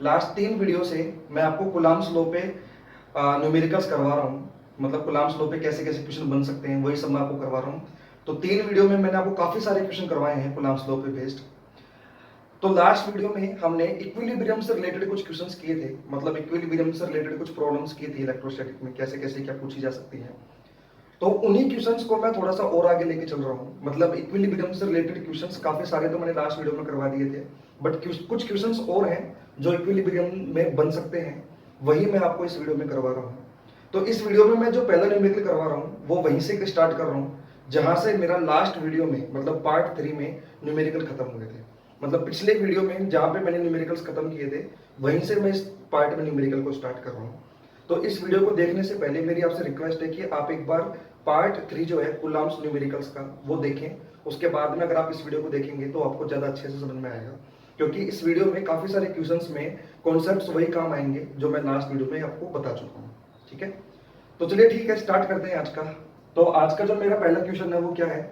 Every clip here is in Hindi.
लास्ट 3 वीडियो से मैं आपको कुलाम्स लॉ पे न्यूमेरिकल्स करवा रहा हूँ। मतलब कुलाम्स लॉ पे कैसे कैसे क्वेश्चन बन सकते हैं वही सब मैं आपको करवा रहा हूँ। तो 3 वीडियो में मैंने आपको काफी सारे क्वेश्चन करवाए हैं कुलाम्स लॉ पे बेस्ड। तो लास्ट वीडियो में हमने इक्विलिब्रियम से रिलेटेड कुछ क्वेश्चंस किए थे, मतलब इक्विलिब्रियम से रिलेटेड कुछ प्रॉब्लम्स की थी इलेक्ट्रोस्टैटिक में, कैसे कैसे क्या पूछी जा सकती है। तो उन्हीं क्वेश्चंस को मैं थोड़ा सा और आगे लेके चल रहा हूँ। मतलब इक्विलिब्रियम से रिलेटेड क्वेश्चंस काफी सारे तो मैंने लास्ट वीडियो में करवा दिए थे, बट कुछ क्वेश्चंस और हैं जो इक्विलिब्रियम में बन सकते हैं, वही मैं आपको इस वीडियो में करवा रहा हूँ। तो इस वीडियो में मैं जो पहला न्यूमेरिकल करवा रहा हूँ वो वहीं से स्टार्ट कर रहा हूँ जहां से मेरा लास्ट वीडियो में मतलब पार्ट 3 में न्यूमेरिकल खत्म हुए थे। मतलब पिछले वीडियो में जहां पे मैंने न्यूमेरिकल्स खत्म किए थे वहीं से मैं इस पार्ट में न्यूमेरिकल को स्टार्ट कर रहा हूँ। तो इस वीडियो को देखने से पहले मेरी आपसे रिक्वेस्ट है कि आप एक बार पार्ट 3 जो है कुलाम्स न्यूमेरिकल्स का वो देखें। उसके बाद में अगर आप इस वीडियो को देखेंगे तो आपको ज्यादा अच्छे से समझ में आएगा, क्योंकि इस वीडियो में काफी सारे क्वेश्चंस में कॉन्सेप्ट्स वही काम आएंगे जो मैं लास्ट वीडियो में आपको बता चुका हूँ। ठीक है, तो चलिए ठीक है, स्टार्ट करते हैं आज का। तो आज का जो मेरा पहला क्वेश्चन है वो क्या है,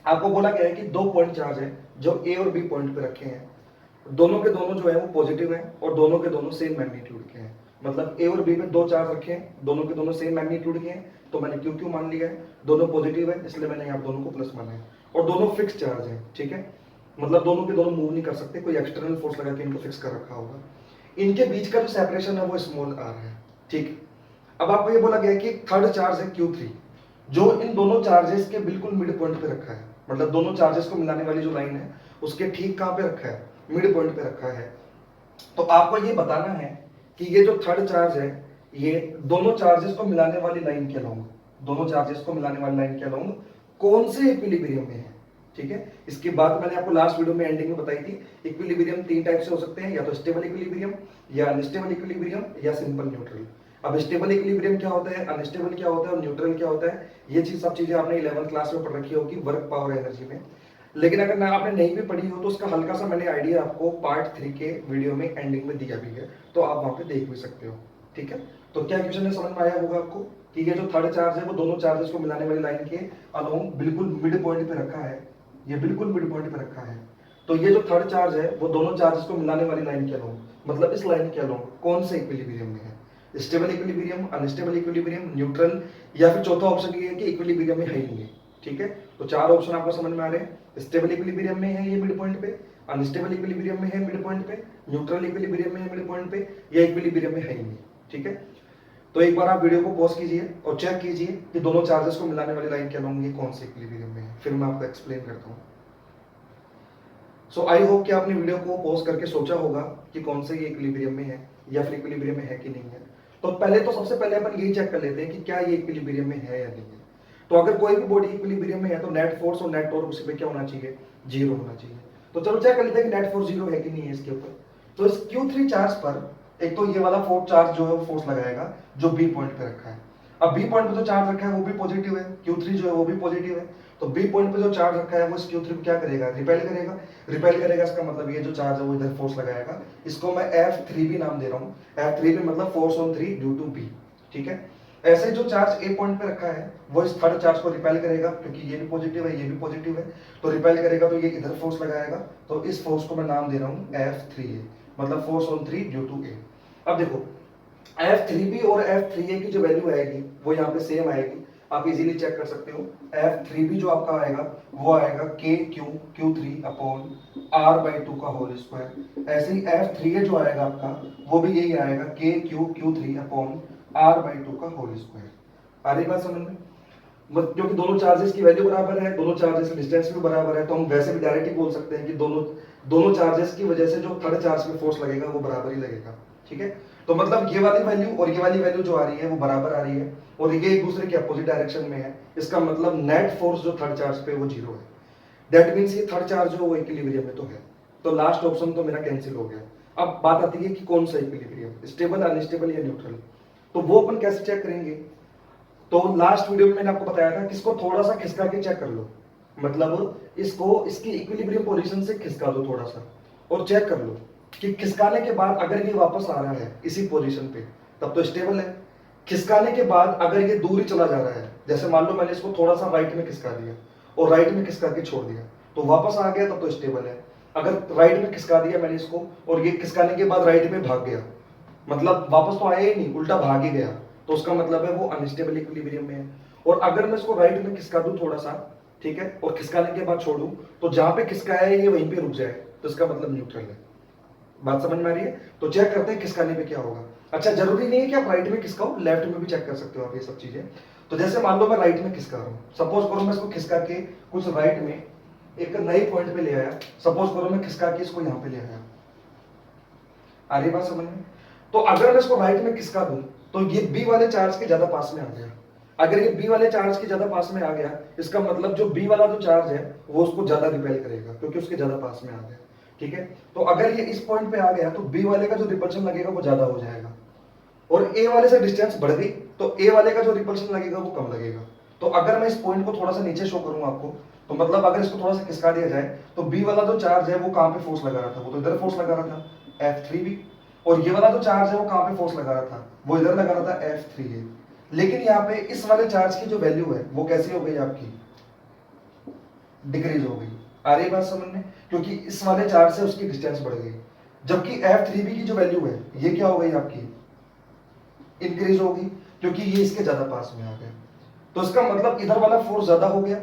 आपको बोला गया है कि 2 पॉइंट चार्ज है जो ए और बी पॉइंट पे रखे हैं। दोनों के दोनों जो है वो पॉजिटिव हैं और दोनों के दोनों सेम मैग्नीट्यूड के हैं। मतलब ए और बी में 2 चार्ज रखे हैं, दोनों के दोनों सेम मैग्नीट्यूड के हैं, तो मैंने क्यू क्यू मान लिया है। दोनों पॉजिटिव है इसलिए मैंने यहाँ दोनों को प्लस माना है। और दोनों फिक्स चार्ज है, ठीक है, मतलब दोनों के दोनों मूव नहीं कर सकते, कोई एक्सटर्नल फोर्स लगा के इनको फिक्स कर रखा होगा। इनके बीच का जो सेपरेशन है वो स्मॉल आर है। ठीक, अब आपको ये बोला गया कि थर्ड चार्ज है Q3 जो इन दोनों चार्जेस के बिल्कुल मिड पॉइंट पे रखा है। मतलब दोनों चार्जेस को मिलाने वाली जो लाइन है उसके ठीक कहां पे रखा है, मिड पॉइंट पे रखा है। तो आपको ये बताना है कि ये जो थर्ड चार्ज है ये दोनों चार्जेस को मिलाने वाली लाइन के अलोंग, दोनों चार्जेस को मिलाने वाली लाइन के अलोंग कौन से इक्विलिब्रियम में है। ठीक है, इसकी बात मैंने आपको लास्ट वीडियो में एंडिंग में बताई थी। इक्विलिब्रियम 3 टाइप से हो सकते हैं, या तो स्टेबल इक्विलिब्रियम, या अनस्टेबल इक्विलिब्रियम, या सिंपल न्यूट्रल। अब स्टेबल इक्विलिब्रियम क्या होता है, अनस्टेबल क्या होता है और न्यूट्रल क्या होता है, ये चीज सब चीजें आपने 11th क्लास में पढ़ रखी होगी वर्क पावर एनर्जी में। लेकिन अगर ना आपने नहीं भी पढ़ी हो तो उसका हल्का सा मैंने आइडिया आपको पार्ट 3 के वीडियो में एंडिंग में दिया भी है, तो आप वहां पे देख भी सकते हो। ठीक है, तो क्या क्वेश्चन है समझ में आया होगा आपको कि ये जो थर्ड चार्ज है वो दोनों चार्जेस को मिलाने वाली लाइन के अलोंग बिल्कुल मिड पॉइंट पे रखा है, ये बिल्कुल मिड पॉइंट पे रखा है। तो ये जो थर्ड चार्ज है वो दोनों चार्जेस को मिलाने वाली लाइन के अलोंग, मतलब इस लाइन के अलोंग कौन से इक्विलिब्रियम में है, stable equilibrium, unstable equilibrium, neutral, या फिर चौथा ऑप्शन ये है कि इक्विलिब्रियम में है ही नहीं। ठीक है, तो 4 ऑप्शन आपको समझ में आ रहे हैं। स्टेबल इक्विलिब्रियम में है ये मिड पॉइंट पे, अनस्टेबल इक्विलिब्रियम में है मिड पॉइंट पे, न्यूट्रल इक्विलिब्रियम में है मिड पॉइंट पे, या इक्विलिब्रियम में है ही नहीं। ठीक है, तो एक बार आप वीडियो को पॉज कीजिए और चेक कीजिए कि दोनों चार्जेस को मिलाने वाली लाइन के अलोंग ये कौन से इक्विलिब्रियम में है, फिर मैं आपको एक्सप्लेन करता हूँ। सो आई होप कि आपने वीडियो को पॉज करके सोचा होगा कि कौन से ये इक्विलिब्रियम में है या फिर इक्विलिब्रियम में है कि नहीं है। तो पहले तो सबसे पहले अपन यही चेक कर लेते हैं कि क्या ये इक्विलिब्रियम में है या नहीं है। तो अगर कोई भी बॉडी इक्विलिब्रियम में है तो नेट फोर्स और नेट टॉर्क उसी पे क्या होना चाहिए, 0 होना चाहिए। तो चलो चेक कर लेते हैं कि नेट फोर्स 0 है कि नहीं है इसके ऊपर। तो इस Q3 चार्ज पर एक तो ये वाला फोर्स चार्ज जो है वो फोर्स लगाएगा जो बी पॉइंट पे रखा है। अब बी पॉइंट पे जो चार्ज रखा है वो भी पॉजिटिव है, Q3 जो है वो भी पॉजिटिव है। तो बी पॉइंट पे जो चार्ज रखा है वो इस Q3 को क्या करेगा, रिपेल करेगा। रिपेल करेगा इसका मतलब ये जो चार्ज है वो इधर फोर्स लगाएगा। इसको मैं F3 भी नाम दे रहा हूँ। F3 भी मतलब force on 3 due to B. ठीक है, ऐसे जो चार्ज ए पॉइंट पे रखा है वो इस थर्ड चार्ज को रिपेल करेगा, क्योंकि ये भी पॉजिटिव है ये भी पॉजिटिव है, तो रिपेल करेगा तो ये इधर फोर्स लगाएगा। तो इस फोर्स को मैं नाम दे रहा हूँ F3A, मतलब फोर्स ऑन 3 ड्यू टू ए। अब देखो F3B और F3A की जो वैल्यू आएगी वो यहाँ पे सेम आएगी, आप इजीली चेक कर सकते हो। F3B जो आपका आएगा वो आएगा Q3 अपॉन R/2 का होल स्क्वायर। ऐसे ही F3A जो आएगा आपका वो भी यही आएगा Q3 अपॉन R/2 का होल स्क्वायर। आ रही बात समझ में? क्योंकि दोनों चार्जेस की वैल्यू बराबर है, दोनों चार्जेस की डिस्टेंस भी बराबर है, तो हम वैसे भी डायरेक्ट ही बोल सकते हैं कि दोनों चार्जेस की वजह से जो थर्ड चार्ज पे फोर्स लगेगा वो बराबर ही लगेगा। ठीक है, तो मतलब ये वाली वैल्यू और ये वाली वैल्यू जो आ रही है वो बराबर आ रही है और ये एक दूसरे के अपोजिट डायरेक्शन में है। इसका मतलब नेट फोर्स जो थर्ड चार्ज पे वो 0 है। दैट मींस ये थर्ड चार्ज जो वो इक्विलिब्रियम में तो है। तो लास्ट ऑप्शन तो मेरा कैंसिल हो गया। अब बात आती है कि कौन सा इक्विलिब्रियम, स्टेबल, अनस्टेबल या न्यूट्रल। तो वो अपन कैसे चेक करेंगे। तो लास्ट वीडियो में मैंने आपको बताया था कि इसको थोड़ा सा खिसका के चेक कर लो, मतलब इसको इसकी इक्विलिब्रियम पोजीशन से खिसका दो थोड़ा सा और चेक कर लो कि खिसकाने के बाद अगर ये वापस आ रहा है इसी पोजीशन पे तब तो स्टेबल है। खिसकाने के बाद अगर ये दूर ही चला जा रहा है, जैसे मान लो मैंने इसको थोड़ा सा राइट में खिसका दिया और राइट में खिसका के छोड़ दिया तो वापस आ गया तब तो स्टेबल है। अगर राइट में खिसका दिया मैंने इसको और ये खिसकाने के बाद राइट में भाग गया, मतलब वापस तो आया ही नहीं, उल्टा भाग ही गया, तो उसका मतलब है वो अनस्टेबल इक्विलिब्रियम में है। और अगर मैं इसको राइट में खिसका दूं थोड़ा सा, ठीक है, और खिसकाने के बाद छोड़ूं, तो जहां पे खिसकाया है ये वहीं पे रुक जाए, तो इसका मतलब न्यूट्रल है। बात समझ में आ रही है? तो चेक करते हैं खिसकाने पे क्या होगा। अच्छा, जरूरी नहीं है कि आप राइट में खिसकाओ, लेफ्ट में भी चेक कर सकते हो आप ये सब चीजें। तो जैसे मान लो मैं राइट में खिसका रहा हूं, सपोज करो मैं इसको खिसका के कुछ राइट में एक नई पॉइंट पे ले आया, सपोज करो मैं खिसका के इसको यहां पे ले आया, आ रही बात समझ में? तो अगर मैं इसको राइट में खिसका दूं, तो ये बी वाले चार्ज के ज्यादा पास में आ गया। अगर ये बी वाले चार्ज के ज्यादा पास में आ गया, इसका मतलब जो बी वाला जो चार्ज है वो उसको ज्यादा रिपेल करेगा, क्योंकि उसके ज्यादा पास में आ गया। ठीक है, तो अगर ये इस पॉइंट पे आ गया तो बी वाले का जो रिपल्शन लगेगा वो ज्यादा हो जाएगा, और ए वाले से डिस्टेंस बढ़ गई तो ए वाले का जो रिपल्शन लगेगा वो कम लगेगा। तो अगर मैं इस पॉइंट को थोड़ा सा नीचे शो करूं आपको, तो मतलब अगर इसको थोड़ा सा खिसका दिया जाए, तो बी वाला जो चार्ज है वो कहां पे फोर्स लगा रहा था, वो तो इधर फोर्स लगा रहा था F3B, और ये वाला जो चार्ज है वो कहां पे फोर्स लगा रहा था, वो इधर लगा रहा था F3A। लेकिन यहाँ पे इस वाले चार्ज की जो वैल्यू है वो कैसी हो गई आपकी, डिक्रीज हो गई। आ रही बात समझ में? क्योंकि इस वाले चार्ज से उसकी डिस्टेंस बढ़ गई, जबकि F3B की जो वैल्यू है ये क्या हो गई आपकी, इंक्रीज होगी, क्योंकि ये इसके ज्यादा पास में आ गया। तो इसका मतलब इधर वाला फोर्स ज्यादा हो गया,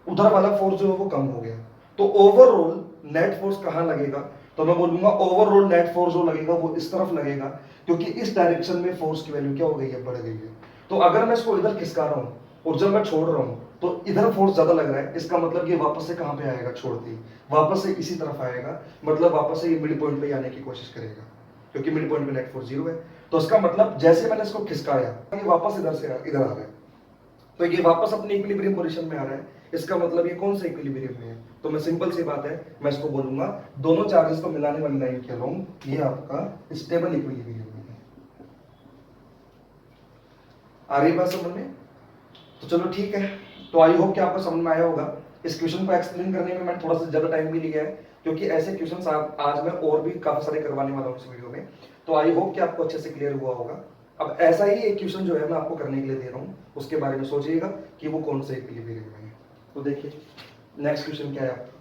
उधर वाला फोर्स जो है वो कम हो गया। तो ओवरऑल नेट फोर्स कहां लगेगा, तो मैं बोलूंगा ओवरऑल नेट फोर्स जो लगेगा वो इस तरफ लगेगा, क्योंकि इस डायरेक्शन में फोर्स की वैल्यू क्या हो गई है, बढ़ गई है। तो अगर मैं इसको इधर खिसका रहा हूं और जब मैं छोड़ रहा हूं तो इधर फोर्स ज्यादा लग रहा है, इसका मतलब ये वापस से कहां पे आएगा, छोड़ते ही वापस से इसी तरफ आएगा, मतलब वापस से ये मिड पॉइंट पे आने की कोशिश करेगा, क्योंकि मिड पॉइंट पे नेट फोर्स 0 है। तो इसका मतलब जैसे मैंने इसको खिसकाया ये वापस इधर से इधर आ रहा है, तो ये वापस अपनी इक्विलिब्रियम पोजीशन में आ रहा है, इसका मतलब ये कौन सा इक्विलिब्रियम में है। तो मैं सिंपल सी बात है, मैं इसको बोलूंगा दोनों चार्जेस को मिलाने वाली लाइन के अलोंग ये आपका स्टेबल इक्विलिब्रियम में है। आ रही बात समझ में? तो चलो ठीक है, तो आई होप कि आपको समझ में आया होगा। इस क्वेश्चन को एक्सप्लेन करने में मैंने थोड़ा सा ज्यादा टाइम भी लिया है, क्योंकि ऐसे क्वेश्चन आज मैं और भी काफी सारे करवाने वाला हूँ इस वीडियो में। तो आई होप कि आपको अच्छे से क्लियर हुआ होगा। अब ऐसा ही एक क्वेश्चन जो है मैं आपको करने के लिए दे रहा हूँ, उसके बारे में सोचिएगा कि वो कौन से इक्विलिब्रियम में है। तो देखिए नेक्स्ट क्वेश्चन क्या है आपका।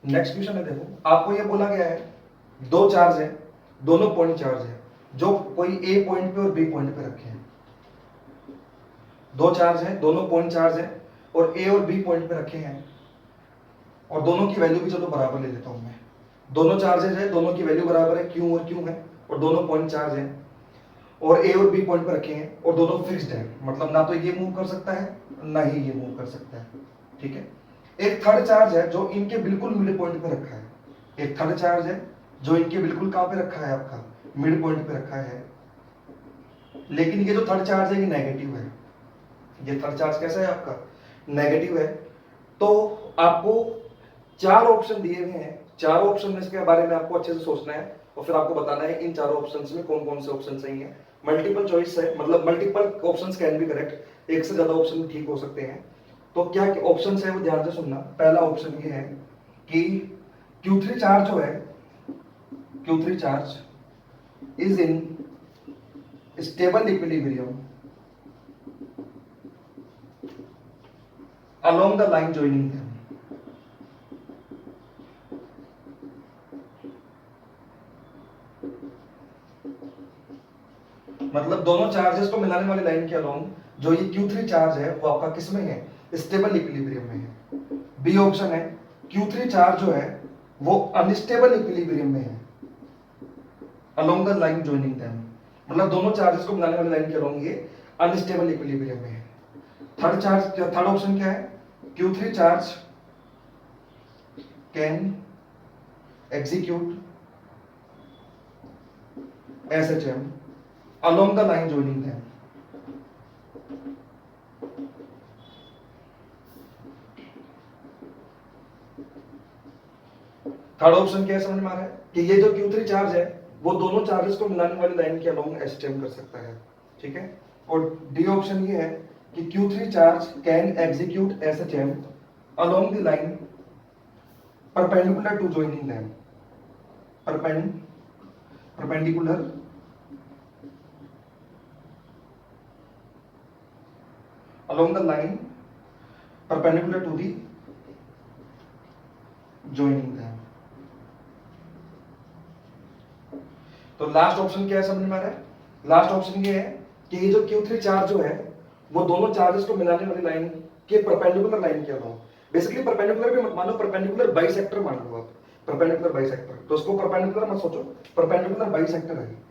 नेक्स्ट क्वेश्चन है, देखो आपको ये बोला गया है दो चार्ज है, दोनों पॉइंट चार्ज है, जो कोई ए पॉइंट पे और बी पॉइंट पे रखे हैं। दो चार्ज है, दोनों पॉइंट चार्ज है, और ए और बी पॉइंट पे रखे हैं, और दोनों की वैल्यू भी चलो बराबर ले लेता हूं मैं। दोनों चार्जेज है, दोनों की वैल्यू बराबर है, क्यू और क्यू है, और दोनों पॉइंट चार्ज है, और ए और बी पॉइंट पर रखे हैं, और दोनों फिक्स्ड है, मतलब ना तो ये मूव कर सकता है ना ही ये मूव कर सकता है। ठीक है, एक थर्ड चार्ज है जो इनके बिल्कुल मिड पॉइंट पे रखा है। एक थर्ड चार्ज है जो इनके बिल्कुल कहां पे रखा है, आपका मिड पॉइंट पे रखा है, लेकिन ये जो थर्ड चार्ज है ये नेगेटिव है। ये थर्ड चार्ज कैसा है आपका, नेगेटिव है। तो आपको चार ऑप्शन दिए हुए हैं, चारों ऑप्शन में इसके बारे में आपको अच्छे से सोचना है, और फिर आपको बताना है इन चारों ऑप्शंस में कौन कौन से ऑप्शन सही हैं। मल्टीपल चॉइस है, मतलब multiple options can be correct, एक से ज्यादा ऑप्शन ठीक हो सकते हैं। तो क्या ऑप्शंस है वो ध्यान से सुनना। पहला ऑप्शन ये है कि Q3 चार्ज जो है, Q3 charge is in stable equilibrium along the line joining them। मतलब दोनों चार्जेस को मिलाने वाली लाइन के अलोंग जो ये Q3 चार्ज है वो आपका किस में है, स्टेबल इक्विलिब्रियम में है। बी ऑप्शन है Q3 चार्ज जो है वो अनस्टेबल इक्विलिब्रियम में है along the line joining them, मतलब दोनों चार्जेस को मिलाने वाली लाइन के अलोंग ये अनस्टेबल इक्विलिब्रियम में है। थर्ड ऑप्शन क्या है, Q3 charge can execute SHM along the line joining them। Third option क्या समझ में आ रहा है कि ये जो Q3 चार्ज है वो दोनों चार्जेस को मिलाने वाली लाइन के अलोंग एचएम कर सकता है। ठीक है, और डी ऑप्शन ये है कि Q3 charge can execute SHM along the line perpendicular to joining them, perpendicular along the line perpendicular to the joining them। तो लास्ट ऑप्शन क्या है समझ में आ रहा है? लास्ट ऑप्शन ये है कि ये जो Q3 चार्ज जो है वो दोनों चार्जेस को मिलाने वाली लाइन के परपेंडिकुलर लाइन के अलावा, बेसिकली परपेंडिकुलर भी मत मानो, परपेंडिकुलर बाइसेक्टर मान लो आप, परपेंडिकुलर बाइसेक्टर, तो उसको परपेंडिकुलर मत सोचो, परपेंडिकुलर बाइसेक्टर है।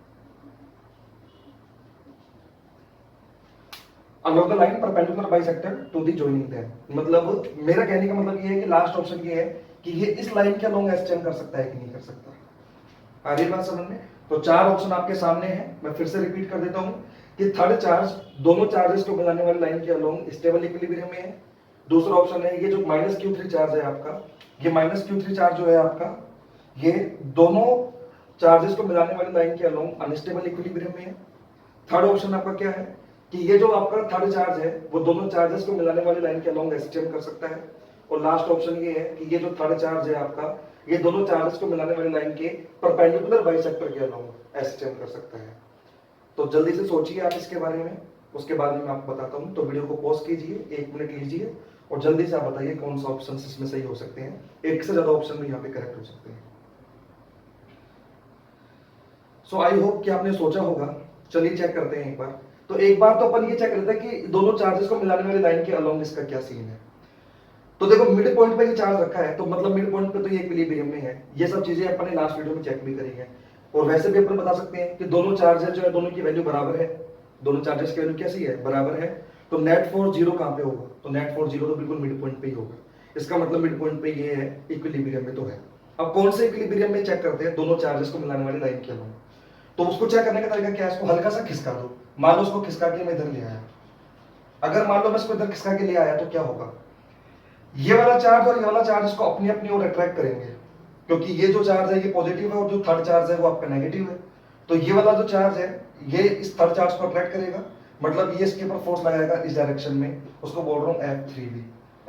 along the line perpendicular bisector to the joining them, मतलब मेरा कहने का मतलब ये है कि लास्ट ऑप्शन ये है कि ये इस लाइन के अलोंग एसटेम कर सकता है कि नहीं कर सकता। आ रही बात समझ में? तो चार ऑप्शन आपके सामने हैं, मैं फिर से रिपीट कर देता हूं कि थर्ड चार्ज दोनों चार्जेस को मिलाने वाली लाइन के अलोंग स्टेबल इक्विलिब्रियम में है। दूसरा ऑप्शन है ये जो -Q3 चार्ज है आपका, ये -Q3 चार्ज जो है आपका, ये दोनों चार्जेस को मिलाने वाली लाइन के अलोंग अनस्टेबल इक्विलिब्रियम में है। थर्ड ऑप्शन आपका क्या है कि ये जो आपका थर्ड चार्ज है वो दोनों चार्जेस को मिलाने वाली लाइन के अलोंग एसटीएम कर सकता है। और लास्ट ऑप्शन ये है कि ये जो थर्ड चार्ज है आपका, ये दोनों चार्जेस को मिलाने वाली लाइन के परपेंडिकुलर बाइसेक्टर के अलोंग एसटीएम कर सकता है। तो जल्दी से सोचिए आप इसके बारे में, उसके बाद में मैं आपको बताता हूँ। तो वीडियो को पॉज कीजिए, 1 मिनट लीजिए और जल्दी से आप बताइए कौन सा ऑप्शन इसमें सही हो सकते हैं। एक से ज्यादा ऑप्शन भी यहाँ पे करेक्ट हो सकते हैं। सो आई होप कि आपने सोचा होगा। चलिए चेक करते हैं एक बार। तो एक बार तो अपन ये चेक करते हैं कि दोनों चार्जेस को मिलाने वाली लाइन के अलोंग इसका क्या सीन है। तो देखो मिड पॉइंट पे ये चार्ज रखा है, तो मतलब मिड पॉइंट पे तो ये इक्विलिब्रियम में है। ये सब चीजें अपन ने लास्ट वीडियो में चेक भी करी है। और वैसे भी अपन बता सकते हैं कि दोनों चार्जेस जो है दोनों की वैल्यू बराबर है, दोनों चार्जेस की वैल्यू कैसी है, बराबर है। तो नेट फोर्स 0 कहां पे होगा? तो नेट फोर्स 0 तो बिल्कुल मिड पॉइंट पे ही होगा। इसका मतलब मिड पॉइंट पे ये है, इक्विलिब्रियम में तो है। अब कौन से इक्विलिब्रियम में चेक करते हैं? दोनों चार्जेस को मिलाने वाली लाइन के अलोंग। तो उसको चेक करने का तरीका क्या है? इसको हल्का सा खिसका दो। मान लो उसको खिसका के मैं इधर ले आया, अगर मान लो मैं इसको इधर खिसका के ले आया तो क्या होगा? ये वाला चार्ज और ये वाला चार्ज इसको अपनी अपनी ओर अट्रैक्ट करेंगे, क्योंकि ये जो चार्ज है ये पॉजिटिव है और जो थर्ड चार्ज है वो आपका नेगेटिव है। तो ये वाला जो चार्ज है ये इस थर्ड चार्ज को अट्रैक्ट करेगा, मतलब ये इसके ऊपर फोर्स लगाएगा इस डायरेक्शन में। उसको बोल रहा हूँ F3B।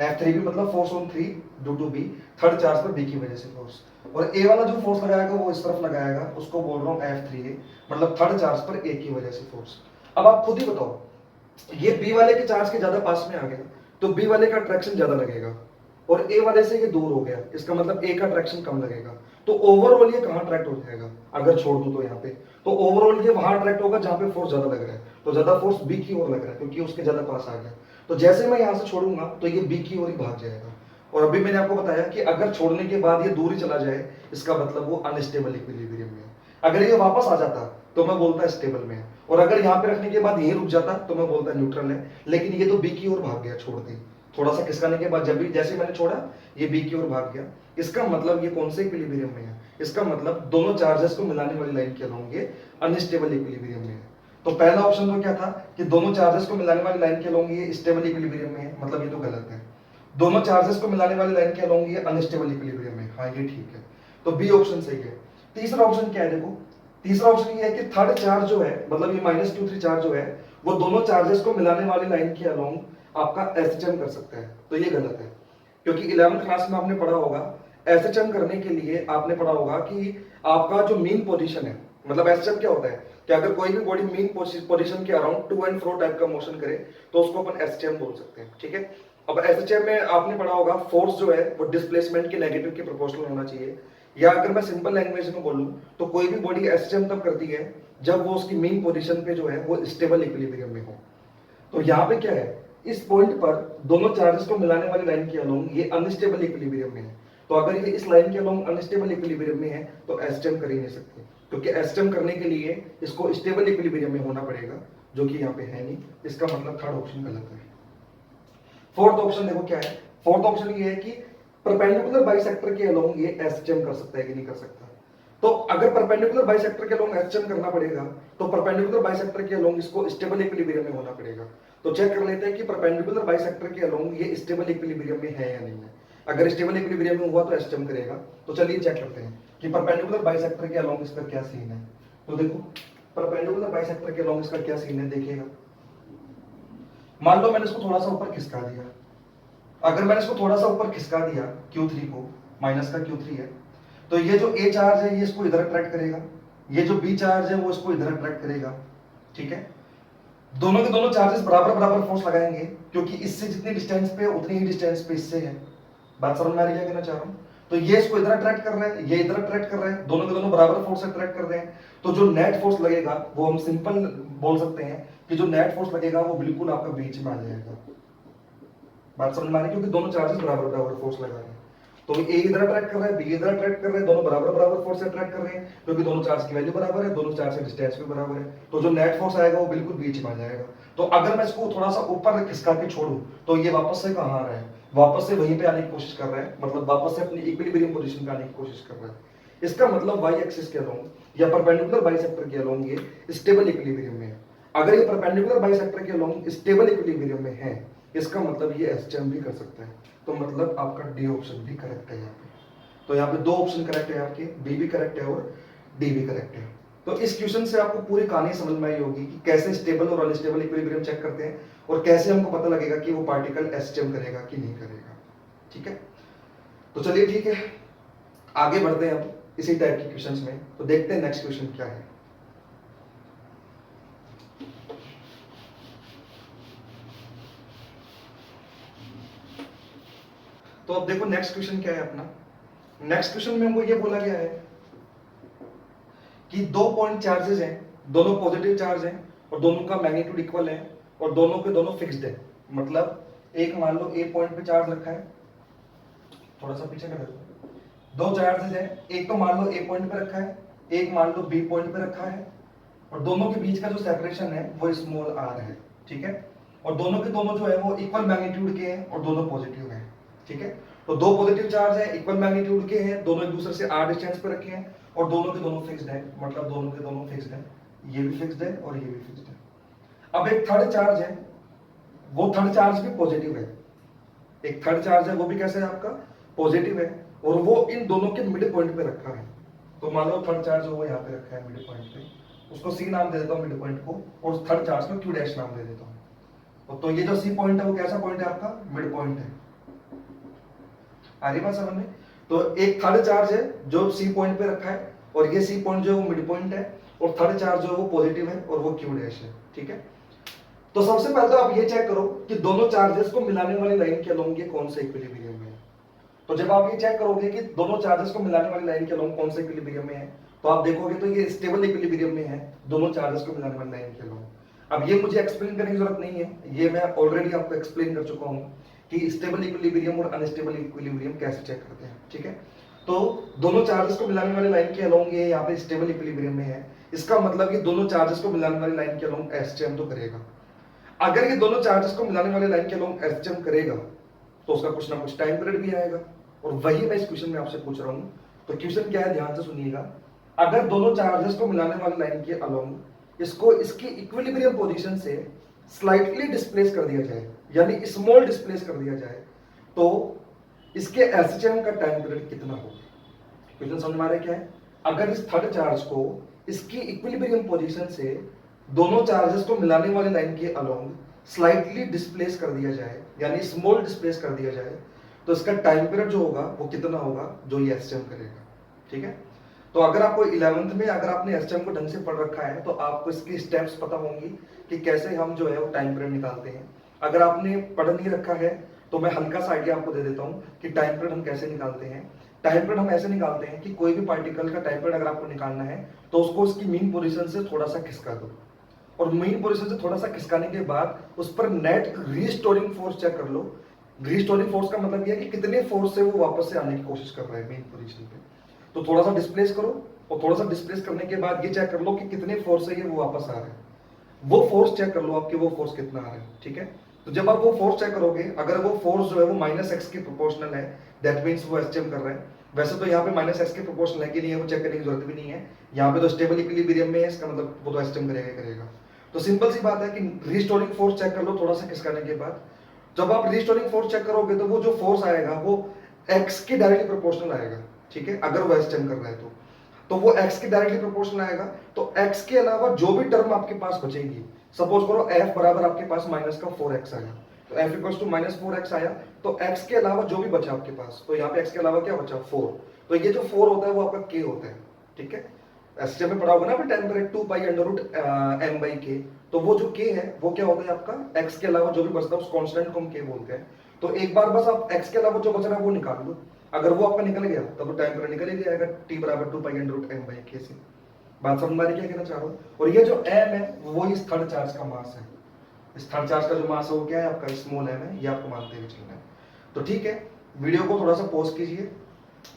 F3B मतलब force on 3 due to B, third charge पर B की वजह से फोर्स। और A वाला जो फोर्स लगाएगा वो इस तरफ लगाएगा, उसको बोल रहा हूँ F3A, मतलब थर्ड चार्ज पर A की वजह से फोर्स। अब आप खुद ही बताओ, ये B वाले के चार्ज के ज्यादा पास में आ गया तो B वाले का अट्रैक्शन ज्यादा लगेगा, और A वाले से ये दूर हो गया, इसका मतलब A का अट्रैक्शन कम लगेगा। तो ओवरऑल ये कहां अट्रैक्ट हो जाएगा? अगर छोड़ दूं तो यहाँ पे, तो ओवरऑल ये वहां अट्रैक्ट होगा जहां पे फोर्स ज्यादा लग रहा है। तो ज्यादा फोर्स B की ओर लग रहा है क्योंकि उसके ज्यादा पास आ गया। तो जैसे मैं यहाँ से छोड़ूंगा तो ये B की ओर ही भाग जाएगा। और अभी मैंने आपको बताया कि अगर छोड़ने के बाद ये दूर ही चला जाए, इसका मतलब वो अनस्टेबल इक्विलिब्रियम में है। अगर ये वापस आ जाता तो मैं बोलता स्टेबल में है, और अगर यहाँ पे रखने के बाद यही रुक जाता तो मैं बोलता न्यूट्रल है। लेकिन ये तो B की ओर भाग गया छोड़ दी, थोड़ा सा खिसकाने के बाद जब भी जैसे मैंने छोड़ा ये B की ओर भाग गया। इसका मतलब ये कौन से इक्विलिब्रियम में है? इसका मतलब दोनों चार्जेस को मिलाने वाली लाइन के अलोंग ये अनस्टेबल इक्विलिब्रियम में है। तो पहला ऑप्शन तो क्या था कि दोनों चार्जेस को मिलाने वाली लाइन के अलोंग ये स्टेबल इक्विलिब्रियम में है, मतलब ये तो गलत है। दोनों चार्जेस को मिलाने वाली लाइन के अलोंग ये अनस्टेबल इक्विलिब्रियम में, हाँ ये ठीक है। तो बी ऑप्शन सही है। तीसरा ऑप्शन क्या है? देखो तीसरा ऑप्शन ये है कि थर्ड चार्ज जो है, मतलब ये -Q3 चार्ज जो है वो दोनों चार्जेस को मिलाने वाली लाइन के अलोंग आपका एसएचएम कर सकता है। तो ये गलत है, क्योंकि 11th क्लास में आपने पढ़ा होगा एसएचएम करने के लिए आपने पढ़ा होगा कि आपका जो मीन पोजीशन है, मतलब एसएचएम क्या होता है कि अगर कोई भी बॉडी मीन पोजीशन के around two and fro type का मोशन करे तो उसको अपन एसएचएम बोल सकते हैं, ठीक है। अब एसएचएम में आपने पढ़ा होगा फोर्स जो है वो डिस्प्लेसमेंट के नेगेटिव के प्रोपोर्शनल होना चाहिए। या अगर मैं सिंपल लैंग्वेज में बोलूं तो कोई भी बॉडी एसएचएम तब करती है जब वो उसकी मीन पोजीशन पे जो है वो स्टेबल इक्विलिब्रियम में हो। तो यहाँ पे क्या है, इस पॉइंट पर दोनों चार्जेस को मिलाने वाली लाइन के अलोंग ये अनस्टेबल इक्विलिब्रियम में है। तो अगर ये इस लाइन के अलोंग अनस्टेबल इक्विलिब्रियम में है तो एसएचएम कर ही नहीं सकते, क्योंकि एसएचएम करने के लिए इसको स्टेबल इक्विलिब्रियम में होना पड़ेगा, जो कि यहाँ पे है नहीं। इसका मतलब थर्ड ऑप्शन गलत है। फोर्थ ऑप्शन देखो क्या है। फोर्थ ऑप्शन ये है कि परपेंडिकुलर बाइसेक्टर के अलोंग ये एसएचएम कर सकता है कि नहीं कर सकता। तो अगर परपेंडिकुलर बाइसेक्टर के अलोंग एसएचएम करना पड़ेगा तो परपेंडिकुलर बाइसेक्टर के अलोंग इसको स्टेबल इक्विलिब्रियम में होना पड़ेगा। तो चेक कर लेते हैं कि परपेंडिकुलर बाइसेक्टर के अलोंग ये स्टेबल इक्विलिब्रियम में है या नहीं है। अगर स्टेबल इक्विलिब्रियम में हुआ तो एसएचएम करेगा। तो चलिए चेक करते हैं कि परपेंडिकुलर बाइसेक्टर के अलोंग इसका क्या सीन है। तो देखो परपेंडिकुलर बाइसेक्टर के अलोंग इसका क्या सीन है, देखिएगा। मान लो मैंने इसको थोड़ा सा ऊपर खिसका दिया। अगर मैंने इसको थोड़ा सा ऊपर खिसका दिया Q3 को, माइनस का Q3 है, तो ये जो A चार्ज है ये इसको इधर अट्रैक्ट करेगा, ये जो B चार्ज है वो इसको इधर अट्रैक्ट करेगा, ठीक है। दोनों के दोनों चार्जेस बराबर बराबर फोर्स लगाएंगे, क्योंकि इससे जितनी डिस्टेंस पे उतनी ही डिस्टेंस पे इससे है। बात समझ में आ रही है, क्या कहना चाह रहा हूँ? तो ये इसको इधर अट्रैक्ट कर रहा है, ये इधर अट्रैक्ट कर रहा है, दोनों के दोनों बराबर फोर्स अट्रैक्ट कर रहे हैं। तो जो नेट फोर्स लगेगा वो हम सिंपल बोल सकते हैं कि जो नेट फोर्स लगेगा वो बिल्कुल आपका बीच में आ जाएगा। बात समझ में आ रही है, क्योंकि दोनों चार्जेस बराबर बराबर फोर्स लगा रहे हैं। तो ए इधर अट्रैक्ट कर रहा है, बी इधर अट्रैक्ट कर रहे हैं, दोनों बराबर बराबर फोर्स से अट्रैक्ट कर रहे हैं, क्योंकि दोनों चार्ज की वैल्यू बराबर है, दोनों चार्ज की डिस्टेंस भी बराबर है। तो जो नेट फोर्स आएगा वो बिल्कुल बीच में आ जाएगा। तो अगर मैं इसको थोड़ा सा ऊपर खिसका के छोड़ूं तो ये वापस से कहां आ रहा है, वापस से वहीं पे आने की कोशिश कर रहा है, मतलब वापस से अपनी इक्विलिब्रियम पोजीशन पे आने की कोशिश कर रहा है। इसका मतलब वाई एक्सिस के अलोंग या परपेंडिकुलर बाइसेक्टर के अलोंग ये स्टेबल इक्विलिब्रियम में है। अगर ये परपेंडिकुलर बाइसेक्टर के अलोंग स्टेबल इक्विलिब्रियम में है, इसका मतलब ये एसटीएम भी कर सकता है। तो मतलब आपका डी ऑप्शन भी करेक्ट है यहाँ पे। तो यहाँ पे दो ऑप्शन करेक्ट है आपके, बी भी करेक्ट है और डी भी करेक्ट है। तो इस क्वेश्चन से आपको पूरी कहानी समझ में आई होगी कि कैसे स्टेबल और अनस्टेबल इक्विलिब्रियम चेक करते हैं और कैसे हमको पता लगेगा कि वो पार्टिकल एसटीएम करेगा कि नहीं करेगा। ठीक है, तो चलिए ठीक है, आगे बढ़ते हैं अब इसी टाइप के क्वेश्चंस में। तो देखते हैं नेक्स्ट क्वेश्चन क्या है। तो अब देखो नेक्स्ट क्वेश्चन क्या है अपना। नेक्स्ट क्वेश्चन में हमको ये बोला गया है कि दो पॉइंट चार्जेस हैं, दोनों पॉजिटिव चार्ज हैं और दोनों का मैग्नीट्यूड इक्वल है और दोनों के दोनों फिक्स्ड है। मतलब एक मान लो ए पॉइंट पे चार्ज रखा है, थोड़ा सा पीछे कर दो चार्जेस हैं, एक तो मान लो ए पॉइंट पे रखा है, एक मान लो बी पॉइंट पे रखा है और दोनों के बीच का जो सेपरेशन है वो स्मॉल आर है। ठीक है, और दोनों के दोनों जो है वो इक्वल मैग्नीट्यूड के हैं और दोनों पॉजिटिव हैं। ठीक है, तो दो पॉजिटिव चार्ज है, इक्वल मैग्नीट्यूड के हैं, दोनों एक दूसरे से आर डिस्टेंस पे रखे हैं और दोनों के दोनों फिक्स्ड है, मतलब दोनों के दोनों फिक्स्ड है, ये भी फिक्स्ड है और ये भी फिक्स्ड है। अब एक थर्ड चार्ज है, वो थर्ड चार्ज भी पॉजिटिव है, एक थर्ड चार्ज है वो भी कैसे है आपका पॉजिटिव है और वो इन दोनों के मिड पॉइंट पे रखा है। तो मान लो थर्ड चार्ज वो यहाँ पे रखा है मिड पॉइंट पे, उसको सी नाम दे देता हूँ मिड पॉइंट को, और थर्ड चार्ज को क्यू डैश नाम दे देता हूँ। तो ये जो सी पॉइंट है वो कैसा पॉइंट है आपका, मिड पॉइंट है। आ रही बात समझ में? तो एक थर्ड चार्ज है जो सी पॉइंट पे रखा है और ये सी पॉइंट जो है वो मिड पॉइंट है और थर्ड चार्ज जो है वो पॉजिटिव है और वो क्यू डैश है। ठीक है, तो सबसे पहले तो आप ये चेक करो कि दोनों चार्जेस को मिलाने वाली लाइन के अलोंग ये कौन से इक्विलिब्रियम में है। तो जब आप ये चेक करोगे कि दोनों चार्जेस को मिलाने वाली लाइन के अलोंग कौन से इक्विलिब्रियम में है, तो आप देखोगे तो ये स्टेबल इक्विलिब्रियम में है, दोनों चार्जेस को मिलाने वाली लाइन के अलोंग। अब ये मुझे एक्सप्लेन करने की जरूरत नहीं है, ये मैं ऑलरेडी आपको एक्सप्लेन कर चुका हूं कि स्टेबल इक्विलिब्रियम और अनस्टेबल इक्विलिब्रियम कैसे चेक करते हैं। ठीक है, तो दोनों चार्जेस को मिलाने वाली लाइन के अलोंग ये यहाँ पे स्टेबल इक्विलिब्रियम में है, इसका मतलब ये दोनों चार्जेस को मिलाने वाली लाइन के अलोंग एसटीएम तो करेगा। अगर ये दोनों चार्जेस को मिलाने वाले लाइन के अलोंग एसटीएम करेगा तो उसका कुछ ना कुछ टाइम पीरियड भी आएगा, और वही मैं इस क्वेश्चन में आपसे पूछ रहा हूं। तो क्वेश्चन क्या है, ध्यान से सुनिएगा। अगर दोनों चार्जेस को मिलाने वाली लाइन के अलोंग इसको इसकी इक्विलिब्रियम पोजीशन से स्लाइटली डिस्प्लेस कर दिया जाए, यानी स्मॉल डिस्प्लेस कर दिया जाए, तो इसके एसटीएम का टाइम पीरियड कितना होगा। क्वेश्चन समझ में आ रहा है क्या है? अगर इस थर्ड चार्ज को इसकी इक्विलिब्रियम पोजीशन से दोनों चार्जेस को मिलाने वाली लाइन के अलोंग स्लाइटली डिस्प्लेस कर दिया जाए, यानी स्मॉल डिस्प्लेस कर दिया जाए, तो इसका टाइम पीरियड जो होगा वो कितना होगा जो ये एसटीएम करेगा। ठीक है, तो अगर आपको 11th में अगर आपने एसटीएम को ढंग से पढ़ रखा है तो आपको इसकी स्टेप्स पता होंगी कि कैसे हम जो है वो टाइम पीरियड निकालते हैं। अगर आपने पढ़ नहीं रखा है तो मैं हल्का सा आइडिया आपको दे देता हूँ कि टाइम पीरियड हम कैसे निकालते हैं। टाइम पीरियड हम ऐसे निकालते हैं कि कोई भी पार्टिकल का टाइम पीरियड अगर आपको निकालना है तो उसको उसकी मीन पोजीशन से थोड़ा सा खिसका दो, और मीन पोजीशन से थोड़ा सा खिसकाने के बाद उस पर नेट रीस्टोरिंग फोर्स चेक कर लो। रीस्टोरिंग फोर्स का मतलब यह है कि कितने फोर्स से वो वापस से आने की कोशिश कर रहा है मेन पोजीशन पे। तो थोड़ा सा डिस्प्लेस करो और थोड़ा सा डिस्प्लेस करने के बाद ये चेक कर लो कि कितने फोर्स से ये वो वापस आ रहा है, वो फोर्स चेक कर लो आपके वो फोर्स कितना आ रहा है। ठीक है, तो जब आप वो फोर्स चेक करोगे, अगर वो फोर्स जो है वो -x के प्रोपोर्शनल है, दैट मींस वो एसटीएम कर रहा है। वैसे तो यहाँ पे -x के प्रोपोर्शनल है कि नहीं है वो चेक करने की जरूरत भी नहीं है, यहाँ पे तो स्टेबल इक्विलिब्रियम में है, इसका मतलब वो तो एसटीएम करेगा ही करेगा। तो सिंपल सी बात है कि रीस्टोरिंग फोर्स चेक कर लो थोड़ा सा खिसकाने के बाद। जब आप रीस्टोरिंग फोर्स चेक करोगे तो वो जो फोर्स आएगा वो x के डायरेक्टली प्रोपोर्शनल आएगा। ठीक है, अगर वो एसटीएम कर रहा है तो वो x के डायरेक्टली प्रोपोर्शनल आएगा। तो x के अलावा जो भी टर्म आपके पास बचेगी, सपोज करो f बराबर आपके पास -4x आया, तो f इक्वल्स टू -4x आया, तो x के अलावा जो भी बचा आपके पास, तो यहाँ पे x के अलावा क्या बचा 4, तो ये जो 4 होता है वो आपका k होता है। ठीक है, एसटीएम में पढ़ा होगा ना, टेम्परेट 2 pi under root M by K. तो वो जो के है वो क्या होता है आपका एक्स के अलावा जो भी बचता है उस कांस्टेंट को हम के बोलते हैं। तो एक बार बस आप एक्स के अलावा जो बच रहा है वो निकाल लो, अगर वो आपका निकल गया तब तो टेम्परेट निकल ही जाएगा, टी बराबर 2 pi under root M by K से। बात समझ में आ रही क्या कहना चाह रहा हूँ? और ये जो एम है वो इस थर्ड चार्ज का मास है। इस थर्ड चार्ज का जो मास है वो क्या है आपका स्मॉल एम है, ये आपको मानते हुए चलना है। तो ठीक है, वीडियो को थोड़ा सा पॉज कीजिए,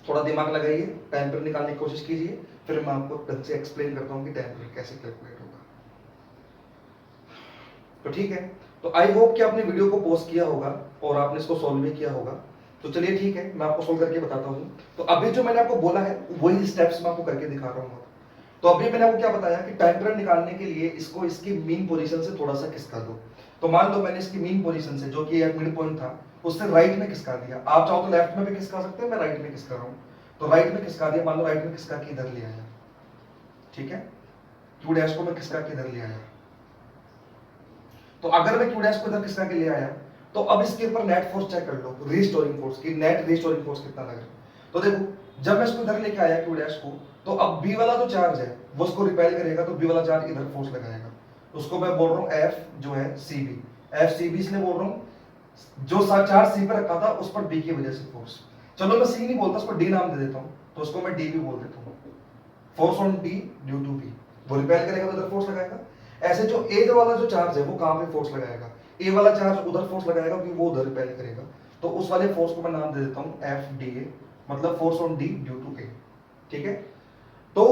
थोड़ा दिमाग लगाइए, टेम्परेचर निकालने की कोशिश कीजिए, फिर मैं आपको ढंग से एक्सप्लेन करता हूँ कि टेम्परेचर कैसे कैलकुलेट होगा। तो ठीक है, तो आई होप कि आपने वीडियो को पॉज किया होगा और आपने इसको सॉल्व भी किया होगा। तो चलिए ठीक है, मैं आपको सॉल्व करके बताता हूँ। तो अभी जो मैंने आपको बोला है वही स्टेप्स मैं आपको करके दिखा रहा हूँ। तो अभी मैंने आपको क्या बताया कि टेम्परेचर निकालने के लिए इसको इसकी मीन पोजीशन से थोड़ा सा खिसका दो। तो मान लो मैंने इसकी मीन पोजीशन से, जो कि एक मिड पॉइंट था, उससे राइट में खिसका दिया। आप चाहो तो लेफ्ट में भी खिसका सकते हैं, मैं राइट में खिसका रहा हूँ। तो राइट में खिसका दिया, मान लो राइट में खिसका के इधर ले आया, ठीक है, क्यू डैश को मैं खिसका के इधर ले आया। तो अगर मैं क्यू डैश को इधर खिसका के ले आया तो अब इसके ऊपर नेट फोर्स चेक कर लो, रीस्टोरिंग फोर्स की, नेट रीस्टोरिंग फोर्स कितना लग रहा है। तो देखो जब मैं इसको इधर लेके आया क्यू डैश को, तो अब बी वाला जो चार्ज है वो उसको रिपेल करेगा, तो बी वाला चार्ज इधर फोर्स लगाएगा। उसको मैं बोल रहा हूँ एफ जो है C B, F C B इसलिए बोल रहा हूँ जो चार्ज सी पर रखा था उस पर डी की वजह से फोर्स। चलो मैं सी नहीं बोलता, उसको डी नाम दे देता हूँ, तो उसको मैं डी भी बोल देता हूँ। Force on D due to B, वो रिपेल करेगा तो इधर फोर्स लगाएगा। ऐसे जो ए वाला जो चार्ज है वो कहां पे फोर्स लगाएगा, ए वाला चार्ज उधर फोर्स लगाएगा क्योंकि वो उधर रिपेल करेगा। तो उस वाले फोर्स को मैं नाम दे देता हूं एफ डी ए, मतलब force on D due to A, ठीक है। तो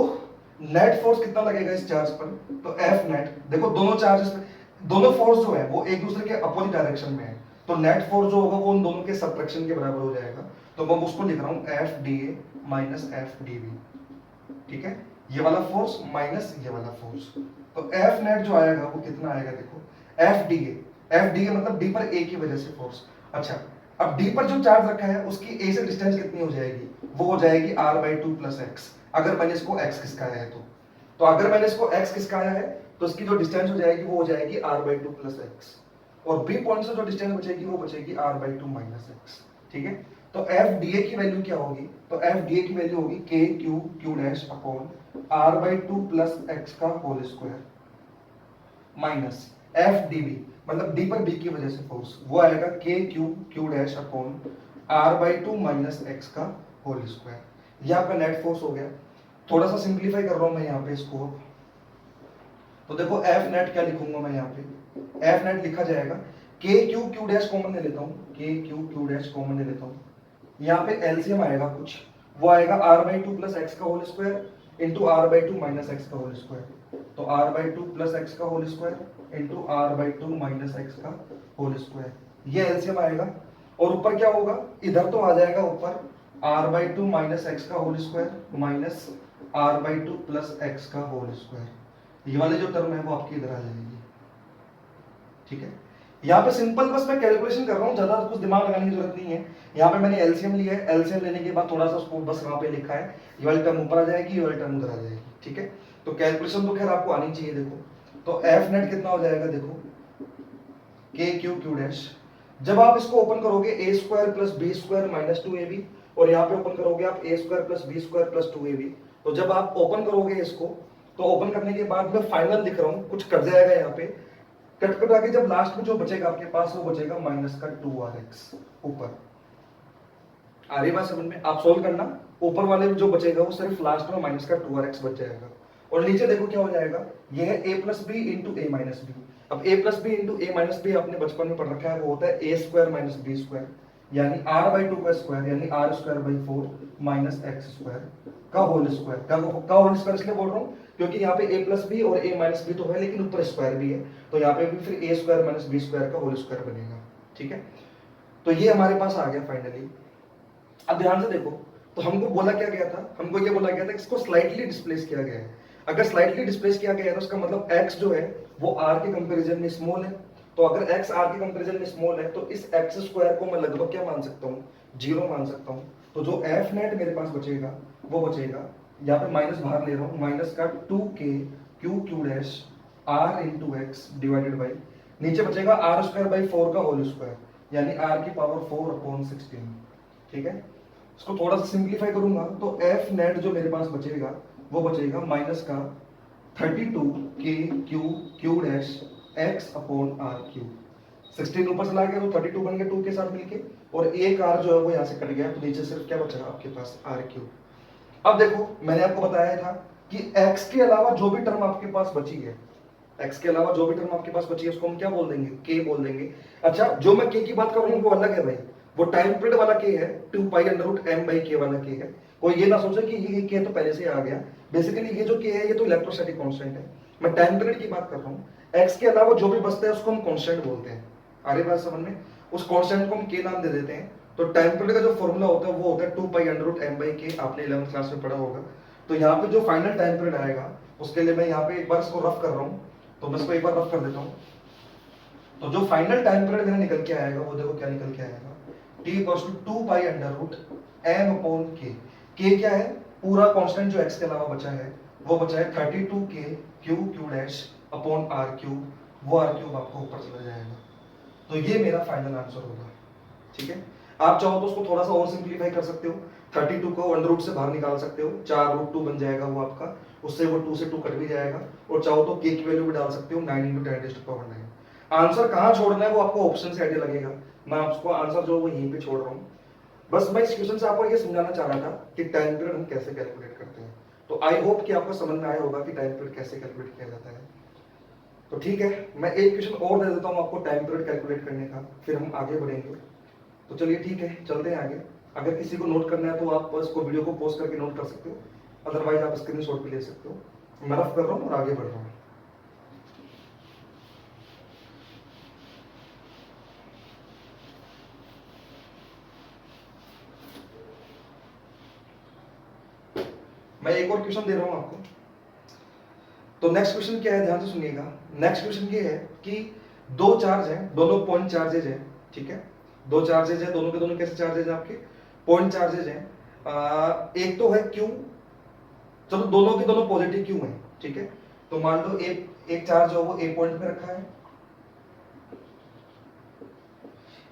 नेट फोर्स कितना लगेगा इस चार्ज पर, तो एफ नेट, देखो दोनों चार्जेस दोनों फोर्स जो है वो एक दूसरे के अपोजिट डायरेक्शन में है, तो नेट फोर्स जो होगा वो उन दोनों के सबट्रैक्शन के बराबर हो जाएगा। तो मैं उसको लिख रहा हूं F D A minus F D B, ठीक है, ये वाला फोर्स माइनस ये वाला फोर्स। तो एफ नेट जो आएगा वो कितना आएगा, देखो F D A, F D A मतलब डी पर ए की वजह से फोर्स। अच्छा, अब डी पर जो चार्ज रखा है उसकी ए से डिस्टेंस कितनी हो जाएगी, वो हो जाएगी R by two plus X, अगर मैंने इसको एक्स खिसकाया है तो अगर मैंने इसको एक्स खिसकाया है तो इसकी जो डिस्टेंस हो जाएगी वो हो जाएगी R by two plus X, और बी पॉइंट से जो डिस्टेंस बचेगी वो बचेगी R by two minus X, ठीक है। तो एफ डी ए की वैल्यू क्या होगी, तो एफ डी ए की वैल्यू होगी K Q Q dash upon R by two plus X का whole square minus F D B, मतलब डी पर बी की वजह से फोर्स, वो आएगा K Q Q dash upon R by two minus X का होल स्क्वायर। ये आपका नेट फोर्स हो गया। थोड़ा सा सिंप्लीफाई कर रहा हूं मैं यहाँ पे इसको। तो देखो एफ नेट क्या लिखूंगा मैं यहाँ पे, एफ नेट लिखा जाएगा K Q Q dash common ले लेता हूँ, के क्यू क्यू डैश कॉमन ले लेता हूँ, यहाँ पे एलसीएम आएगा कुछ, वो आएगा R by two plus X का whole square into R by two minus X का होल स्क्वायर। तो R by two plus X का whole square into R by two minus X का होल स्क्वायर, ये एलसीएम आएगा। और ऊपर क्या होगा, इधर तो आ जाएगा ऊपर R by two minus X का whole square minus R by two plus X का होल स्क्वायर, ये वाली जो टर्म है वो आपकी इधर आ जाएगी, ठीक है। यहाँ पे सिंपल बस मैं कैलकुलेशन कर रहा हूँ, ज्यादा कुछ दिमाग लगाने की जरूरत नहीं है। यहाँ पे मैंने एलसीएम लिया है, एलसीएम लेने के बाद थोड़ा सा उसको बस वहां पे लिखा है, ये वाली टर्म ऊपर आ जाएगी, ये वाली टर्म उधर आ जाएगी, ठीक है। तो कैलकुलेशन तो खैर आपको आनी चाहिए। देखो तो एफ नेट कितना हो जाएगा, देखो के क्यू क्यू डैश, जब आप इसको ओपन करोगे A square plus B square minus two A B, और यहाँ पे ओपन करोगे आप A square plus B square plus two A B. तो जब आप ओपन करोगे इसको, तो ओपन करने के बाद मैं फाइनल लिख रहा हूँ, कुछ कट जाएगा यहाँ पे, कट कटा के जब लास्ट में जो बचेगा आपके पास वो बचेगा माइनस का टू आर एक्स ऊपर। आ रही बात समझ में, आप सोल्व करना, ऊपर वाले में जो बचेगा वो सिर्फ लास्ट में माइनस का टू आर एक्स बच जाएगा, और नीचे देखो क्या हो जाएगा, ये है A plus B into A minus B. अब A plus B into A minus B आपने बचपन में पढ़ रखा है, वो होता है A square minus B square, यानी आर बाई टू का स्क्वायर, यानी R square by four minus X square का होल स्क्वायर। का होल स्क्वायर इसलिए बोल रहा हूँ क्योंकि यहाँ पे ए प्लस बी और ए माइनस बी तो है, लेकिन ऊपर स्क्वायर भी है, तो यहाँ पे भी फिर ए स्क्वायर माइनस बी स्क्वायर का होल स्क्वायर बनेगा, ठीक है। तो ये हमारे पास आ गया फाइनली। अब ध्यान से देखो, तो हमको बोला क्या गया था, हमको ये बोला गया था इसको स्लाइटली डिस्प्लेस किया गया है। अगर स्लाइटली डिस्प्लेस किया गया है तो उसका मतलब x जो है वो r के कंपैरिजन में स्मॉल है। तो अगर x r के कंपैरिजन में स्मॉल है तो इस x स्क्वायर को मैं लगभग क्या मान सकता हूँ, जीरो मान सकता हूँ। तो जो f नेट मेरे पास बचेगा वो बचेगा, यहाँ पे माइनस बाहर ले रहा हूँ, माइनस का 2k Q Q dash r into x divided by, नीचे बचेगा r स्क्वायर बाई 4 का होल स्क्वायर, यानी r की पावर 4 अपॉन 16, ठीक है। इसको थोड़ा सा सिंप्लीफाई करूंगा तो f नेट जो मेरे पास बचेगा वो बचेगा माइनस का 32 K Q Q dash X upon R cube. 16 ऊपर चला गया तो 32 बन गया 2 के साथ मिलके, और एक आर जो है वो यहाँ से कट गया, तो नीचे सिर्फ क्या बचा आपके पास आर क्यू। अब देखो मैंने आपको बताया था कि x के अलावा जो भी टर्म आपके पास बची है, x के अलावा जो भी टर्म आपके पास बची है उसको हम क्या बोल देंगे, k बोल देंगे। अच्छा जो मैं k की बात कर रहा हूँ वो अलग है भाई, वो टाइम पीरियड वाला k है, 2 pi under root m by k वाला k है। कोई ये ना सोचे कि ये k तो पहले से आ गया, बेसिकली ये जो k है ये तो इलेक्ट्रोस्टैटिक कांस्टेंट है। मैं टाइम पीरियड की बात कर रहा हूँ, x के अलावा जो भी बचता है उसको हम कांस्टेंट बोलते हैं। आ रही बात समझ में? उस कांस्टेंट को हम k नाम दे देते हैं। तो टाइम पीरियड का जो फॉर्मूला होता है वो होता है 2 pi under root m by k, आपने 11th क्लास में पढ़ा होगा। तो यहाँ पे जो फाइनल टाइम पीरियड आएगा उसके लिए मैं यहाँ पे एक बार इसको रफ कर रहा हूँ, तो मैं इसको एक बार रफ कर देता हूँ। तो जो फाइनल टाइम पीरियड मेरा निकल के आएगा वो देखो क्या निकल के आएगा, t equals to 2 pi under root m upon k क्या है, पूरा कांस्टेंट जो x के अलावा बचा है वो बचा है 32 k Q Q dash upon R cube, वो आर क्यूब आपको ऊपर चला जाएगा। तो ये मेरा फाइनल आंसर होगा। ठीक है, आप चाहो तो उसको थोड़ा सा और सिंप्लीफाई कर सकते हो, 32 को अंडर रूट से बाहर निकाल सकते हो, 4 रूट 2 बन जाएगा वो आपका, उससे वो 2 से 2 कट भी जाएगा, और चाहो तो k की वैल्यू भी डाल सकते हो 9 इंटू 10 टू पावर 9। आंसर कहाँ छोड़ना है वो आपको ऑप्शन से आइडिया लगेगा, मैं आपको आंसर जो वो यहीं पे छोड़ रहा हूँ। बस मैं इस क्वेश्चन से आपको ये समझाना चाह रहा था कि टाइम पीरियड हम कैसे कैलकुलेट करते हैं। तो आई होप कि आपको समझ में आया होगा कि टाइम पीरियड कैसे कैलकुलेट किया जाता है। तो ठीक है, मैं एक क्वेश्चन और दे देता हूँ आपको टाइम पीरियड कैलकुलेट करने का, फिर हम आगे बढ़ेंगे। तो चलिए ठीक है, चलते हैं आगे। अगर किसी को नोट करना है तो आप इसको वीडियो को पॉज करके नोट कर सकते हो, अदरवाइज आप स्क्रीनशॉट भी ले सकते हो। मैं रफ कर रहा हूँ और आगे बढ़ रहा हूँ। मैं एक और क्वेश्चन दे रहा हूँ आपको। तो नेक्स्ट क्वेश्चन क्या है, ध्यान से सुनिएगा। नेक्स्ट क्वेश्चन ये है कि दो चार्ज हैं, दोनों पॉइंट चार्जेज हैं। ठीक है, दो चार्जेज हैं, दोनों के दोनों कैसे चार्जेज हैं आपके, पॉइंट चार्जेज हैं। एक तो है क्यू, चलो दोनों के दोनों पॉजिटिव क्यू हैं। ठीक है, तो मान लो एक चार्ज जो वो ए पॉइंट पे रखा है,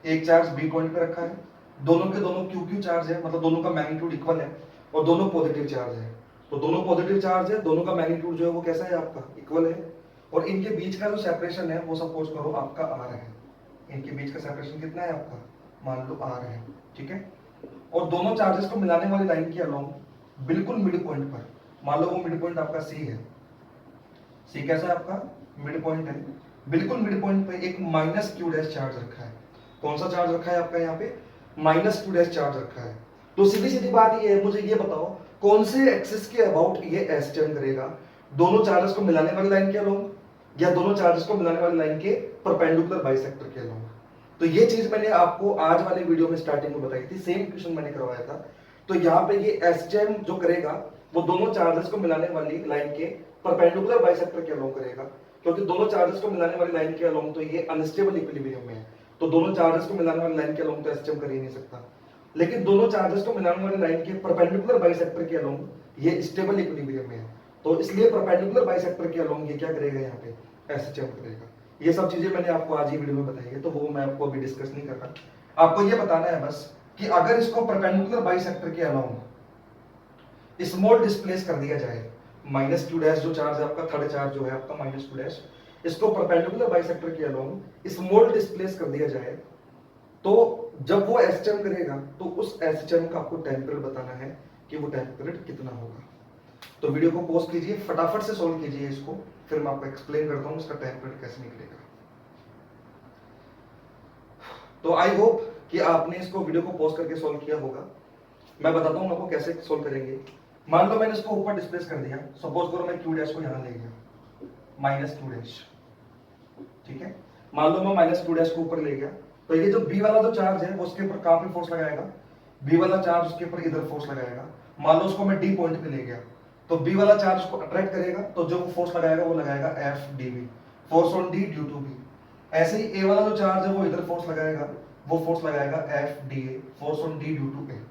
एक चार्ज बी पॉइंट पे रखा है, दोनों के दोनों क्यू क्यू चार्ज है, मतलब दोनों का मैग्नीट्यूड इक्वल है, और दोनों पॉजिटिव चार्ज है। तो दोनों पॉजिटिव चार्ज है, दोनों का मैग्नीट्यूड जो है वो कैसा है आपका, इक्वल है। और इनके बीच का जो सेपरेशन है वो सपोज करो आपका आर है। इनके बीच का सेपरेशन कितना है आपका, मान लो आर है। ठीक है, और दोनों चार्जेस को मिलाने वाली लाइन के अलोंग बिल्कुल मिड पॉइंट पर, मान लो वो मिड पॉइंट आपका सी है। सी कैसा है आपका, मिड पॉइंट है। बिल्कुल मिड पॉइंट पे एक माइनस क्यू डैश चार्ज रखा है। कौन सा चार्ज रखा है आपका यहाँ पे, माइनस क्यू डैश चार्ज रखा है। तो सीधी सीधी बात ये है, मुझे ये बताओ कौन से एक्सिस के अबाउट ये एस टर्न करेगा, दोनों चार्जेस को मिलाने वाली लाइन के अलोंग या दोनों चार्जेस को मिलाने वाली लाइन के परपेंडिकुलर बाइसेक्टर के अलोंग। तो ये चीज मैंने आपको आज वाले वीडियो में स्टार्टिंग में बताई थी, सेम क्वेश्चन मैंने करवाया था। तो यहाँ पे ये एस टर्न जो करेगा वो दोनों चार्जेस को मिलाने वाली लाइन के परपेंडिकुलर बाइसेक्टर के अलोंग करेगा, क्योंकि दोनों चार्जेस को मिलाने वाली लाइन के अलोंग तो ये अनस्टेबल इक्विलिब्रियम में है। तो दोनों चार्जेस को मिलाने वाली लाइन के अलोंग तो एसटीएम कर ही नहीं सकता, लेकिन दोनों चार्जेस को मिलाने वाली लाइन के परपेंडिकुलर बाइसेक्टर के अलोंग ये स्टेबल इक्विलिब्रियम में है। तो इसलिए परपेंडिकुलर बाइसेक्टर के अलोंग ये क्या करेगा, यहाँ पे एसटीएम करेगा। ये सब चीजें मैंने आपको आज ही वीडियो में बताई है, तो वो मैं आपको अभी डिस्कस नहीं कर रहा। आपको ये बताना है बस कि अगर इसको परपेंडिकुलर बाइसेक्टर के अलोंग स्मॉल डिस्प्लेस कर दिया जाए, माइनस क्यू डैश जो चार्ज है आपका, थर्ड चार्ज जो है आपका माइनस क्यू डैश, इसको परपेंडिकुलर बाइसेक्टर के अलोंग स्मॉल डिस्प्लेस कर दिया जाए, तो जब वो एसटीएम करेगा तो उस एसटीएम का आपको टाइम पीरियड बताना है कि वो टाइम पीरियड कितना होगा। तो वीडियो को पॉज कीजिए, फटाफट से सॉल्व कीजिए इसको, फिर मैं आपको एक्सप्लेन करता हूँ इसका टाइम पीरियड कैसे निकलेगा। तो आई होप कि आपने इसको वीडियो को पॉज करके सॉल्व किया होगा। मैं बताता हूँ आपको कैसे सॉल्व करेंगे। मान लो मैंने इसको ऊपर डिस्प्लेस कर दिया, सपोज करो मैं क्यू डैश को यहां ले गया, माइनस क्यू डैश। ठीक है, मान लो मैं माइनस क्यू डैश को ऊपर ले गया, तो ये जो बी वाला जो चार्ज है वो उसके ऊपर कहां पे फोर्स लगाएगा, बी वाला चार्ज उसके ऊपर इधर फोर्स लगाएगा। मान लो उसको मैं डी पॉइंट पे ले गया, तो बी वाला चार्ज उसको अट्रैक्ट करेगा, तो जो फोर्स लगाएगा वो लगाएगा F D B, force on D due to B. ऐसे ही ए वाला जो चार्ज है वो इधर फोर्स लगाएगा, वो फोर्स लगाएगा F D A, force on D due to A.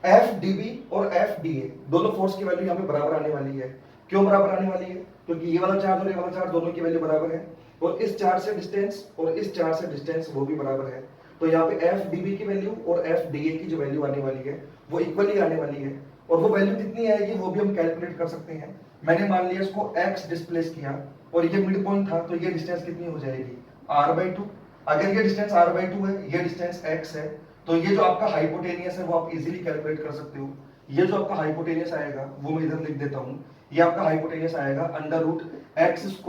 F D B और एफ डी ए दोनों फोर्स की वैल्यू यहाँ पे बराबर आने वाली है। क्यों बराबर आने वाली है, क्योंकि ये वाला चार्ज और ये वाला चार्ज दोनों की वैल्यू बराबर है, और इस चार्ज से डिस्टेंस और इस चार्ज से डिस्टेंस वो भी बराबर है। तो यहाँ पे एफ डी बी की वैल्यू और एफ डी ए की जो वैल्यू आने वाली है वो इक्वली आने वाली है। और वो वैल्यू कितनी आएगी वो भी हम कैलकुलेट कर सकते हैं। मैंने मान लिया इसको x डिस्प्लेस किया और ये मिड पॉइंट था, तो ये डिस्टेंस कितनी हो जाएगी r/2। अगर ये डिस्टेंस r/2 है, ये डिस्टेंस x है, तो ये जो आपका हाइपोटेनियस है वो आप इजीली कैलकुलेट कर सकते हो। ये जो आपका हाइपोटेनियस आएगा वो मैं इधर लिख देता हूं, ये आपका हाइपोटेनियस आएगा √x² +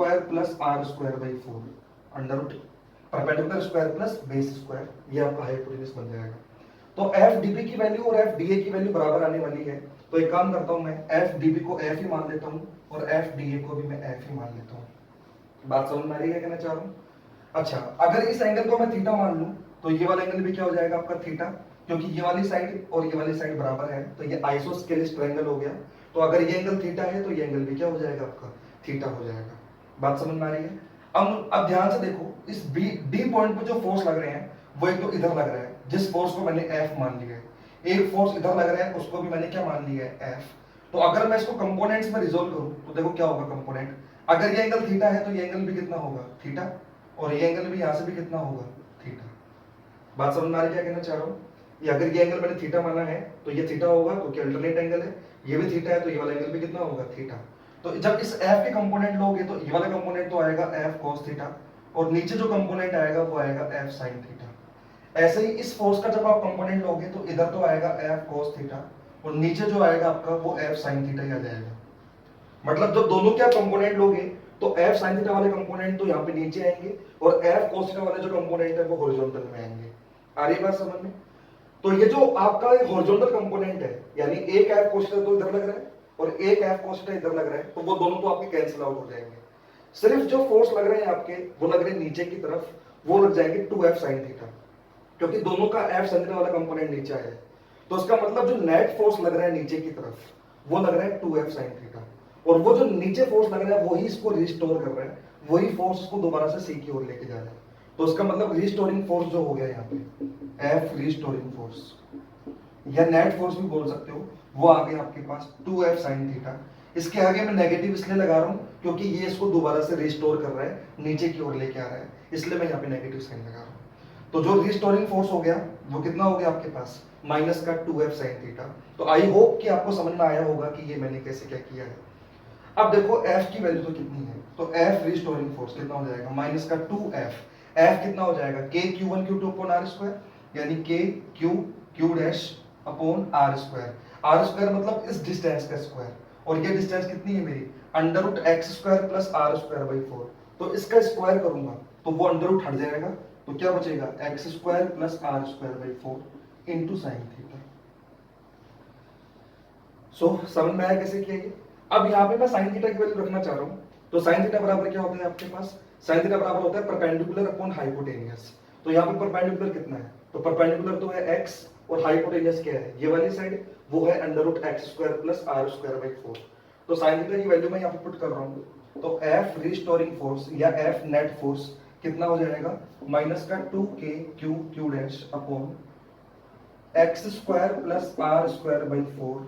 r²/4, perpendicular square plus base square, ये आपका हाइपोटेनियस बन जाएगा। तो FDB की वैल्यू और FDA की वैल्यू बराबर आने वाली है, तो एक काम करता हूं मैं FDB को F ही मान लेता हूं और FDA को भी मैं F ही मान लेता हूं। बात समझ में आ रही है, कहना चाह रहा हूं। अच्छा, अगर इस एंगल को मैं थीटा मान लूं तो ये वाला एंगल भी क्या हो जाएगा आपका थीटा, क्योंकि ये वाली साइड और ये वाली साइड बराबर है, तो ये आइसोस्केलिस ट्रायंगल हो गया। तो अगर ये एंगल थीटा है तो ये एंगल भी क्या हो जाएगा आपका थीटा हो जाएगा। बात समझ में आ रही है। अब ध्यान से देखो, इस डी पॉइंट पे जो फोर्स लग रहे हैं वो एक तो इधर लग रहा है, जिस फोर्स को मैंने F मान लिया है, एक फोर्स इधर लग रहा है उसको भी मैंने क्या मान लिया है F। तो अगर मैं इसको कंपोनेंट्स में रिजोल्व करूं तो देखो क्या होगा कंपोनेंट, अगर ये एंगल थीटा है तो ये एंगल भी कितना होगा थीटा, और ये एंगल भी यहां से भी कितना होगा थीटा। बात समझ में आ रही है क्या कहना चाह रहा हूं। ये अगर ये एंगल मैंने थीटा माना है तो ये थीटा होगा क्योंकि अल्टरनेट एंगल है, ये भी थीटा है तो ये वाला एंगल भी कितना होगा थीटा। तो जब इस F के कंपोनेंट लोगे तो ये वाला कंपोनेंट तो आएगा F cos थीटा, और नीचे जो कंपोनेंट आएगा वो आएगा F sin थीटा। ऐसे ही इस फोर्स का जब आप कंपोनेंट लोगे तो इधर तो आएगा F cos थीटा और नीचे जो आएगा आपका वो F sin थीटा ही आ जाएगा। मतलब जब दोनों के आप कंपोनेंट लोगे तो F sin थीटा वाले कंपोनेंट तो यहाँ पे नीचे आएंगे और F cos थीटा वाले जो कंपोनेंट है वो हॉरिजॉन्टल में आएंगे। आ रही बात समझ में। तो ये जो आपका एक हॉरिजॉन्टल कंपोनेंट है, यानी एक F cos थीटा तो इधर लग रहा है और एक F cos थीटा इधर लग रहा है, तो वो दोनों तो आपके कैंसिल आउट हो जाएंगे। सिर्फ जो फोर्स लग रहे हैं आपके वो लग रहे हैं नीचे की तरफ, वो लग जाएंगे 2F sin थीटा, क्योंकि दोनों का F sin थीटा वाला कंपोनेंट नीचे है। तो इसका मतलब जो नेट फोर्स लग रहा है नीचे की तरफ वो लग रहा है 2F sin थीटा, और वो जो नीचे फोर्स लग रहा है वही इसको रिस्टोर कर रहा है, वही फोर्स इसको दोबारा से सी की ओर लेके जा रहा है। तो इसका मतलब रिस्टोरिंग फोर्स जो हो गया यहाँ पे F रिस्टोरिंग फोर्स या नेट फोर्स भी बोल सकते हो, वो आ गया आपके पास 2F sin थीटा। इसके आगे मैं नेगेटिव इसलिए लगा रहा हूं क्योंकि ये इसको दोबारा से रिस्टोर कर रहा है, नीचे की ओर लेके आ रहा है, इसलिए मैं यहाँ पे नेगेटिव साइन लगा रहा हूं। तो जो रिस्टोरिंग फोर्स हो गया वो कितना हो गया आपके पास माइनस का 2F sin थीटा। तो आई होप कि आपको समझ में आया होगा कि ये मैंने कैसे क्या किया है। अब देखो F की वैल्यू तो कितनी है, तो F रिस्टोरिंग फोर्स कितना हो जाएगा माइनस का 2F, F कितना हो जाएगा KQ1Q2 अपॉन R स्क्वायर, यानी KQ dash upon R square. R square मतलब इस डिस्टेंस का स्क्वायर, और ये डिस्टेंस कितनी है मेरी √x² + r²/4। तो इसका स्क्वायर करूंगा तो वो अंडर हट जाएगा, तो क्या बचेगा x² + r²/4 into sin theta. सो समझ में आया कैसे किया ये। अब यहाँ पे मैं sin थीटा की वैल्यू रखना चाह रहा हूँ, तो sin थीटा बराबर क्या होता है आपके पास, sin थीटा बराबर होता है परपेंडिकुलर अपॉन हाइपोटेनियस। तो यहाँ पे परपेंडिकुलर कितना है, तो परपेंडिकुलर तो है x और हाइपोटेनियस क्या है, ये वाली साइड, वो है √x² + r²/4। तो sin थीटा की वैल्यू मैं यहाँ पे पुट कर रहा हूँ, तो F रिस्टोरिंग फोर्स या F नेट फोर्स कितना हो जाएगा माइनस का 2KQ dash upon x² + r²/4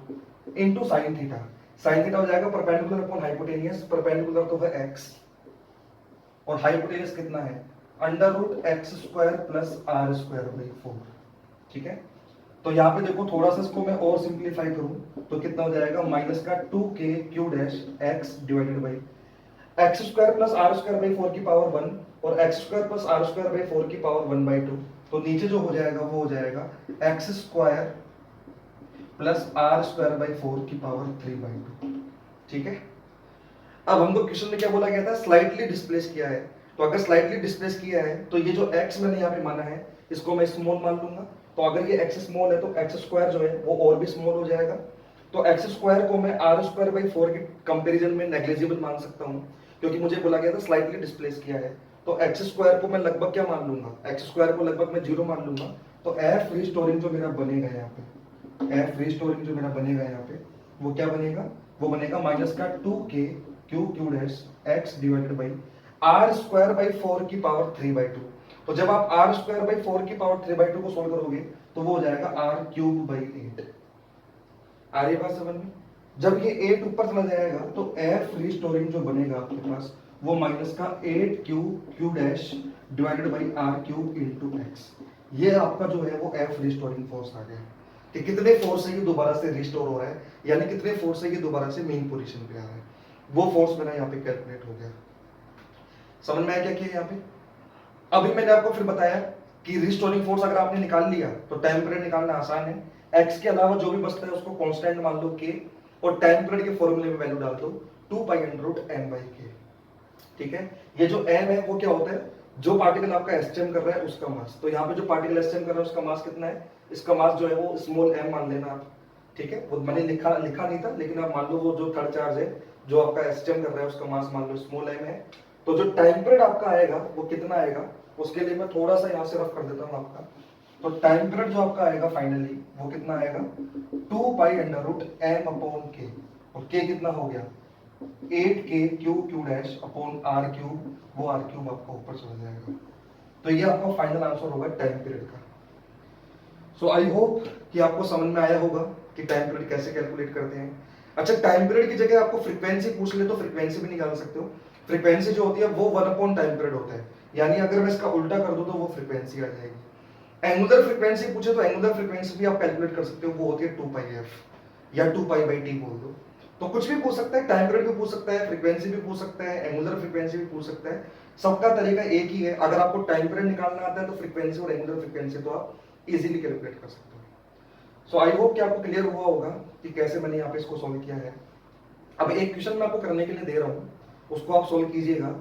into sin theta. sin theta हो जाएगा परपेंडिकुलर अपॉन हाइपोटेनियस, परपेंडिकुलर तो है x और हाइपोटेनियस कितना है √x² + r²/4। ठीक है, तो यहाँ पे देखो थोड़ा सा इसको मैं और सिंप्लीफाई करूं तो कितना हो जाएगा माइनस का 2KQ dash x divided by x² + r²/4 की पावर 1 और x² + r²/4 की पावर 1/2। तो नीचे जो हो जाएगा वो हो जाएगा x² + r²/4 की पावर 3/2। ठीक है, अब हमको क्वेश्चन में क्या बोला गया था, स्लाइटली डिस्प्लेस किया है। तो अगर स्लाइटली डिस्प्लेस किया है तो ये जो x मैंने यहाँ पे माना है इसको मैं स्मॉल मान लूंगा। तो अगर ये x स्मॉल है तो x² जो है वो और भी स्मॉल हो जाएगा। तो x² को मैं r²/4 के कंपैरिजन में नेग्लिजिबल मान सकता हूँ, क्योंकि मुझे बोला गया था स्लाइटली डिस्प्लेस किया है। तो x² को मैं लगभग क्या मान लूंगा, x² को लगभग मैं 0 मान लूंगा। तो F रिस्टोरिंग जो मेरा बनेगा यहाँ पे, F रिस्टोरिंग जो मेरा बनेगा यहाँ पे वो क्या बनेगा, वो बनेगा माइनस का 2KQ dash x divided by r²/4 की पावर 3/2। तो जब आप r²/4 की पावर 3/2 को सोल्व करोगे तो वो हो जाएगा r³/8। आ रही बात समझ में। जब ये 8 ऊपर चला जाएगा तो F रिस्टोरिंग जो बनेगा आपके पास वो माइनस का 8Q dash divided by r³ into x। ये आपका जो है वो F रिस्टोरिंग फोर्स आ गया। कि कितने फोर्स से ये दोबारा से रिस्टोर हो रहा है, यानी कितने फोर्स से ये दोबारा से मेन पोजीशन पे आ रहा है, वो फोर्स मेरा यहाँ पे कैलकुलेट हो गया। समझ में आया क्या किया यहाँ पे? अभी मैंने आपको फिर बताया कि रिस्टोरिंग फोर्स अगर आपने निकाल लिया तो टाइम पीरियड निकालना आसान है। एक्स के अलावा जो भी बचता है उसको कांस्टेंट मान लो के, और टाइम पीरियड के फॉर्मूले में वैल्यू डाल दो 2π√m/k। ठीक है, ये जो m है वो क्या होता है, जो पार्टिकल आपका एसटीएम कर रहा है उसका मास। तो यहाँ पे जो पार्टिकल एसटीएम कर रहा है उसका मास कितना है, इसका मास जो है वो स्मॉल m मान लेना आप। ठीक है, वो मैंने लिखा नहीं था, लेकिन आप मान लो वो जो थर्ड चार्ज है जो आपका एसटीएम कर रहा है उसका मास मान लो स्मॉल m है। तो जो टाइम पीरियड आपका आएगा वो कितना आएगा, उसके लिए मैं थोड़ा सा यहाँ से रफ कर देता हूँ आपका। तो टाइम पीरियड जो आपका आएगा फाइनली वो कितना आएगा 2π√m/k, और k कितना हो गया 8k⁴ वो r³ आपका ऊपर चला जाएगा। तो ये आपका फाइनल आंसर होगा टाइम पीरियड का। सो आई होप कि आपको समझ में आया होगा कि टाइम पीरियड कैसे कैलकुलेट करते हैं। अच्छा, टाइम पीरियड की जगह आपको फ्रीक्वेंसी पूछ ले तो फ्रीक्वेंसी भी निकाल सकते हो। फ्रीक्वेंसी जो होती है वो 1/टाइम पीरियड होता है, यानी अगर मैं इसका उल्टा कर दूं तो वो फ्रीक्वेंसी आ जाएगी। एंगुलर फ्रीक्वेंसी पूछे तो एंगुलर फ्रीक्वेंसी भी आप कैलकुलेट कर सकते हो, वो होती है 2πf या 2π/t बोल दो। तो कुछ भी पूछ सकता है, टाइम पीरियड भी पूछ सकता है, फ्रीक्वेंसी भी पूछ सकता है, एंगुलर फ्रीक्वेंसी भी पूछ सकता है। सबका तरीका एक ही है। अगर आपको टाइम पीरियड निकालना आता है तो फ्रीक्वेंसी और एंगुलर फ्रीक्वेंसी तो आप इजीली कैलकुलेट कर सकते हो। सो आई होप कि आपको क्लियर हुआ होगा कि कैसे मैंने यहाँ पे इसको सॉल्व किया है। अब एक क्वेश्चन मैं आपको करने के लिए दे रहा हूँ, उसको आप सॉल्व कीजिएगा,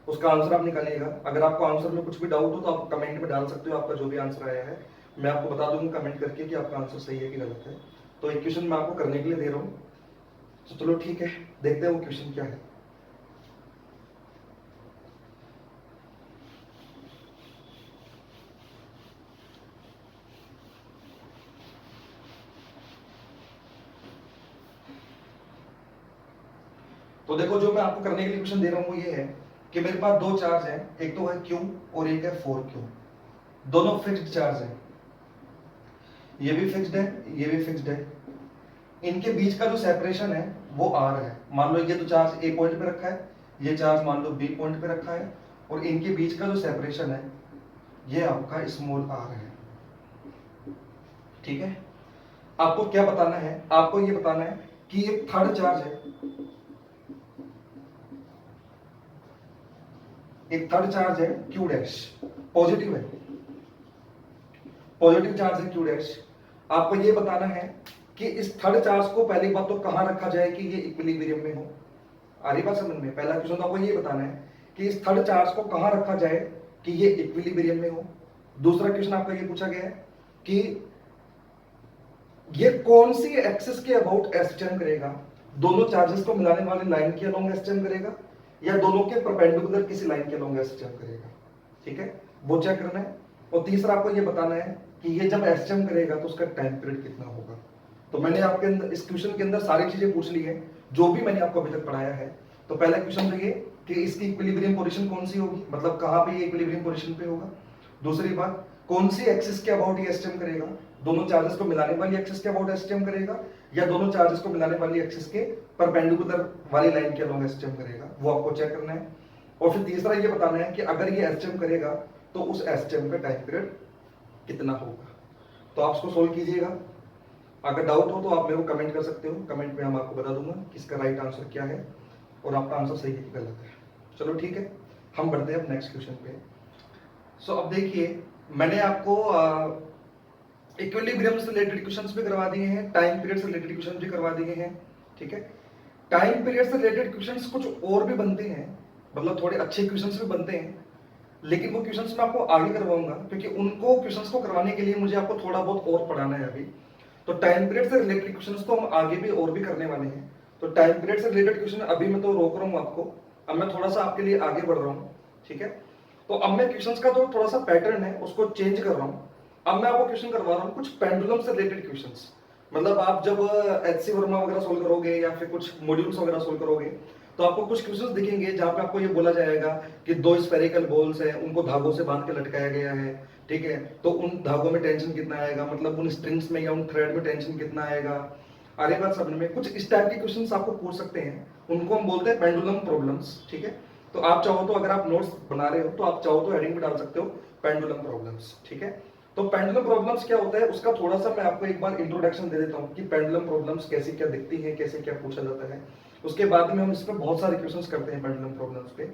उसका आंसर आप निकालिएगा। अगर आपको आंसर में कुछ भी डाउट हो तो आप कमेंट में डाल सकते हो, आपका जो भी आंसर आया है मैं आपको बता दूंगा कमेंट करके कि आपका आंसर सही है कि गलत है। तो एक क्वेश्चन मैं आपको करने के लिए दे रहा हूँ, तो चलो ठीक है, देखते हैं वो क्वेश्चन क्या है। तो देखो, जो मैं आपको करने के लिए क्वेश्चन दे रहा हूँ वो ये है कि मेरे पास दो चार्ज हैं, एक तो है Q और एक है 4Q। दोनों फिक्स्ड चार्ज हैं, ये भी फिक्स्ड है, ये भी फिक्स्ड है। इनके बीच का जो सेपरेशन है वो R है। मान लो ये तो चार्ज A पॉइंट पे रखा है, ये चार्ज मान लो B पॉइंट पे रखा है, और इनके बीच का जो सेपरेशन है ये आपका स्मॉल r है। ठीक है, आपको क्या बताना है, आपको ये बताना है कि एक थर्ड चार्ज है, एक थर्ड चार्ज है Q डैश, पॉजिटिव है, पॉजिटिव चार्ज है Q डैश। आपको ये बताना है कि इस थर्ड चार्ज को पहली बात तो कहां रखा जाए कि ये इक्विलिब्रियम में हो। आ रही बात समझ में? पहला क्वेश्चन तो आपको ये बताना है कि इस थर्ड चार्ज को कहां रखा जाए कि ये इक्विलिब्रियम में हो। दूसरा क्वेश्चन आपका ये पूछा गया है कि ये कौन सी एक्सिस के अबाउट एसटीएम करेगा, दोनों चार्जेस को मिलाने वाली लाइन के अलोंग एसटीएम करेगा या दोनों के परपेंडिकुलर किसी लाइन के अलोंग एसटीएम करेगा। ठीक है, वो चेक करना है। और तीसरा आपको ये बताना है कि ये जब एसटीएम करेगा तो उसका टाइम पीरियड कितना होगा। तो मैंने आपके अंदर इस क्वेश्चन के अंदर सारी चीजें पूछ ली है जो भी मैंने आपको अभी तक पढ़ाया है। तो पहला क्वेश्चन तो ये कि इसकी इक्विलिब्रियम पोजीशन कौन सी होगी, मतलब कहां पे ये इक्विलिब्रियम पोजीशन पे होगा। दूसरी बात, कौन सी एक्सिस के अबाउट ये एसटीएम करेगा, दोनों चार्जेस को मिलाने वाली एक्सिस के अबाउट एसटीएम करेगा या दोनों चार्जेस को मिलाने वाली एक्सिस के परपेंडिकुलर वाली लाइन के अलोंग एसटीएम करेगा, वो आपको चेक करना है। और फिर तीसरा ये बताना है कि अगर ये एसटीएम करेगा तो उस एसटीएम का टाइम पीरियड कितना होगा। तो आप इसको सोल्व कीजिएगा। अगर डाउट हो तो आप मेरे को कमेंट कर सकते हो, कमेंट में हम आपको बता दूंगा कि इसका राइट आंसर क्या है और आपका आंसर सही है कि गलत है। चलो ठीक है, हम बढ़ते हैं अब नेक्स्ट क्वेश्चन पे। सो अब देखिए, मैंने आपको इक्विलिब्रियम से रिलेटेड क्वेश्चंस भी करवा दिए हैं, टाइम पीरियड से रिलेटेड क्वेश्चन भी करवा दिए हैं। ठीक है, टाइम पीरियड से रिलेटेड क्वेश्चंस कुछ और भी बनते हैं, मतलब थोड़े अच्छे क्वेश्चंस भी बनते हैं, लेकिन वो क्वेश्चंस मैं आपको आगे करवाऊंगा क्योंकि उनको क्वेश्चंस को करवाने के लिए मुझे आपको थोड़ा बहुत और पढ़ाना है अभी। तो टाइम पीरियड से रिलेटेड क्वेश्चंस तो हम आगे भी और भी करने वाले हैं। तो टाइम पीरियड से रिलेटेड क्वेश्चन अभी मैं तो रोक रहा हूँ आपको, अब मैं थोड़ा सा आपके लिए आगे बढ़ रहा हूँ। ठीक है, तो अब मैं क्वेश्चंस का जो थोड़ा सा पैटर्न है उसको चेंज कर रहा हूँ। अब मैं आपको क्वेश्चन करवा रहा हूँ कुछ पेंडुलम से रिलेटेड क्वेश्चंस। मतलब आप जब एचसी वर्मा वगैरह सोल्व करोगे या फिर कुछ मॉड्यूल्स वगैरह सोल्व करोगे तो आपको कुछ क्वेश्चंस दिखेंगे जहां पे आपको ये बोला जाएगा कि दो स्फेरिकल बॉल्स हैं, उनको धागों से बांध के लटकाया गया है। ठीक है, तो उन धागों में टेंशन कितना आएगा, मतलब उन स्ट्रिंग्स में या उन थ्रेड में टेंशन कितना आएगा। अरे बात समझ में, कुछ इस टाइप के क्वेश्चंस आपको पूछ सकते हैं, उनको हम बोलते हैं पेंडुलम प्रॉब्लम्स। ठीक है, तो आप चाहो तो अगर आप नोट्स बना रहे हो तो आप चाहो तो हेडिंग भी डाल सकते हो पेंडुलम प्रॉब्लम्स। ठीक है, तो पेंडुलम प्रॉब्लम्स क्या होता है उसका थोड़ा सा मैं आपको एक बार इंट्रोडक्शन दे देता हूँ कि पेंडुलम प्रॉब्लम्स कैसे क्या दिखती हैं, कैसे क्या पूछा जाता है। उसके बाद में हम इस पे बहुत सारे क्वेश्चंस करते हैं पेंडुलम प्रॉब्लम्स पे।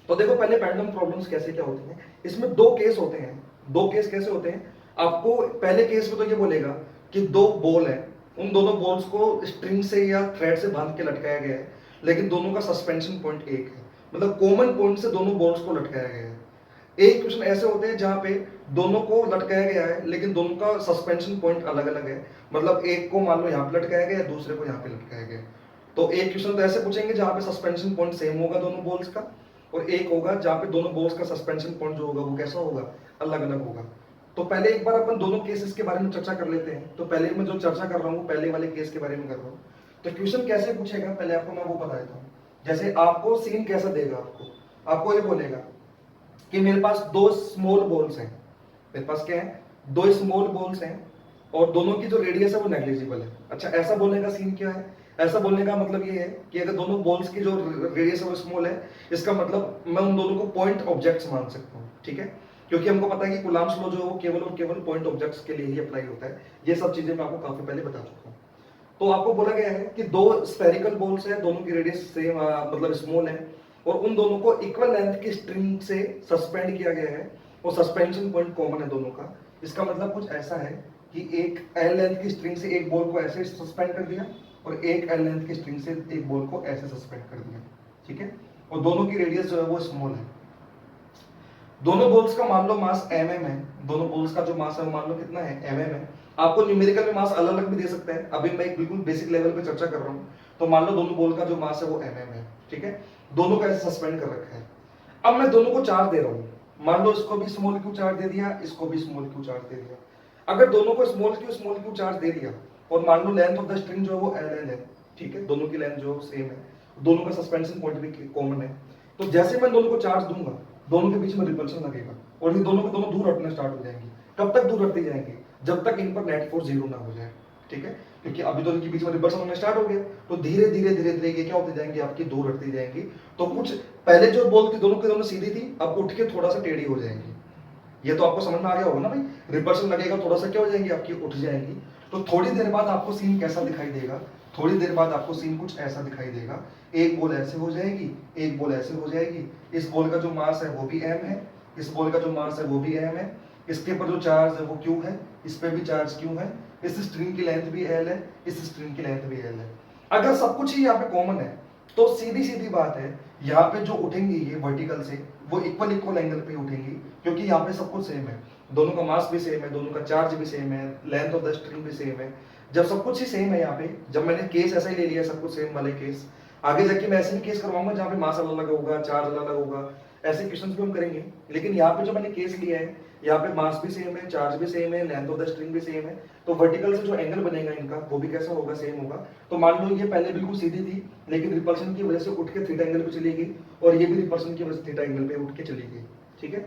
तो देखो पहले पेंडुलम प्रॉब्लम्स कैसे क्या होती हैं। इसमें दो केस होते हैं। दो केस कैसे होते हैं, आपको पहले केस में तो ये बोलेगा कि दो बॉल है, उन दोनों बॉल्स को स्ट्रिंग से या थ्रेड से बांध के लटकाया गया है, लेकिन दोनों का सस्पेंशन पॉइंट एक है, मतलब कॉमन पॉइंट से दोनों बॉल्स को लटकाया गया है। एक क्वेश्चन ऐसे होते हैं जहां पे दोनों को लटकाया गया है लेकिन दोनों का सस्पेंशन पॉइंट अलग अलग है, मतलब एक को मान लो यहाँ पे लटकाया गया है, दूसरे को यहाँ पे लटकाया गया है। तो एक क्वेश्चन तो ऐसे पूछेंगे जहां पे सस्पेंशन पॉइंट सेम होगा दोनों बॉल्स का, और एक होगा जहां पे दोनों बॉल्स का सस्पेंशन पॉइंट जो होगा वो कैसा होगा, अलग अलग होगा। तो पहले एक बार अपन दोनों केसेस के बारे में चर्चा कर लेते हैं। तो पहले मैं जो चर्चा कर रहा हूँ पहले वाले केस के बारे में कर रहा हूँ। तो क्वेश्चन कैसे पूछेगा पहले आपको मैं वो बता देता हूँ। जैसे आपको सीन कैसा देगा, आपको ये बोलेगा कि मेरे पास दो स्मॉल बॉल्स हैं, मेरे पास क्या है, दो स्मॉल बॉल्स हैं और दोनों की जो रेडियस है वो नेग्लिजिबल है। अच्छा, ऐसा बोलने का सीन क्या है, ऐसा बोलने का मतलब ये है कि अगर दोनों बॉल्स की जो रेडियस है वो स्मॉल है, इसका मतलब मैं उन दोनों को पॉइंट ऑब्जेक्ट्स मान सकता हूँ, ठीक है। क्योंकि हमको पता है कि कूलम्ब्स लॉ जो है वो केवल और केवल पॉइंट ऑब्जेक्ट्स के लिए ही अप्लाई होता है। ये सब चीजें मैं आपको काफी पहले बता चुका हूँ। तो आपको बोला गया है कि दो स्फेरिकल बॉल्स है, दोनों की रेडियस सेम मतलब स्मॉल है, और उन दोनों को इक्वल लेंथ की स्ट्रिंग से सस्पेंड किया गया है और सस्पेंशन पॉइंट कॉमन है दोनों का। इसका मतलब कुछ ऐसा है कि एक एल लेंथ की स्ट्रिंग से एक बॉल को ऐसे सस्पेंड कर दिया और एक एल लेंथ की स्ट्रिंग से एक बॉल को ऐसे सस्पेंड कर दिया, ठीक है। और दोनों की रेडियस जो है वो स्मॉल है। दोनों बॉल्स का मान लो मास mm है, दोनों बॉल्स का जो मास है वो मान लो कितना है, mm है। आपको न्यूमेरिकल में मास अलग अलग भी दे सकता है, अभी मैं एक बिल्कुल बेसिक लेवल पे चर्चा कर रहा हूँ। तो मान लो दोनों बॉल का जो मास है वो mm है, ठीक है। दोनों का ऐसे सस्पेंड कर रखा है। अब मैं दोनों को चार्ज दे रहा हूँ, मान लो इसको भी स्मॉल क्यू चार्ज दे दिया, इसको भी स्मॉल क्यू चार्ज दे दिया। अगर दोनों को स्मॉल क्यू चार्ज दे दिया और मान लो लेंथ ऑफ द स्ट्रिंग जो है वो एल है, ठीक है, दोनों की लेंथ जो सेम है, दोनों का सस्पेंशन पॉइंट भी कॉमन है। तो जैसे मैं दोनों को चार्ज दूंगा, दोनों के बीच में रिपल्शन लगेगा और ये दोनों को दोनों दूर हटना स्टार्ट हो जाएंगी। कब तक दूर हटती जाएंगी, जब तक इन पर नेट फोर्स जीरो ना हो जाए, ठीक है। क्योंकि अभी दोनों के बीच में रिपल्शन होना स्टार्ट हो गया, तो धीरे धीरे धीरे धीरे ये क्या होती जाएंगी, आपकी दूर हटती जाएंगी। तो कुछ पहले जो बॉल थी दोनों की दोनों सीधी थी, अब उठ के थोड़ा सा टेढ़ी हो जाएंगी। ये तो आपको समझ में आ गया होगा ना भाई, रिपल्शन लगेगा थोड़ा सा क्या हो जाएंगी, आपकी उठ जाएंगी। तो थोड़ी देर बाद आपको सीन कैसा दिखाई देगा, थोड़ी देर बाद आपको सीन कुछ ऐसा दिखाई देगा। एक बॉल ऐसे हो जाएगी, एक बॉल ऐसे हो जाएगी। इस बॉल का जो मास है वो भी m है, इस बॉल का जो मास है वो भी m है, इसके ऊपर जो चार्ज है वो q है, इस पे भी चार्ज q है, इस स्ट्रिंग की लेंथ भी l है, इस स्ट्रिंग की लेंथ भी l है। अगर सब कुछ ही यहाँ पे कॉमन है तो सीधी सीधी बात है, यहाँ पे जो उठेंगी ये वर्टिकल से वो इक्वल इक्वल एंगल पे उठेंगी, क्योंकि यहाँ पे सब कुछ सेम है, दोनों का मास भी सेम है, दोनों का चार्ज भी सेम है, लेंथ ऑफ द स्ट्रिंग भी सेम है। जब सब कुछ ही सेम है यहाँ पे, जब मैंने केस ऐसा ही ले लिया सब कुछ सेम वाले केस, आगे जाके मैं ऐसे भी केस करवाऊंगा जहाँ पे मास अलग अलग होगा, चार्ज अलग अलग होगा, ऐसे क्वेश्चंस भी हम करेंगे। लेकिन यहाँ पे जो मैंने केस लिया है, यहाँ पे मास भी सेम है, चार्ज भी सेम है, लेंथ ऑफ द स्ट्रिंग भी सेम है, तो वर्टिकल से जो एंगल बनेगा इनका वो भी कैसा होगा, सेम होगा। तो मान लो ये पहले बिल्कुल सीधी थी, लेकिन रिपल्शन की वजह से उठ के थीटा एंगल पे चली गई, और ये भी रिपल्शन की वजह से थीटा एंगल पे उठ के चली गई, ठीक है।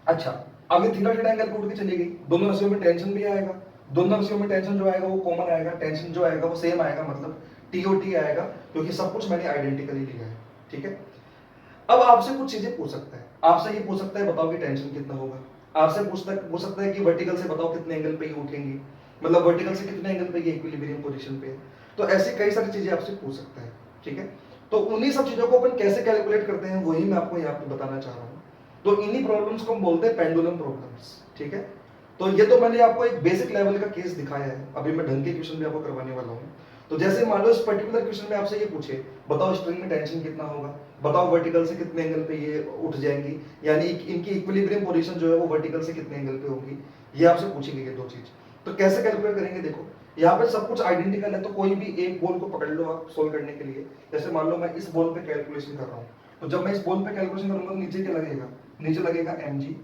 अच्छा, अब ये थीटा थीटा एंगल पे उठ के चली गई, दोनों रस्सियों में टेंशन भी आएगा, दोनों रस्सियों में टेंशन जो आएगा वो कॉमन आएगा, टेंशन जो आएगा वो सेम आएगा, मतलब टी ओ टी आएगा, क्योंकि सब कुछ मैंने आइडेंटिकली लिया है, ठीक है। अब आपसे कुछ चीजें पूछ सकता है, आपसे ये पूछ सकता है बताओ कि टेंशन कितना होगा, आपसे पूछ सकता है कि वर्टिकल से बताओ कितने एंगल पे ये उठेंगी, मतलब वर्टिकल से कितने एंगल पे ये इक्विलिब्रियम पोजीशन पे है। तो ऐसी कई सारी चीजें आपसे पूछ सकता है, ठीक है। तो उन्हीं सब चीजों को अपन कैसे कैलकुलेट करते हैं वही मैं आपको यहाँ पे बताना चाह रहा हूँ। तो इन्हीं प्रॉब्लम्स को हम बोलते हैं पेंडुलम प्रॉब्लम्स, ठीक है। तो ये तो मैंने आपको एक बेसिक लेवल का केस दिखाया है, अभी मैं ढंग के क्वेश्चन भी आपको करवाने वाला हूँ। तो जैसे मान लो इस पर्टिकुलर क्वेश्चन में आपसे ये पूछे बताओ स्ट्रिंग में टेंशन कितना होगा, बताओ वर्टिकल से कितने एंगल पे ये उठ जाएंगी, यानी इनकी इक्विलिब्रियम पोजीशन जो है वो वर्टिकल से कितने एंगल पे होगी, ये आपसे पूछेंगे ये दो चीज। तो कैसे कैलकुलेट करेंगे, देखो यहाँ पे सब कुछ आइडेंटिकल है, तो कोई भी एक बॉल को पकड़ लो आप सोल्व करने के लिए। जैसे मान लो मैं इस बॉल पे कैलकुलेशन कर रहा हूँ, तो जब मैं इस बॉल पे कैलकुलेशन करूंगा तो नीचे क्या लगेगा, नीचे लगेगा mg।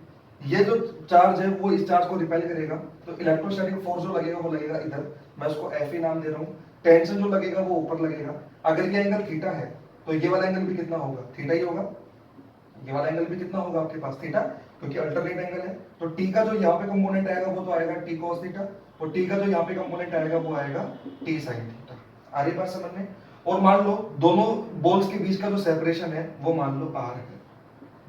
ये जो चार्ज है वो इस चार्ज को रिपेल करेगा, तो इलेक्ट्रोस्टैटिक फोर्स जो लगेगा वो लगेगा इधर, मैं उसको Fe नाम दे रहा हूँ। टेंशन जो लगेगा वो ऊपर लगेगा। अगर ये एंगल थीटा है तो ये वाला एंगल भी कितना होगा, थीटा ही होगा। ये वाला एंगल भी कितना होगा आपके पास, थीटा, क्योंकि अल्टरनेट एंगल है। तो टी का जो यहाँ पे कंपोनेंट आएगा वो तो आएगा टी cos थीटा, और टी का जो यहाँ पे कंपोनेंट आएगा वो आएगा टी sin थीटा। आ रही बात समझ में। और मान लो दोनों बॉल्स के बीच का जो सेपरेशन है वो मान लो r है,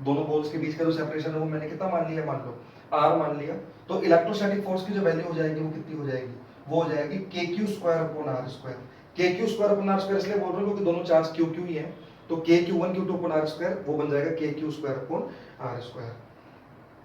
दोनों बॉल्स के बीच का जो सेपरेशन है वो मैंने कितना मान लिया, मान लो आर मान लिया, तो इलेक्ट्रोस्टैटिक फोर्स की जो वैल्यू हो जाएगी वो कितनी हो जाएगी, वो हो जाएगी K Q square upon R square. K Q square upon R square इसलिए बोल रहा हूँ क्योंकि दोनों चार्ज क्यू क्यू ही है, तो K Q one Q two upon R square वो बन जाएगा K Q square upon R square.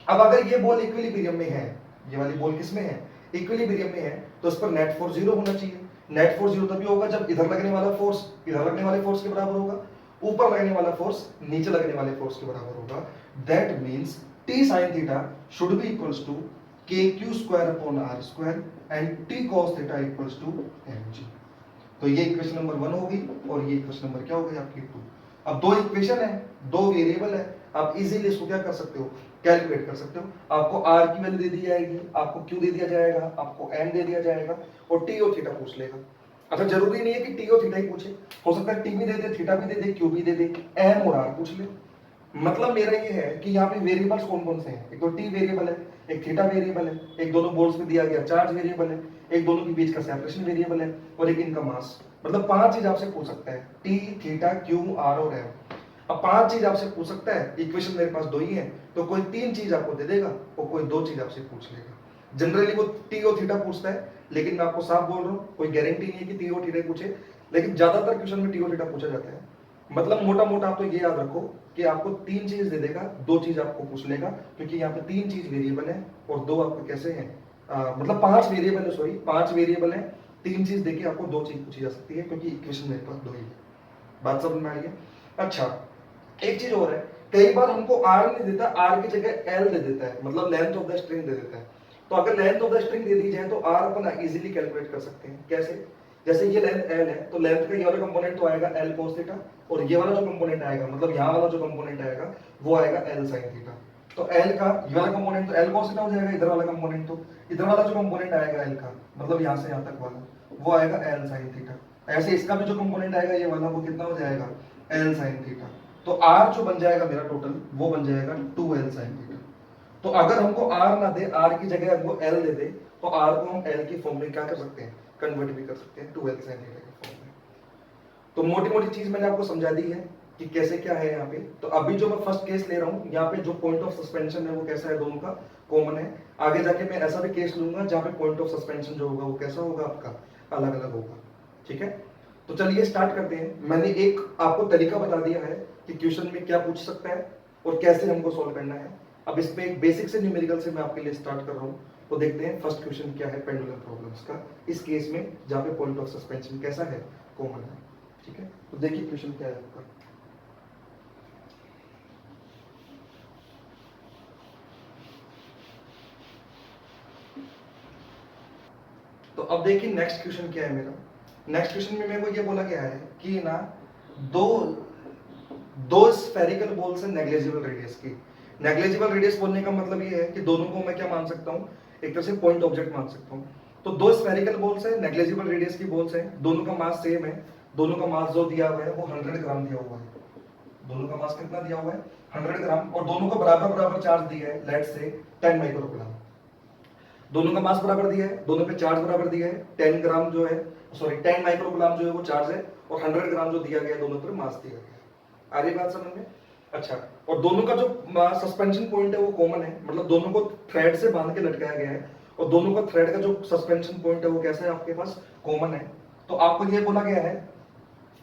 अब अगर ये बॉल इक्विलिब्रियम में है, ये वाली बॉल किस में है, इक्विलिब्रियम में है, तो इस पर नेट फोर्स जीरो होना चाहिए। नेट फोर्स जीरो तभी होगा जब इधर लगने वाला फोर्स इधर लगने वाले फोर्स के बराबर होगा, ऊपर लगने वाला फोर्स नीचे लगने वाले फोर्स के बराबर होगा। That means t sin theta should be equals to K Q square upon R square and t cos theta equals to mg। तो ये इक्वेशन नंबर 1 होगी और ये इक्वेशन नंबर क्या हो गई आपकी 2। अब दो इक्वेशन है, दो वेरिएबल है, आप इजीली इसको क्या कर सकते हो, कैलकुलेट कर सकते हो। आपको r की वैल्यू दे दी जाएगी, आपको q दे दिया जाएगा, आपको m दे दिया जाएगा और t और थीटा पूछ लेगा। अच्छा जरूरी नहीं है कि t और थीटा ही पूछे, हो सकता है t भी दे दे, थीटा भी दे दे, q भी दे दे, m और r पूछ ले। मतलब मेरा ये है कि यहाँ पे वेरिएबल्स कौन कौन से हैं, एक तो t वेरिएबल है, एक थीटा वेरिएबल है, एक दोनों बोल्स में दिया गया चार्ज वेरिएबल है, एक दोनों के बीच का सेपरेशन वेरिएबल है और एक इनका मास। मतलब 5 चीज आपसे पूछ सकता है, t थीटा q r और m। अब 5 चीज आपसे पूछ सकता है, इक्वेशन मेरे पास 2 ही है, तो कोई 3 चीज आपको दे देगा और कोई 2 चीज आपसे पूछ लेगा। जनरली वो t और थीटा पूछता है, लेकिन मैं आपको साफ बोल रहा हूँ कोई गारंटी नहीं है कि t और थीटा पूछे, लेकिन ज्यादातर क्वेश्चन में t और थीटा पूछा जाता है। मतलब मोटा मोटा आप तो ये याद रखो कि आपको 3 चीज दे देगा, 2 चीज आपको पूछ लेगा, क्योंकि यहाँ पे 3 चीज वेरिएबल है और 2 आपको कैसे हैं, मतलब 5 वेरिएबल है, सॉरी 5 वेरिएबल है, 3 चीज देके आपको 2 चीज पूछी जा सकती है, क्योंकि इक्वेशन मेरे पास 2 ही है। बात समझ में आई है। अच्छा एक चीज और है, कई बार हमको r नहीं देता, r की जगह l दे देता है, मतलब लेंथ ऑफ द स्ट्रिंग दे देता है। तो अगर लेंथ ऑफ द स्ट्रिंग दे दी जाए तो r अपन इजीली कैलकुलेट कर सकते हैं। कैसे, जैसे ये लेंथ l है, तो लेंथ का ये वाला कंपोनेंट तो आएगा l cos थीटा, और ये वाला जो कंपोनेंट आएगा, मतलब यहाँ वाला जो कंपोनेंट आएगा वो आएगा l sin थीटा। तो l का ये वाला कंपोनेंट तो l cos थीटा हो जाएगा, इधर वाला कंपोनेंट तो इधर वाला जो कंपोनेंट आएगा l का, मतलब यहाँ से यहाँ तक वाला, वो आएगा l sin थीटा। ऐसे इसका भी जो कंपोनेंट आएगा ये वाला, वो कितना हो जाएगा l sin थीटा। तो r जो बन जाएगा मेरा टोटल, वो बन जाएगा 2l sin थीटा। तो अगर हमको r ना दे, r की जगह हमको l दे दे, तो r को हम l की फॉर्म में क्या कर सकते हैं, कन्वर्ट भी कर सकते हैं 2l sin थीटा की फॉर्म में। तो मोटी मोटी चीज मैंने आपको समझा दी है कि कैसे क्या है यहाँ पे। तो अभी जो मैं फर्स्ट केस ले रहा हूँ, यहाँ पे जो पॉइंट ऑफ सस्पेंशन है वो कैसा है, दोनों का कॉमन है। आगे जाके मैं ऐसा भी केस लूंगा जहाँ पे पॉइंट ऑफ सस्पेंशन जो होगा वो कैसा होगा, आपका अलग अलग होगा। ठीक है, तो चलिए स्टार्ट करते हैं। मैंने एक आपको तरीका बता दिया है कि क्वेश्चन में क्या पूछ सकता है और कैसे हमको सॉल्व करना है। अब इस पे एक बेसिक से न्यूमेरिकल से मैं आपके लिए स्टार्ट कर रहा हूँ। तो देखते हैं फर्स्ट क्वेश्चन क्या है पेंडुलम प्रॉब्लम्स का, इस केस में जहाँ पे पॉइंट ऑफ सस्पेंशन कैसा है, कॉमन है। ठीक है, तो देखिए क्वेश्चन क्या है आपका। तो अब देखिए नेक्स्ट क्वेश्चन क्या है मेरा। नेक्स्ट क्वेश्चन में मेरे को ये बोला गया है कि ना दो दो स्फेरिकल बॉल्स है नेग्लिजिबल रेडियस की। नेग्लिजिबल रेडियस बोलने का मतलब ये है कि दोनों को मैं क्या मान सकता हूँ, एक तरह से पॉइंट ऑब्जेक्ट मान सकता हूँ। तो दो स्फेरिकल बॉल्स है, नेग्लिजिबल रेडियस की बॉल्स है, दोनों का मास सेम है। दोनों का मास जो दिया हुआ है वो 100 ग्राम दिया हुआ है। दोनों का मास कितना दिया हुआ है, 100 ग्राम, और दोनों को बराबर बराबर चार्ज दिया है, लेट्स से 10 माइक्रोग्राम। दोनों का मास बराबर दिया है, दोनों पे चार्ज बराबर दिया है, 10 ग्राम जो है, सॉरी 10 माइक्रोग्राम जो है वो चार्ज है, और 100 ग्राम जो दिया गया है दोनों पर मास दिया गया है। आ रही बात समझ में। अच्छा, और दोनों का जो सस्पेंशन पॉइंट है वो कॉमन है, मतलब दोनों को थ्रेड से बांध के लटकाया गया है, और दोनों का थ्रेड का जो सस्पेंशन पॉइंट है वो कैसा है आपके पास, कॉमन है। तो आपको ये बोला गया है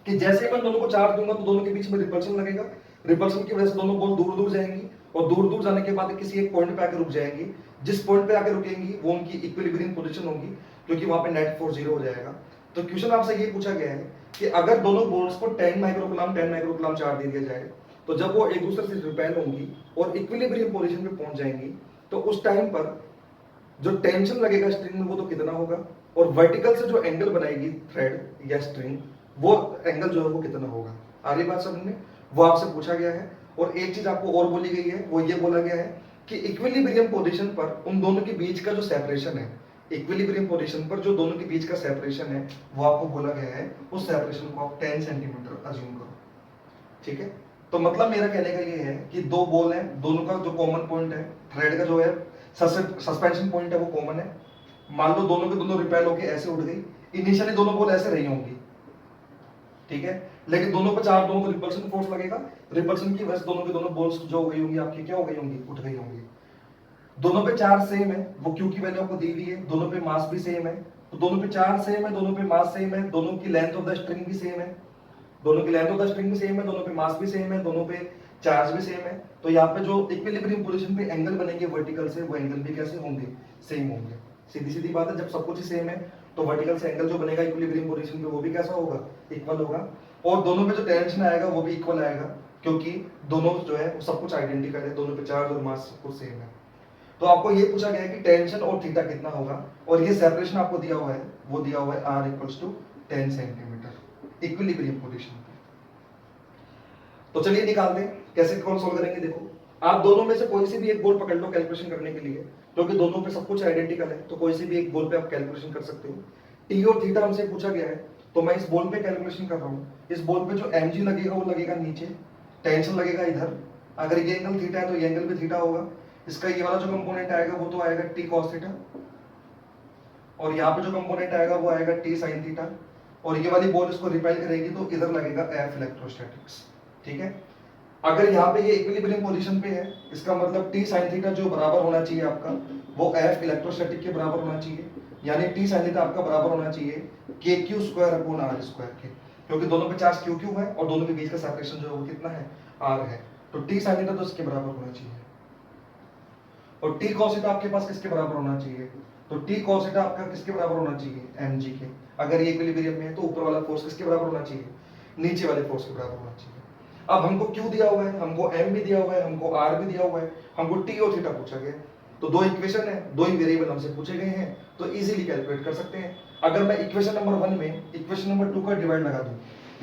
कि जैसे मैं दोनों को चार्ज दूंगा तो दोनों के बीच में रिपल्शन लगेगा, रिपल्शन की वजह से दोनों बॉल दूर दूर जाएंगी, और दूर दूर जाने के बाद किसी एक पॉइंट पे आकर रुक जाएंगी। जिस पॉइंट पे आकर रुकेंगी वो उनकी इक्विलिब्रियम पोजीशन होगी, क्योंकि वहां पे नेट फोर्स जीरो हो जाएगा। तो क्वेश्चन आपसे ये पूछा गया है कि अगर दोनों बॉल्स को 10 माइक्रोकूलम चार्ज दे दिया जाए, तो जब वो एक दूसरे से रिपेल होंगी और इक्विलिब्रियम पोजीशन पे पहुंच जाएंगी, तो उस टाइम पर जो टेंशन लगेगा स्ट्रिंग में वो तो कितना होगा, और वर्टिकल से जो एंगल बनाएगी थ्रेड या स्ट्रिंग, वो एंगल जो है वो कितना होगा। आगे बात समझ में, वो आपसे पूछा गया है। और एक चीज आपको और बोली गई है, वो ये बोला गया है कि इक्विलिब्रियम पोजीशन पर उन दोनों के बीच का जो सेपरेशन है, इक्विलिब्रियम पोजीशन पर जो दोनों के बीच का सेपरेशन है, वो आपको बोला गया है उस सेपरेशन को आप 10 सेंटीमीटर अज्यूम करो। ठीक है, तो मतलब मेरा कहने का ये है कि दो बॉल है, दोनों का जो कॉमन पॉइंट है, थ्रेड का जो है सस्पेंशन पॉइंट है वो कॉमन है। मान लो दोनों के दोनों रिपेल होके ऐसे उड़ गई, इनिशियली दोनों बॉल ऐसे रही होंगी, ठीक है, लेकिन दोनों पर चार्ज, दोनों को रिपल्शन फोर्स लगेगा, रिपल्शन की वजह से दोनों के दोनों बॉल्स जो हो गई होंगी आपकी क्या हो गई होंगी, उठ गई होंगी। दोनों पे चार्ज सेम है, वो क्यू की वैल्यू आपको दी हुई है, दोनों पे मास भी सेम है, तो दोनों पे चार्ज सेम है, दोनों पे मास सेम है, दोनों की लेंथ ऑफ द स्ट्रिंग भी सेम है, दोनों की लेंथ ऑफ द स्ट्रिंग भी सेम है, दोनों पे मास भी सेम है, दोनों पे चार्ज भी सेम है। तो यहाँ पे जो इक्विलिब्रियम पोजीशन पे एंगल बनेंगे वर्टिकल से, वो एंगल भी कैसे होंगे, सेम होंगे। सीधी सीधी बात है, जब सब कुछ ही सेम है तो वर्टिकल से एंगल जो बनेगा इक्विलिब्रियम पोजीशन पे वो भी कैसा होगा, इक्वल होगा। और दोनों पे जो टेंशन आएगा वो भी इक्वल आएगा, क्योंकि दोनों जो है वो सब कुछ आइडेंटिकल है, दोनों पे चार्ज और मास सब कुछ सेम है। तो आपको ये पूछा गया है कि टेंशन और थीटा कितना होगा, और ये सेपरेशन आपको दिया हुआ है, वो दिया हुआ है r equals to 10 centimetre equilibrium position पे। तो चलिए निकालते हैं, कैसे कौन सॉल्व करेंगे। देखो, आप दोनों में से कोई से भी एक बोल पकड़ लो कैलकुलेशन करने के लिए, क्योंकि दोनों पे सब कुछ आइडेंटिकल है, तो कोई से भी एक बोल पे आप कैलकुलेशन कर सकते हो। टी और थीटा हमसे पूछा गया है, तो मैं इस बोल पे कैलकुलेशन कर रहा हूँ। इस बोल पे जो mg लगेगा वो लगेगा नीचे, टेंशन लगेगा इधर। अगर ये एंगल थीटा है तो ये एंगल भी थीटा होगा। इसका ये वाला जो कंपोनेंट आएगा वो तो आएगा टी कॉस थीटा, और यहाँ पे जो कंपोनेंट आएगा वो आएगा टी साइन थीटा, और ये वाली बॉल इसको रिपेल करेगी तो इधर लगेगा एफ इलेक्ट्रोस्टैटिक्स। ठीक है, अगर यहाँ पे ये इक्विलिब्रियम पोजीशन पे है, इसका मतलब टी साइन थीटा जो बराबर होना चाहिए आपका, वो एफ इलेक्ट्रोस्टैटिक के बराबर होना चाहिए, यानी टी साइन थीटा आपका बराबर होना चाहिए K Q square upon R square के, क्योंकि दोनों पे चार्ज क्यू क्यू है और दोनों के बीच का सेपरेशन जो है वो कितना है, आर है। तो टी साइन थीटा तो इसके बराबर होना चाहिए, और टी कॉस थीटा आपके पास किसके बराबर होना चाहिए, तो टी कॉस थीटा आपका किसके बराबर होना चाहिए, mg के। अगर ये इक्विलिब्रियम में है तो ऊपर वाला फोर्स किसके बराबर होना चाहिए, नीचे वाले फोर्स के बराबर होना चाहिए। अब हमको Q दिया हुआ है, हमको M भी दिया हुआ है, हमको R भी दिया हुआ है, हमको T और थीटा पूछा गया है। तो दो इक्वेशन है, दो ही वेरिएबल हमसे पूछे गए हैं, तो इजीली कैलकुलेट कर सकते हैं। अगर मैं इक्वेशन नंबर 1 में इक्वेशन नंबर 2 का डिवाइड लगा दूं,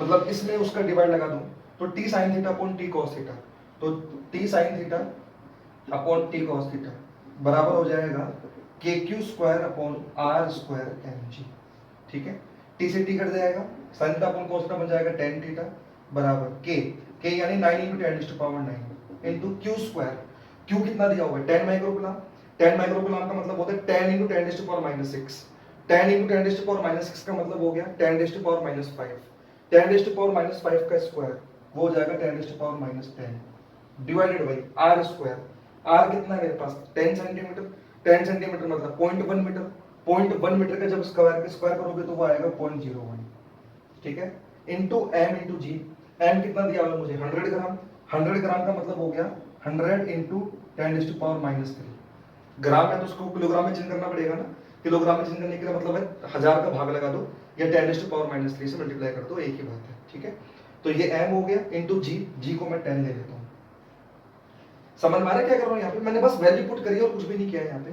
मतलब इसमें उसका डिवाइड लगा दूं, तो T sine theta upon T cos theta, तो T sine theta upon T cos theta बराबर हो जाएगा K Q square upon R square M G. ठीक है, टी से टी कट जाएगा, sine theta upon cos theta बन जाएगा टेन थीटा बराबर के यानी 9 into 10 to power 9 into Q square. Q कितना दिया हुआ है, 10 माइक्रोकुलम। 10 माइक्रोकुलम का मतलब होता है 10 into 10 to power -6। 10 into 10 to power -6 का मतलब हो गया 10 टू पावर -5। 10 टू पावर -5 का स्क्वायर वो हो जाएगा 10 to power -10 divided by R square. R कितना है मेरे पास, 10 सेंटीमीटर। 10 सेंटीमीटर मतलब 0.1 मीटर। 0.1 मीटर का जब स्क्वायर करोगे तो वो आएगा 0.01। ठीक है, इंटू एम इंटू जी। एम कितना दिया हुआ मुझे, 100 ग्राम। 100 ग्राम का मतलब हो गया 100 इंटू 10 टू पावर -3। ग्राम है तो उसको किलोग्राम में चेंज करना पड़ेगा ना, किलोग्राम में चेंज करने के लिए मतलब है 1000 का भाग लगा दो या 10 टू पावर -3 से मल्टीप्लाई कर दो, एक ही बात है। ठीक है, तो ये एम हो गया इंटू जी को मैं 10 ले लेता हूँ। समझ में आ रहा है क्या कर रहा हूँ यहाँ पे, मैंने बस वैल्यू पुट करी और कुछ भी नहीं किया यहाँ पे।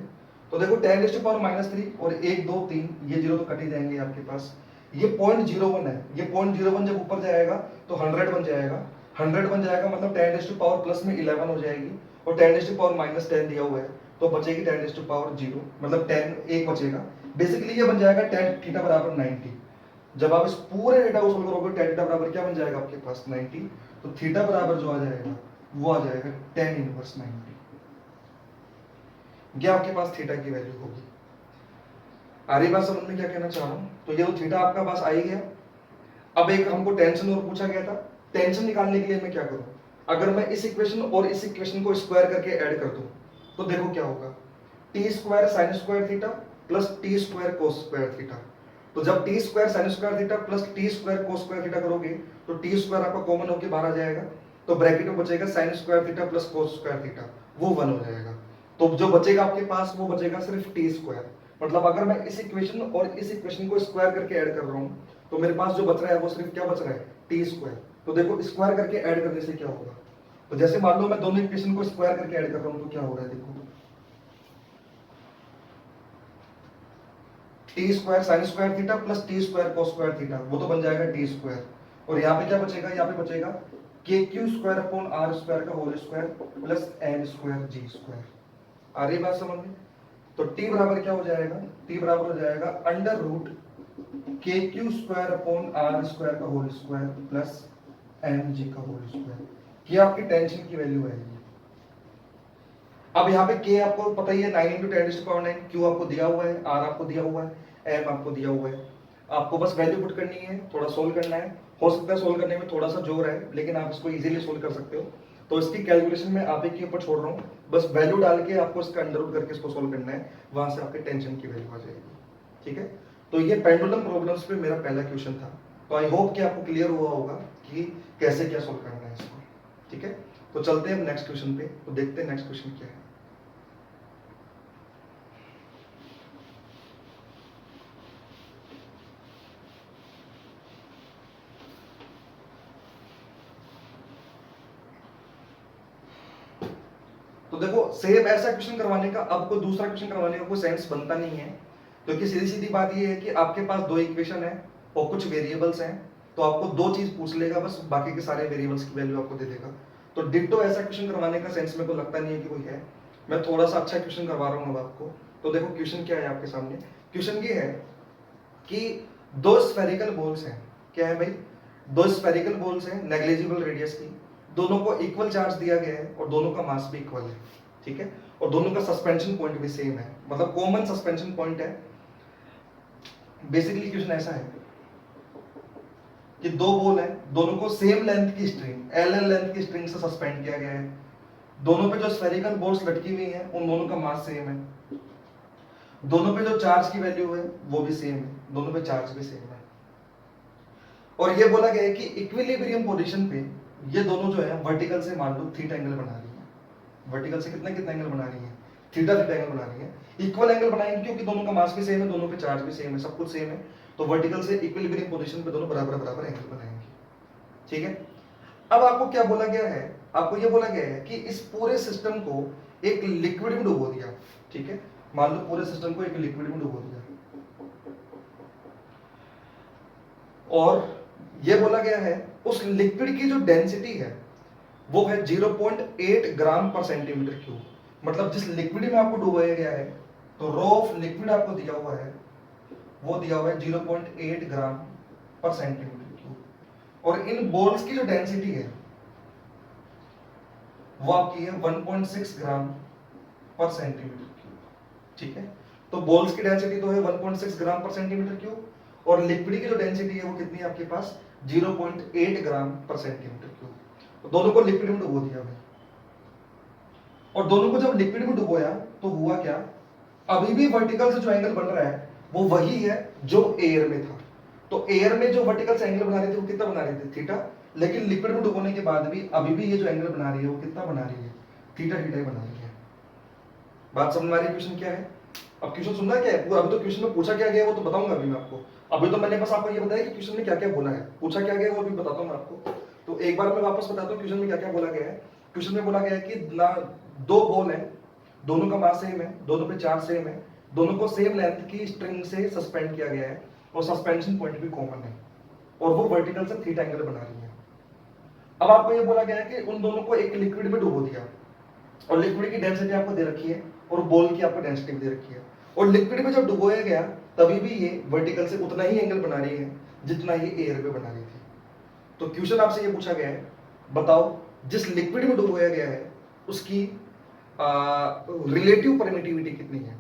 तो देखो 10 टू पावर -3 और 1 2 3 ये जीरो तो कट ही जाएंगे आपके पास। ये 0.01 है, ये 0.01 जब ऊपर जाएगा तो 100 बन जाएगा। 100 बन जाएगा मतलब 10 टू पावर प्लस में 11 हो जाएगी, और 10 टू पावर -10 दिया हुआ है तो बचेगी 10 टू पावर 0, मतलब 10 एक बचेगा। बेसिकली ये बन जाएगा tan थीटा बराबर 90। जब आप इस पूरे डेटा को सोल्व करोगे tan थीटा बराबर क्या बन जाएगा आपके पास 90, तो थीटा बराबर जो आ जाएगा वो आ जाएगा tan इनवर्स 90। ये आपके पास थीटा की वैल्यू होगी। आ रही बात समझ में क्या कहना चाह रहा हूं, तो ये तो थीटा आपका पास आ ही गया। अब एक हमको टेंशन और पूछा गया था, टेंशन निकालने के लिए मैं क्या करूं, अगर मैं इस इक्वेशन और इस इक्वेशन को स्क्वायर करके ऐड कर दूं तो देखो क्या होगा, T square sine square theta plus T square cos square theta. तो जब T square sine square theta plus T square cos square theta करोगे तो टी स्क्वायर आपका कॉमन होकर बाहर आ जाएगा, तो ब्रैकेट में बचेगा sine square theta plus cos square theta, वो 1 हो जाएगा। तो जो बचेगा आपके पास वो बचेगा सिर्फ टी स्क्वायर। मतलब अगर मैं इस इक्वेशन और इस इक्वेशन को स्क्वायर करके ऐड कर रहा हूं तो मेरे पास जो बच रहा है वो सिर्फ क्या बच रहा है, टी स्क्वायर। तो देखो स्क्वायर करके ऐड करने से क्या होगा, तो जैसे मान लो मैं दोनों इक्वेशन को स्क्वायर करके ऐड कर रहा हूं तो क्या हो रहा है, देखो T square sine square theta plus T square cos square theta, वो तो बन जाएगा टी स्क्वायर। और यहाँ पे क्या बचेगा, यहाँ पे बचेगा K Q square upon R square का whole square plus N square G square. आ रही बात समझ में, तो t बराबर क्या हो जाएगा, t बराबर हो जाएगा under root K Q square upon R square का whole square plus M G का होल स्क्वायर। ये आपकी टेंशन की वैल्यू है। अब यहाँ पे k आपको पता ही है 9 इंटू 10 टू पावर 9, q आपको दिया हुआ है, r आपको दिया हुआ है, m आपको दिया हुआ है। आपको बस वैल्यू पुट करनी है, थोड़ा सोल्व करना है। हो सकता है सोल्व करने में थोड़ा सा जोर है, लेकिन आप इसको इजीली सोल्व कर सकते हो। तो इसकी कैलकुलेशन मैं आप ही के ऊपर छोड़ रहा हूँ, बस वैल्यू डाल के आपको इसका अंडर रूट करके इसको सोल्व करना है, वहां से आपके टेंशन की वैल्यू आ जाएगी। ठीक है, तो ये पेंडुलम प्रॉब्लम्स पे मेरा पहला क्वेश्चन था। तो आई होप कि आपको क्लियर हुआ होगा कि कैसे क्या सोल्व करना है इसको। ठीक है, तो चलते हैं नेक्स्ट क्वेश्चन पे, तो देखते हैं नेक्स्ट क्वेश्चन क्या है। तो देखो सेम ऐसा क्वेश्चन करवाने का, अब कोई दूसरा क्वेश्चन करवाने का कोई सेंस बनता नहीं है, क्योंकि सीधी सीधी बात ये है कि आपके पास दो इक्वेशन है और कुछ वेरिएबल्स हैं, तो आपको दो चीज पूछ लेगा बस, बाकी के सारे वेरिएबल्स की वैल्यू आपको दे देगा। तो डिट्टो ऐसा क्वेश्चन करवाने का सेंस मेरे को लगता नहीं है कि कोई है। मैं थोड़ा सा अच्छा क्वेश्चन करवा रहा हूँ अब आपको। तो देखो क्वेश्चन क्या है आपके सामने, क्वेश्चन ये है कि दो स्फेरिकल बॉल्स हैं। क्या है भाई, दो स्फेरिकल बॉल्स हैं नेग्लिजिबल रेडियस की, दोनों को इक्वल चार्ज दिया गया है और दोनों का मास भी इक्वल है। ठीक है, और दोनों का सस्पेंशन पॉइंट भी सेम है, मतलब कॉमन सस्पेंशन पॉइंट है। बेसिकली क्वेश्चन ऐसा है कि दो बॉल है, दोनों को सेम लेंथ की स्ट्रिंग एल लेंथ की स्ट्रिंग से सस्पेंड किया गया है, दोनों पे जो स्फेरिकल बॉल्स लटकी हुई हैं उन दोनों का मास सेम है, दोनों पे जो चार्ज की वैल्यू है वो भी सेम है, दोनों पे चार्ज भी सेम है। और ये बोला गया है कि इक्विलिब्रियम पोजीशन पे ये दोनों जो है वर्टिकल से मान लो थीटा एंगल बना रही है। वर्टिकल से कितना कितना एंगल बना रही है, थीटा थीटा एंगल बना रही है। इक्वल एंगल बनाएंगे क्योंकि दोनों का मास भी सेम है, दोनों पे चार्ज भी सेम है, सब कुछ सेम है, तो वर्टिकल से इक्विलिब्रियम पोजीशन पे दोनों बराबर बराबर एंगल बनाएंगे। ठीक है, अब आपको क्या बोला गया है, आपको ये बोला गया है कि इस पूरे सिस्टम को एक लिक्विड में डुबो दिया। ठीक है, मान लो पूरे सिस्टम को एक लिक्विड में डुबो दिया, और ये बोला गया है उस लिक्विड की जो डेंसिटी है वो है 0.8 ग्राम पर सेंटीमीटर क्यूब। मतलब जिस लिक्विड में आपको डुबाया गया है, तो रो ऑफ लिक्विड आपको दिया हुआ है, वो दिया हुआ है 0.8 ग्राम पर सेंटीमीटर क्यूब, और इन बॉल्स की जो डेंसिटी है वो आपकी है 1.6 ग्राम पर सेंटीमीटर क्यूब। ठीक है, तो बॉल्स की डेंसिटी तो है 1.6 ग्राम पर सेंटीमीटर क्यूब, और लिक्विड की जो डेंसिटी है वो कितनी है आपके पास 0.8 ग्राम पर सेंटीमीटर क्यूब। तो दोनों को लिक्विड में डुबो दिया भाई, और दोनों को जब लिक्विड में डुबोया तो हुआ क्या, अभी भी वर्टिकल से जो एंगल बन रहा है वो वही है जो एयर में था। तो एयर में जो वर्टिकल से एंगल बना रही थी वो कितना बना रही थी, थीटा, लेकिन लिक्विड में डुबोने के बाद भी अभी भी ये जो एंगल बना रही है वो कितना बना रही है, थीटा थीटा ही बना रही है। बात समझ में आ रही है क्वेश्चन क्या है। अब क्वेश्चन सुनना क्या है, अभी तो क्वेश्चन में पूछा क्या गया है वो तो बताऊंगा अभी मैं आपको। अभी तो मैंने बस आपको ये बताया कि क्वेश्चन में क्या क्या बोला है, पूछा क्या गया है वो अभी बताता हूँ मैं आपको। तो एक बार मैं वापस बताता हूँ क्वेश्चन में क्या क्या बोला गया है। क्वेश्चन में बोला गया है कि ना दो बॉल है, दोनों का मास सेम है, दोनों पे चार्ज सेम है, दोनों को सेम लेंथ की स्ट्रिंग से सस्पेंड किया गया है, और सस्पेंशन पॉइंट भी कॉमन है, और वो वर्टिकल से थीटा एंगल बना रही है। अब आपको ये बोला गया है कि उन दोनों को एक लिक्विड में डुबो दिया, और लिक्विड की डेंसिटी आपको दे रखी है और बॉल की आपको डेंसिटी भी दे रखी है, और लिक्विड में जब डुबोया गया तभी भी ये वर्टिकल से उतना ही एंगल बना रही है जितना ये एयर पे बना रही थी। तो क्वेश्चन आपसे ये पूछा गया है, बताओ जिस लिक्विड में डुबोया गया है उसकी रिलेटिव परमिटिविटी कितनी है,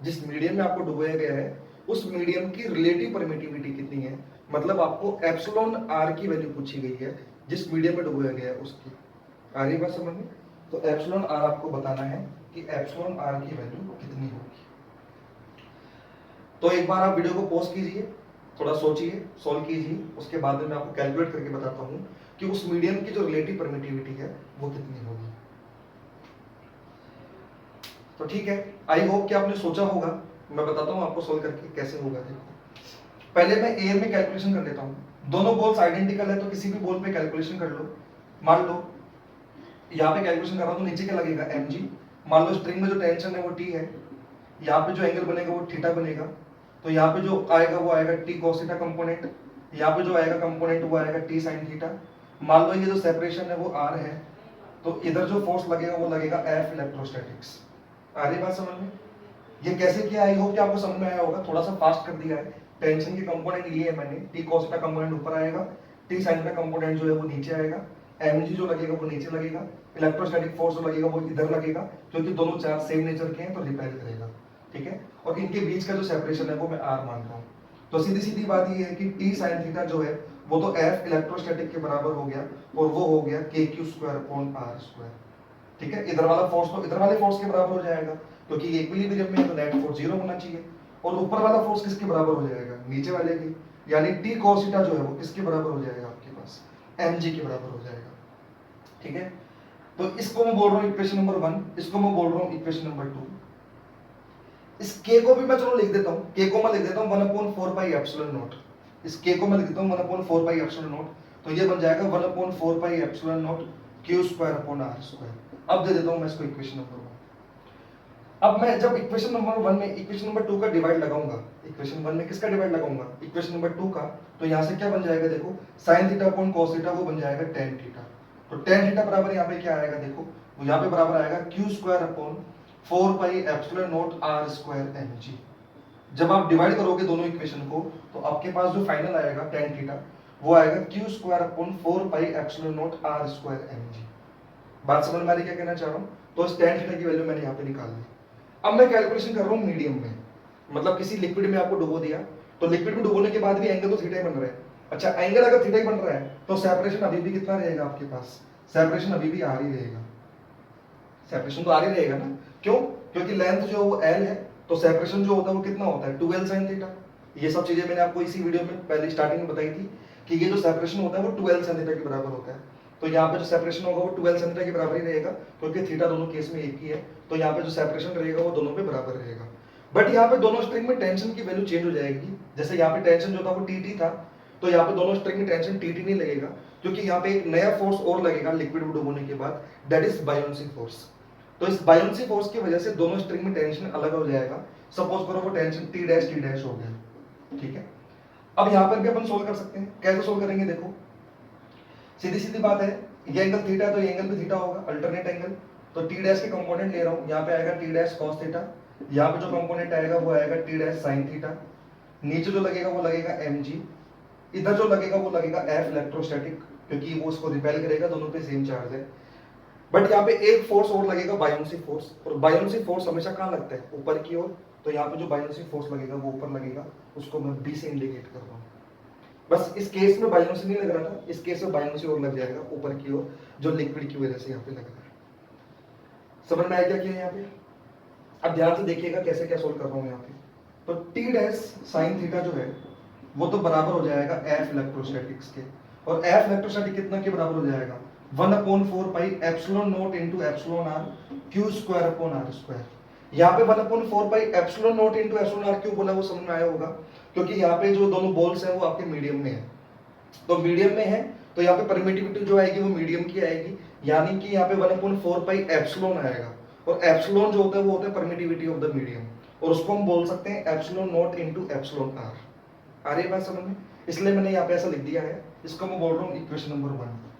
जिस मीडियम में आपको डुबोया गया है उस मीडियम की रिलेटिव परमिटिविटी कितनी है। मतलब आपको एप्सिलॉन आर की वैल्यू पूछी गई है जिस मीडियम में डुबोया गया है उसकी। आ रही बात समझ में। तो एप्सिलॉन आर आपको बताना है कि एप्सिलॉन आर की वैल्यू कितनी होगी। तो एक बार आप वीडियो को पॉज कीजिए, थोड़ा सोचिए, सॉल्व कीजिए, उसके बाद में मैं आपको कैलकुलेट करके बताता हूं कि उस मीडियम की जो रिलेटिव परमिटिविटी है वो कितनी होगी। तो ठीक है, आई होप कि आपने सोचा होगा, मैं बताता हूं आपको सॉल्व करके कैसे होगा। देखो पहले मैं एयर में कैलकुलेशन कर लेता हूं। दोनों बॉल्स आइडेंटिकल है तो किसी भी बॉल पे कैलकुलेशन कर लो। मान लो यहाँ पे कैलकुलेशन कर रहा हूं तो नीचे क्या लगेगा mg, मान लो स्ट्रिंग में जो टेंशन है वो t है, यहाँ पे जो एंगल बनेगा वो थीटा बनेगा, तो यहाँ पे जो आएगा वो आएगा t cos थीटा कंपोनेंट, यहाँ पे जो आएगा कंपोनेंट वो आएगा t sin थीटा। मान लो ये जो सेपरेशन है वो r है, तो इधर जो फोर्स लगेगा वो लगेगा F इलेक्ट्रोस्टैटिक्स। आ रही बात समझ में। ये कैसे किया, आई होप कि आपको समझ में आया होगा, थोड़ा सा फास्ट कर दिया है। टेंशन के कंपोनेंट लिए है मैंने, t cos थीटा कंपोनेंट ऊपर आएगा, t sin थीटा कंपोनेंट जो है वो नीचे आएगा, mg जो लगेगा वो नीचे लगेगा, इलेक्ट्रोस्टैटिक फोर्स जो लगेगा वो इधर लगेगा, क्योंकि दोनों चार्ज सेम नेचर के हैं तो रिपेल करेगा। ठीक है, और इनके बीच का जो सेपरेशन है वो मैं r मान रहा हूँ। तो सीधी सीधी बात ये है कि टी साइन थीटा जो है वो तो एफ इलेक्ट्रोस्टैटिक के बराबर हो गया और वो हो गया K Q square upon R square. ठीक है, इधर वाला फोर्स तो इधर वाले फोर्स के बराबर हो जाएगा क्योंकि ये इक्विलिब्रियम में है तो नेट फोर्स 0 होना चाहिए। और ऊपर वाला फोर्स किसके बराबर हो जाएगा, नीचे वाले के, यानी टी cos थीटा जो है वो किसके बराबर हो जाएगा आपके पास, mg के बराबर हो जाएगा। ठीक है, तो इसको मैं बोल रहा हूँ इक्वेशन नंबर 1, इसको मैं बोल रहा हूँ इक्वेशन नंबर 2। इस k को भी मैं चलो लिख देता हूँ, k को मैं लिख देता हूँ 1/4 पाई एप्सिलॉन नॉट। इस k को मैं लिख देता हूँ 1/4 पाई एप्सिलॉन नॉट, तो ये बन जाएगा 1/4 pi epsilon not q square upon r square. अब दे देता हूँ मैं इसको इक्वेशन नंबर 1। अब मैं जब इक्वेशन नंबर 1 में इक्वेशन नंबर 2 का डिवाइड लगाऊंगा, इक्वेशन 1 में किसका डिवाइड लगाऊंगा, इक्वेशन नंबर 2 का, तो यहां से क्या बन जाएगा देखो, sin theta upon cos theta वो बन जाएगा tan थीटा। तो tan थीटा बराबर यहां पे क्या आएगा देखो, वो यहां पे बराबर आएगा q square upon 4 pi epsilon not r square mg। जब आप डिवाइड करोगे दोनों इक्वेशन को तो आपके पास जो फाइनल आएगा tan थीटा वो आएगा q square upon 4 pi epsilon not r square mg। बात समझ में आ रही क्या कहना चाह रहा हूं, तो इस tan थीटा की वैल्यू मैंने यहां पे निकाल ली। अब मैं कैलकुलेशन कर रहा हूं मीडियम में, मतलब किसी लिक्विड में आपको डुबो दिया, तो लिक्विड में डुबोने के बाद भी एंगल तो थीटा ही बन रहा है। अच्छा, एंगल अगर थीटा ही बन रहा है तो सेपरेशन अभी भी कितना रहेगा आपके पास, सेपरेशन अभी भी आर ही रहेगा, सेपरेशन तो आर ही रहेगा ना। क्यों, क्योंकि लेंथ जो वो एल है, तो सेपरेशन जो होता है वो कितना होता है 2l sin थीटा। ये सब चीजें मैंने आपको इसी वीडियो में पहले स्टार्टिंग में बताई थी कि ये जो सेपरेशन होता है वो 2l sin थीटा के बराबर होता है। तो यहाँ पे जो सेपरेशन होगा वो 2l sin थीटा के बराबर ही रहेगा क्योंकि थीटा दोनों केस में एक ही है, तो यहाँ पे जो सेपरेशन रहेगा वो दोनों पे बराबर रहेगा। बट यहाँ पे दोनों स्ट्रिंग में टेंशन की वैल्यू चेंज हो जाएगी। जैसे यहाँ पे टेंशन जो था वो टी था, तो यहाँ पे दोनों स्ट्रिंग में टेंशन टी नहीं लगेगा, क्योंकि यहाँ पे एक नया फोर्स और लगेगा लिक्विड में डुबोने के बाद, दैट इज बायोन्सी फोर्स। तो इस बायोन्सी फोर्स की वजह से दोनों स्ट्रिंग में टेंशन अलग हो जाएगा। सपोज करो वो टेंशन टी डैश हो गया। ठीक है, अब यहाँ पर भी अपन सोल्व कर सकते हैं। कैसे सोल्व करेंगे देखो, सीधी सीधी बात है, ये एंगल थीटा है तो ये एंगल भी थीटा होगा, अल्टरनेट एंगल। तो टी डैश के कंपोनेंट ले रहा हूँ, यहाँ पे आएगा टी डैश कॉस थीटा, यहाँ पे जो कंपोनेंट आएगा वो आएगा टी डैश साइन थीटा, नीचे जो लगेगा वो लगेगा mg, इधर जो लगेगा वो लगेगा एफ इलेक्ट्रोस्टैटिक, क्योंकि वो उसको रिपेल करेगा, दोनों पे सेम चार्ज है। बट यहाँ पे एक फोर्स और लगेगा बायोन्सी फोर्स, और बायोन्सी फोर्स हमेशा कहाँ लगता है, ऊपर की ओर। तो यहाँ पे जो बायोन्सी फोर्स लगेगा वो ऊपर लगेगा, उसको मैं बी से इंडिकेट कर रहा हूँ। बस इस केस में बायोन्सी नहीं लग रहा था, इस केस में बायोन्सी और लग जाएगा ऊपर की ओर, जो लिक्विड की वजह से यहाँ पे लग रहा है। समझ में आया क्या किया यहाँ पे। अब ध्यान से देखिएगा कैसे क्या सोल्व कर रहा हूँ यहाँ पे। तो टी डैश साइन थीटा जो है वो तो बराबर हो जाएगा एफ इलेक्ट्रोस्टैटिक्स के, और एफ इलेक्ट्रोस्टैटिक कितना के बराबर हो जाएगा 1/4 pi epsilon not into epsilon R Q square upon R square. यहाँ पे 1/4 pi epsilon not into epsilon R Q बोला, वो समझ में आया होगा, क्योंकि यहाँ पे जो दोनों बॉल्स हैं वो आपके मीडियम में है। तो मीडियम में है तो यहाँ पे परमिटिविटी जो आएगी वो मीडियम की आएगी, यानी कि यहाँ पे 1/4 पाई एप्सिलॉन आएगा, और एप्सिलॉन जो होता है वो होता है परमिटिविटी ऑफ द मीडियम, और उसको हम बोल सकते हैं epsilon not into epsilon R. आ रही है बात समझ में, इसलिए मैंने यहाँ पे ऐसा लिख दिया है। इसको मैं बोल रहा हूँ इक्वेशन नंबर 1।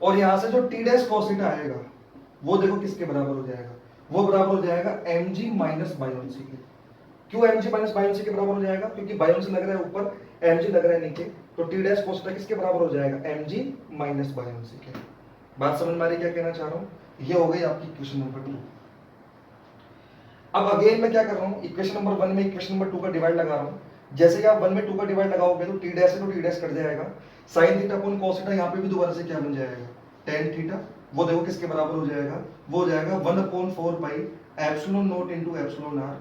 और यहाँ से जो टी डैश cos थीटा आएगा वो देखो किसके बराबर हो जाएगा, वो बराबर हो जाएगा mg माइनस बायोन्सी के। क्यों mg माइनस बायोन्सी के बराबर हो जाएगा, क्योंकि बायोन्सी लग रहा है ऊपर, mg लग रहा है नीचे, तो टी डैश cos थीटा किसके बराबर हो जाएगा, mg माइनस बायोन्सी के। बात समझ में आ रही क्या कहना चाह रहा हूँ, ये हो गई आपकी इक्वेशन नंबर 2। अब अगेन मैं क्या कर रहा हूँ, इक्वेशन नंबर 1 में इक्वेशन नंबर 2 का डिवाइड लगा रहा हूँ। जैसे कि आप 1 में 2 का डिवाइड लगाओगे तो टी डैश से तो टी डैश कट जाएगा, sine theta upon cos theta यहाँ पे भी दोबारा से क्या बन जाएगा, tan थीटा। वो देखो किसके बराबर हो जाएगा, वो हो जाएगा 1/4 pi epsilon not into epsilon R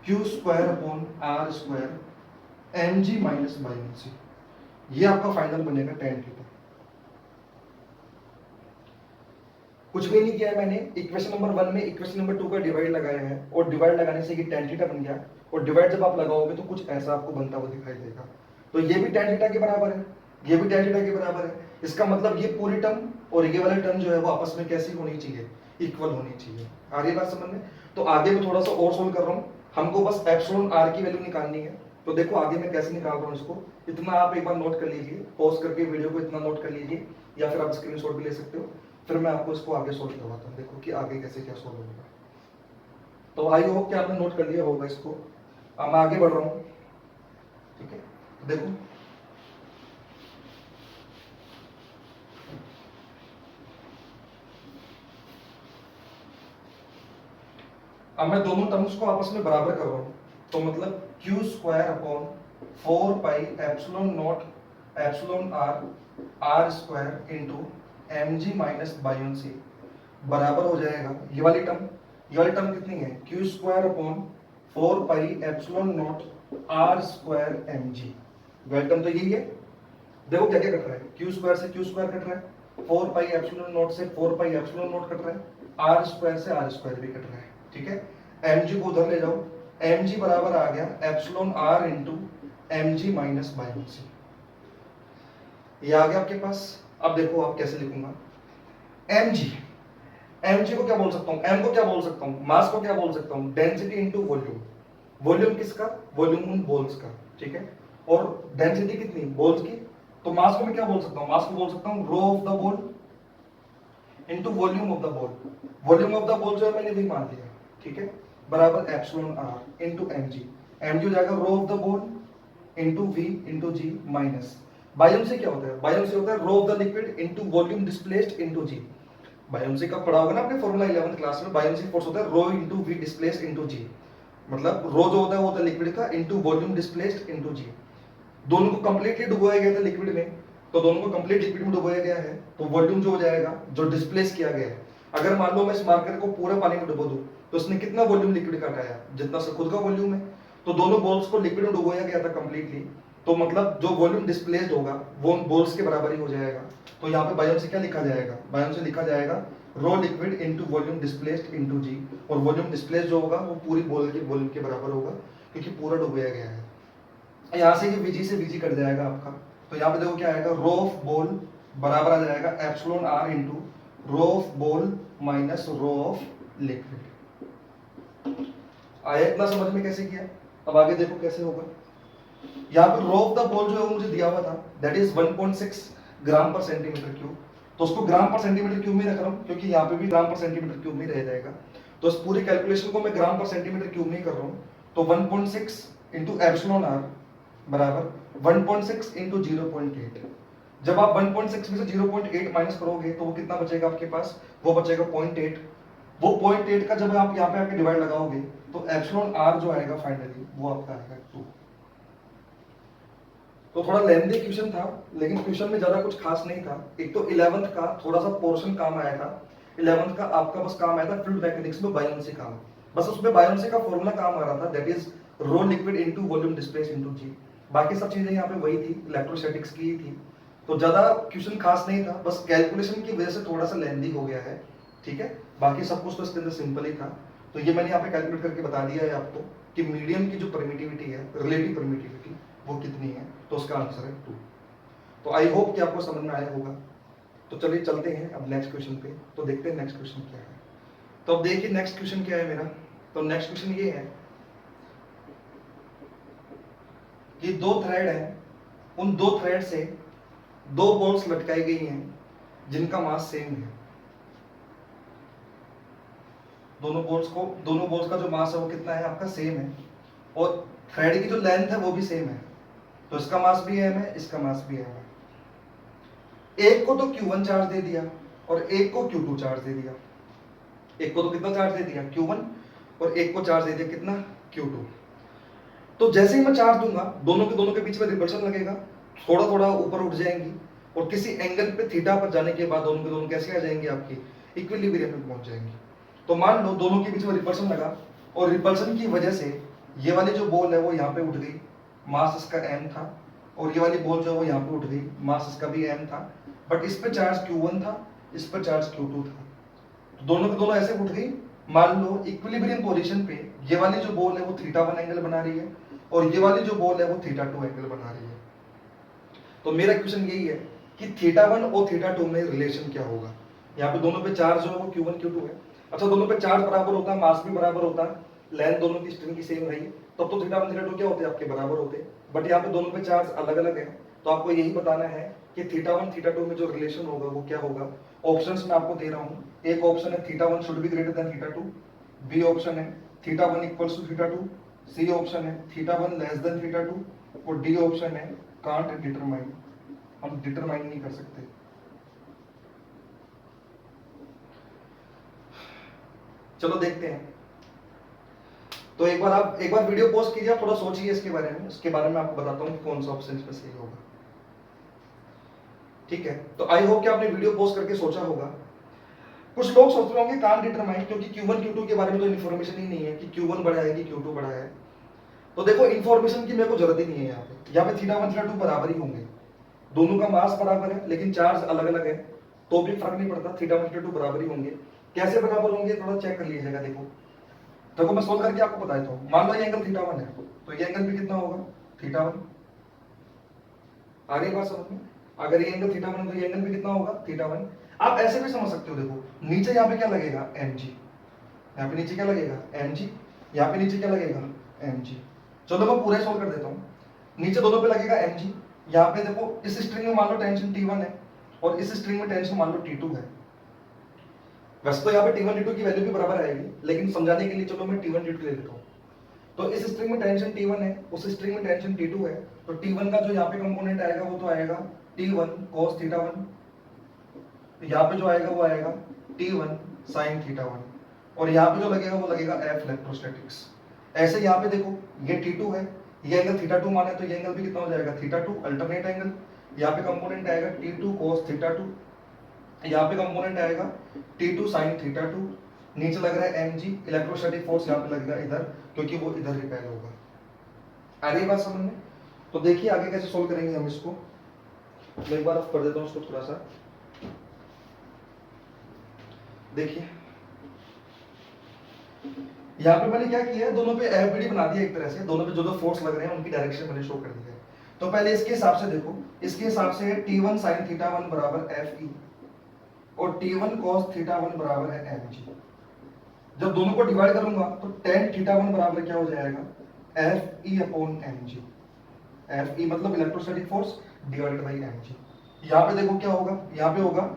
Q square upon R square mg minus buoyancy. ये आपका फाइनल बनेगा tan थीटा। कुछ भी नहीं किया है मैंने, इक्वेशन नंबर 1 में इक्वेशन नंबर 2 का डिवाइड लगाया है, और डिवाइड लगाने से ये tan थीटा बन गया, और डिवाइड जब आप लगाओगे तो कुछ ऐसा आपको बनता हुआ दिखाई देगा। तो ये भी tan थीटा के बराबर है, ये भी tan थीटा के बराबर है। इसका मतलब ये पूरी टर्म और ये वाली टर्म जो है वो आपस में कैसी होनी चाहिए, इक्वल होनी चाहिए। आ रही बात समझ में। तो आगे मैं थोड़ा सा और सोल्व कर रहा हूँ, हमको बस एप्सिलॉन आर की वैल्यू निकालनी है। तो देखो आगे मैं कैसे निकाल रहा हूँ इसको, इतना आप एक बार नोट कर लीजिए, पॉज करके वीडियो को इतना नोट कर लीजिए, या फिर आप स्क्रीनशॉट भी ले सकते हो, फिर मैं आपको इसको आगे सोल्व करवाता हूँ, देखो कि आगे कैसे क्या सोल्व होगा। तो आई होप कि आपने नोट कर लिया होगा इसको। अब मैं आगे बढ़ रहा हूँ, ठीक है। देखो अब मैं दोनों टर्म्स को आपस में बराबर कर रहा हूँ, तो मतलब Q square upon 4 pi epsilon naught epsilon R square into M G minus buoyancy बराबर हो जाएगा ये वाली टर्म कितनी है, Q square upon 4 pi epsilon naught R square M G. वाली टर्म तो यही है। देखो क्या क्या कट रहा है, क्यू स्क्वायर से क्यू स्क्वायर कट रहा है, 4 पाई एप्सिलॉन नॉट से 4 पाई एप्सिलॉन नॉट कट रहा है, आर स्क्वायर से आर स्क्वायर भी कट रहा है। ठीक है, एम जी को उधर ले जाओ, एम जी बराबर आ गया epsilon R into M G minus buoyancy. ये आ गया आपके पास। अब देखो आप कैसे लिखूंगा, एम जी, एम जी को क्या बोल सकता हूं, एम को क्या बोल सकता हूं, मास को क्या बोल सकता हूं, डेंसिटी इंटू वॉल्यूम। वॉल्यूम किसका, वॉल्यूम उन बोल्स का। ठीक है, और डेंसिटी कितनी, बोल्स की। तो मास को मैं क्या बोल सकता हूं, मास को बोल सकता हूं rho of the ball into volume of the ball. Volume of the ball जो है मैंने वही मान लिया। ठीक है, बराबर epsilon R into M G. M G हो जाएगा rho of the ball into V into G minus buoyancy क्या होता है, बायोम से होता है rho of the liquid into volume displaced into G. Buoyancy कब पढ़ा होगा ना आपने फॉर्मूला 11th क्लास में, बायोम से फोर्स होता है rho into we displaced into जी। मतलब रो जो होता है वो होता है लिक्विड का इंटू वॉल्यूम डिस्प्लेस्ड इंटू जी। दोनों को कंप्लीटली डुबोया गया था लिक्विड में, तो दोनों को कंप्लीट लिक्विड में डुबोया गया है, तो वॉल्यूम जो हो जाएगा जो डिस्प्लेस किया गया है। अगर मान लो मैं इस मार्कर को पूरा पानी में डुबो दूं तो इसने कितना वॉल्यूम लिक्विड का हटाया, जितना से खुद का वॉल्यूम है। तो दोनों बॉल्स को लिक्विड में डुबोया गया था कंप्लीटली, तो मतलब जो वॉल्यूम डिस्प्लेस्ड होगा वो उन बॉल्स के बराबर ही हो जाएगा। तो यहाँ पे बायोम से क्या लिखा जाएगा, बायोम से लिखा जाएगा rho liquid into volume displaced into G. और वॉल्यूम डिस्प्लेस्ड जो होगा वो पूरी बॉल के वॉल्यूम के बराबर होगा क्योंकि पूरा डुबोया गया है। यहाँ से ये वीजी से वीजी कट जाएगा आपका। तो यहाँ पे देखो क्या आएगा, रो ऑफ बॉल बराबर आ जाएगा epsilon R into rho of ball minus rho of liquid. आया इतना समझ में कैसे किया। अब आगे देखो कैसे होगा। यहाँ पे रो ऑफ द बॉल जो है मुझे दिया हुआ था दैट इज 1.6 ग्राम पर सेंटीमीटर क्यूब। तो उसको ग्राम पर सेंटीमीटर क्यूब में रख रहा हूँ क्योंकि यहाँ पे भी ग्राम पर सेंटीमीटर क्यूब में रह जाएगा। तो इस पूरी कैलकुलेशन को मैं ग्राम पर सेंटीमीटर क्यूब में कर रहा हूँ। तो 1.6 इंटू एप्सिलॉन आर बराबर 1.6 इंटू 0.8। जब आप 1.6 में से 0.8 माइनस करोगे तो वो कितना बचेगा आपके पास, वो बचेगा 0.8। वो 0.8 का जब आप यहाँ पे आके डिवाइड लगाओगे तो एप्सिलॉन आर जो आएगा फाइनली वो आपका आएगा 2। तो थोड़ा लेंथी क्वेश्चन था, लेकिन क्वेश्चन में ज्यादा कुछ खास नहीं था। एक तो 11th का थोड़ा सा पोर्शन काम आया था, 11th का आपका बस काम आया था फ्लूइड मैकेनिक्स में बायोन्सी काम, बस उसमें बायोन्सी का फॉर्मूला काम आ रहा था that is rho liquid into volume displace into G. बाकी सब चीजें यहाँ पे वही थी, इलेक्ट्रोस्टैटिक्स की ही थी। तो ज्यादा क्वेश्चन खास नहीं था, बस कैलकुलेशन की वजह से थोड़ा सा लेंथी हो गया है। ठीक है, बाकी सब कुछ तो इसके अंदर सिंपल ही था। तो ये मैंने यहाँ पे कैलकुलेट करके बता दिया है आपको कि मीडियम की जो परमिटिविटी है, रिलेटिव परमिटिविटी, वो कितनी है। तो उसका आंसर है 2। तो आई होप कि आपको समझ में आया होगा। तो चलिए चलते हैं अब नेक्स्ट क्वेश्चन पे, तो देखते हैं नेक्स्ट क्वेश्चन क्या है। तो अब देखिए नेक्स्ट क्वेश्चन क्या है मेरा। तो नेक्स्ट क्वेश्चन ये है कि दो थ्रेड हैं, उन दो थ्रेड से दो बॉल्स लटकाई गई हैं जिनका मास सेम है। दोनों बॉल्स का जो मास है वो कितना है आपका, सेम है। और थ्रेड की जो लेंथ है वो भी सेम है। तो इसका मास भी एम है, इसका मास भी एम है। एक को तो Q1 चार्ज दे दिया और एक को Q2 चार्ज दे दिया। एक को तो कितना चार्ज दे दिया, Q1, और एक को चार्ज दे दिया कितना, Q2। तो जैसे ही मैं चार्ज दूंगा दोनों के बीच में रिपल्शन लगेगा, थोड़ा थोड़ा ऊपर उठ जाएंगी और किसी एंगल पे थीटा पर जाने के बाद दोनों के दोनों कैसे आ जाएंगी, आपकी इक्विलिब्रियम में पहुंच जाएंगी। तो मान लो दोनों के बीच में रिपल्शन लगा और रिपल्शन की वजह से ये वाली जो बॉल है वो यहाँ पे उठ गई, मास इसका m था, और ये वाली बॉल जो है वो यहाँ पे उठ गई, मास इसका भी m था, बट इस पे चार्ज Q1 था, इस पे चार्ज Q2 था। तो दोनों के दोनों ऐसे उठ गई। मान लो इक्विलिब्रियम पोजीशन पे ये वाली जो बॉल है वो θ1 एंगल बना रही है और ये वाली जो बॉल है वो θ2 एंगल बना रही है। तो मेरा क्वेश्चन यही है कि θ1 और θ2 में रिलेशन क्या होगा। यहाँ पे दोनों पे चार्ज जो है वो Q1 Q2 है। अच्छा, दोनों पे चार्ज बराबर होता है, मास भी बराबर होता है, लेंथ दोनों की स्ट्रिंग की सेम रही, तब तो θ1 θ2 क्या होते हैं, आपके बराबर होते हैं। बट यहाँ पे दोनों पे चार्ज अलग अलग है, तो आपको यही बताना है कि θ1 θ2 में जो रिलेशन होगा वो क्या होगा। ऑप्शंस मैं आपको दे रहा हूँ। एक ऑप्शन है θ1 should be greater than θ2, B option है θ1 इक्वल्स टू θ2, सी ऑप्शन है θ1 लेस देन θ2, और डी ऑप्शन है कांट डिटरमाइन, हम डिटरमाइन नहीं कर सकते। चलो देखते हैं। तो एक बार वीडियो पॉज कीजिए, आप थोड़ा सोचिए इसके बारे में, उसके बारे में आपको बताता हूँ कि कौन सा ऑप्शन इसमें सही होगा। ठीक है, तो आई होप कि आपने वीडियो पॉज करके सोचा होगा। कुछ लोग सोच रहे होंगे कान डिटरमाइन, क्योंकि Q1 Q2 के बारे में तो इन्फॉर्मेशन ही नहीं है कि Q1 बड़ा है कि Q2 बड़ा है। तो देखो इन्फॉर्मेशन की मेरे को जरूरत ही नहीं है। यहाँ पे थीटा 1 थीटा 2 बराबर ही होंगे, दोनों का मास बराबर है लेकिन चार्ज अलग अलग है, तो भी फर्क नहीं पड़ता, थीटा 1 थीटा 2 बराबर ही होंगे। कैसे बराबर होंगे थोड़ा चेक कर लीजिएगा। देखो मैं सोल्व करके आपको बताता हूँ। मान लो ये एंगल थीटा 1 है, तो ये एंगल भी कितना होगा, थीटा 1। आ रही बात समझ में? अगर ये एंगल थीटा 1 तो ये एंगल भी कितना होगा, थीटा 1। आप ऐसे भी समझ सकते हो, देखो नीचे यहाँ पे क्या लगेगा, mg, यहाँ पे नीचे क्या लगेगा, mg, यहाँ पे नीचे क्या लगेगा, mg। चलो मैं पूरा सोल्व कर देता हूँ। नीचे दोनों पे लगेगा mg। यहाँ पे देखो इस स्ट्रिंग में मान लो टेंशन T1 है और इस स्ट्रिंग में टेंशन मान लो T2 है। वैसे तो यहाँ पे T1 T2 की वैल्यू भी बराबर आएगी, लेकिन समझाने के लिए चलो मैं T1 T2 ले लेता हूँ। तो इस स्ट्रिंग में टेंशन T1 है, उस स्ट्रिंग में टेंशन T2 है, तो T1 का जो यहाँ पे कंपोनेंट आएगा वो तो आएगा T1 cos थीटा 1, यहाँ पे जो आएगा वो आएगा T1 sin थीटा 1, और यहाँ पे जो लगेगा वो लगेगा F इलेक्ट्रोस्टैटिक्स। ऐसे यहाँ पे देखो ये T2 है, ये एंगल थीटा 2 माने, तो ये एंगल भी कितना हो जाएगा, थीटा 2 अल्टरनेट एंगल। यहाँ पे कंपोनेंट आएगा T2 cos थीटा 2, यहाँ पे कंपोनेंट आएगा T2 sin थीटा 2, नीचे लग रहा है mg, इलेक्ट्रोस्टैटिक फोर्स यहाँ पे लगेगा इधर, क्योंकि वो इधर रिपेल होगा। आ रही बात समझ में? तो देखिए आगे कैसे सोल्व करेंगे हम इसको। मैं एक बार ऑफ कर देता हूँ इसको थोड़ा सा। देखिए यहाँ पे मैंने क्या किया है, दोनों पे एफबीडी बना दिया एक तरह से, दोनों पे जो जो फोर्स लग रहे हैं उनकी डायरेक्शन मैंने शो कर दिया है। तो पहले इसके हिसाब से देखो, इसके हिसाब से T1 sin थीटा 1 बराबर Fe और T1 cos थीटा 1 बराबर है mg। जब दोनों को डिवाइड करूंगा तो tan थीटा 1 बराबर क्या हो जाएगा, Fe अपॉन mg। Fe मतलब electrostatic force divided by mg। यहाँ पे देखो क्या होगा, यहाँ पे होगा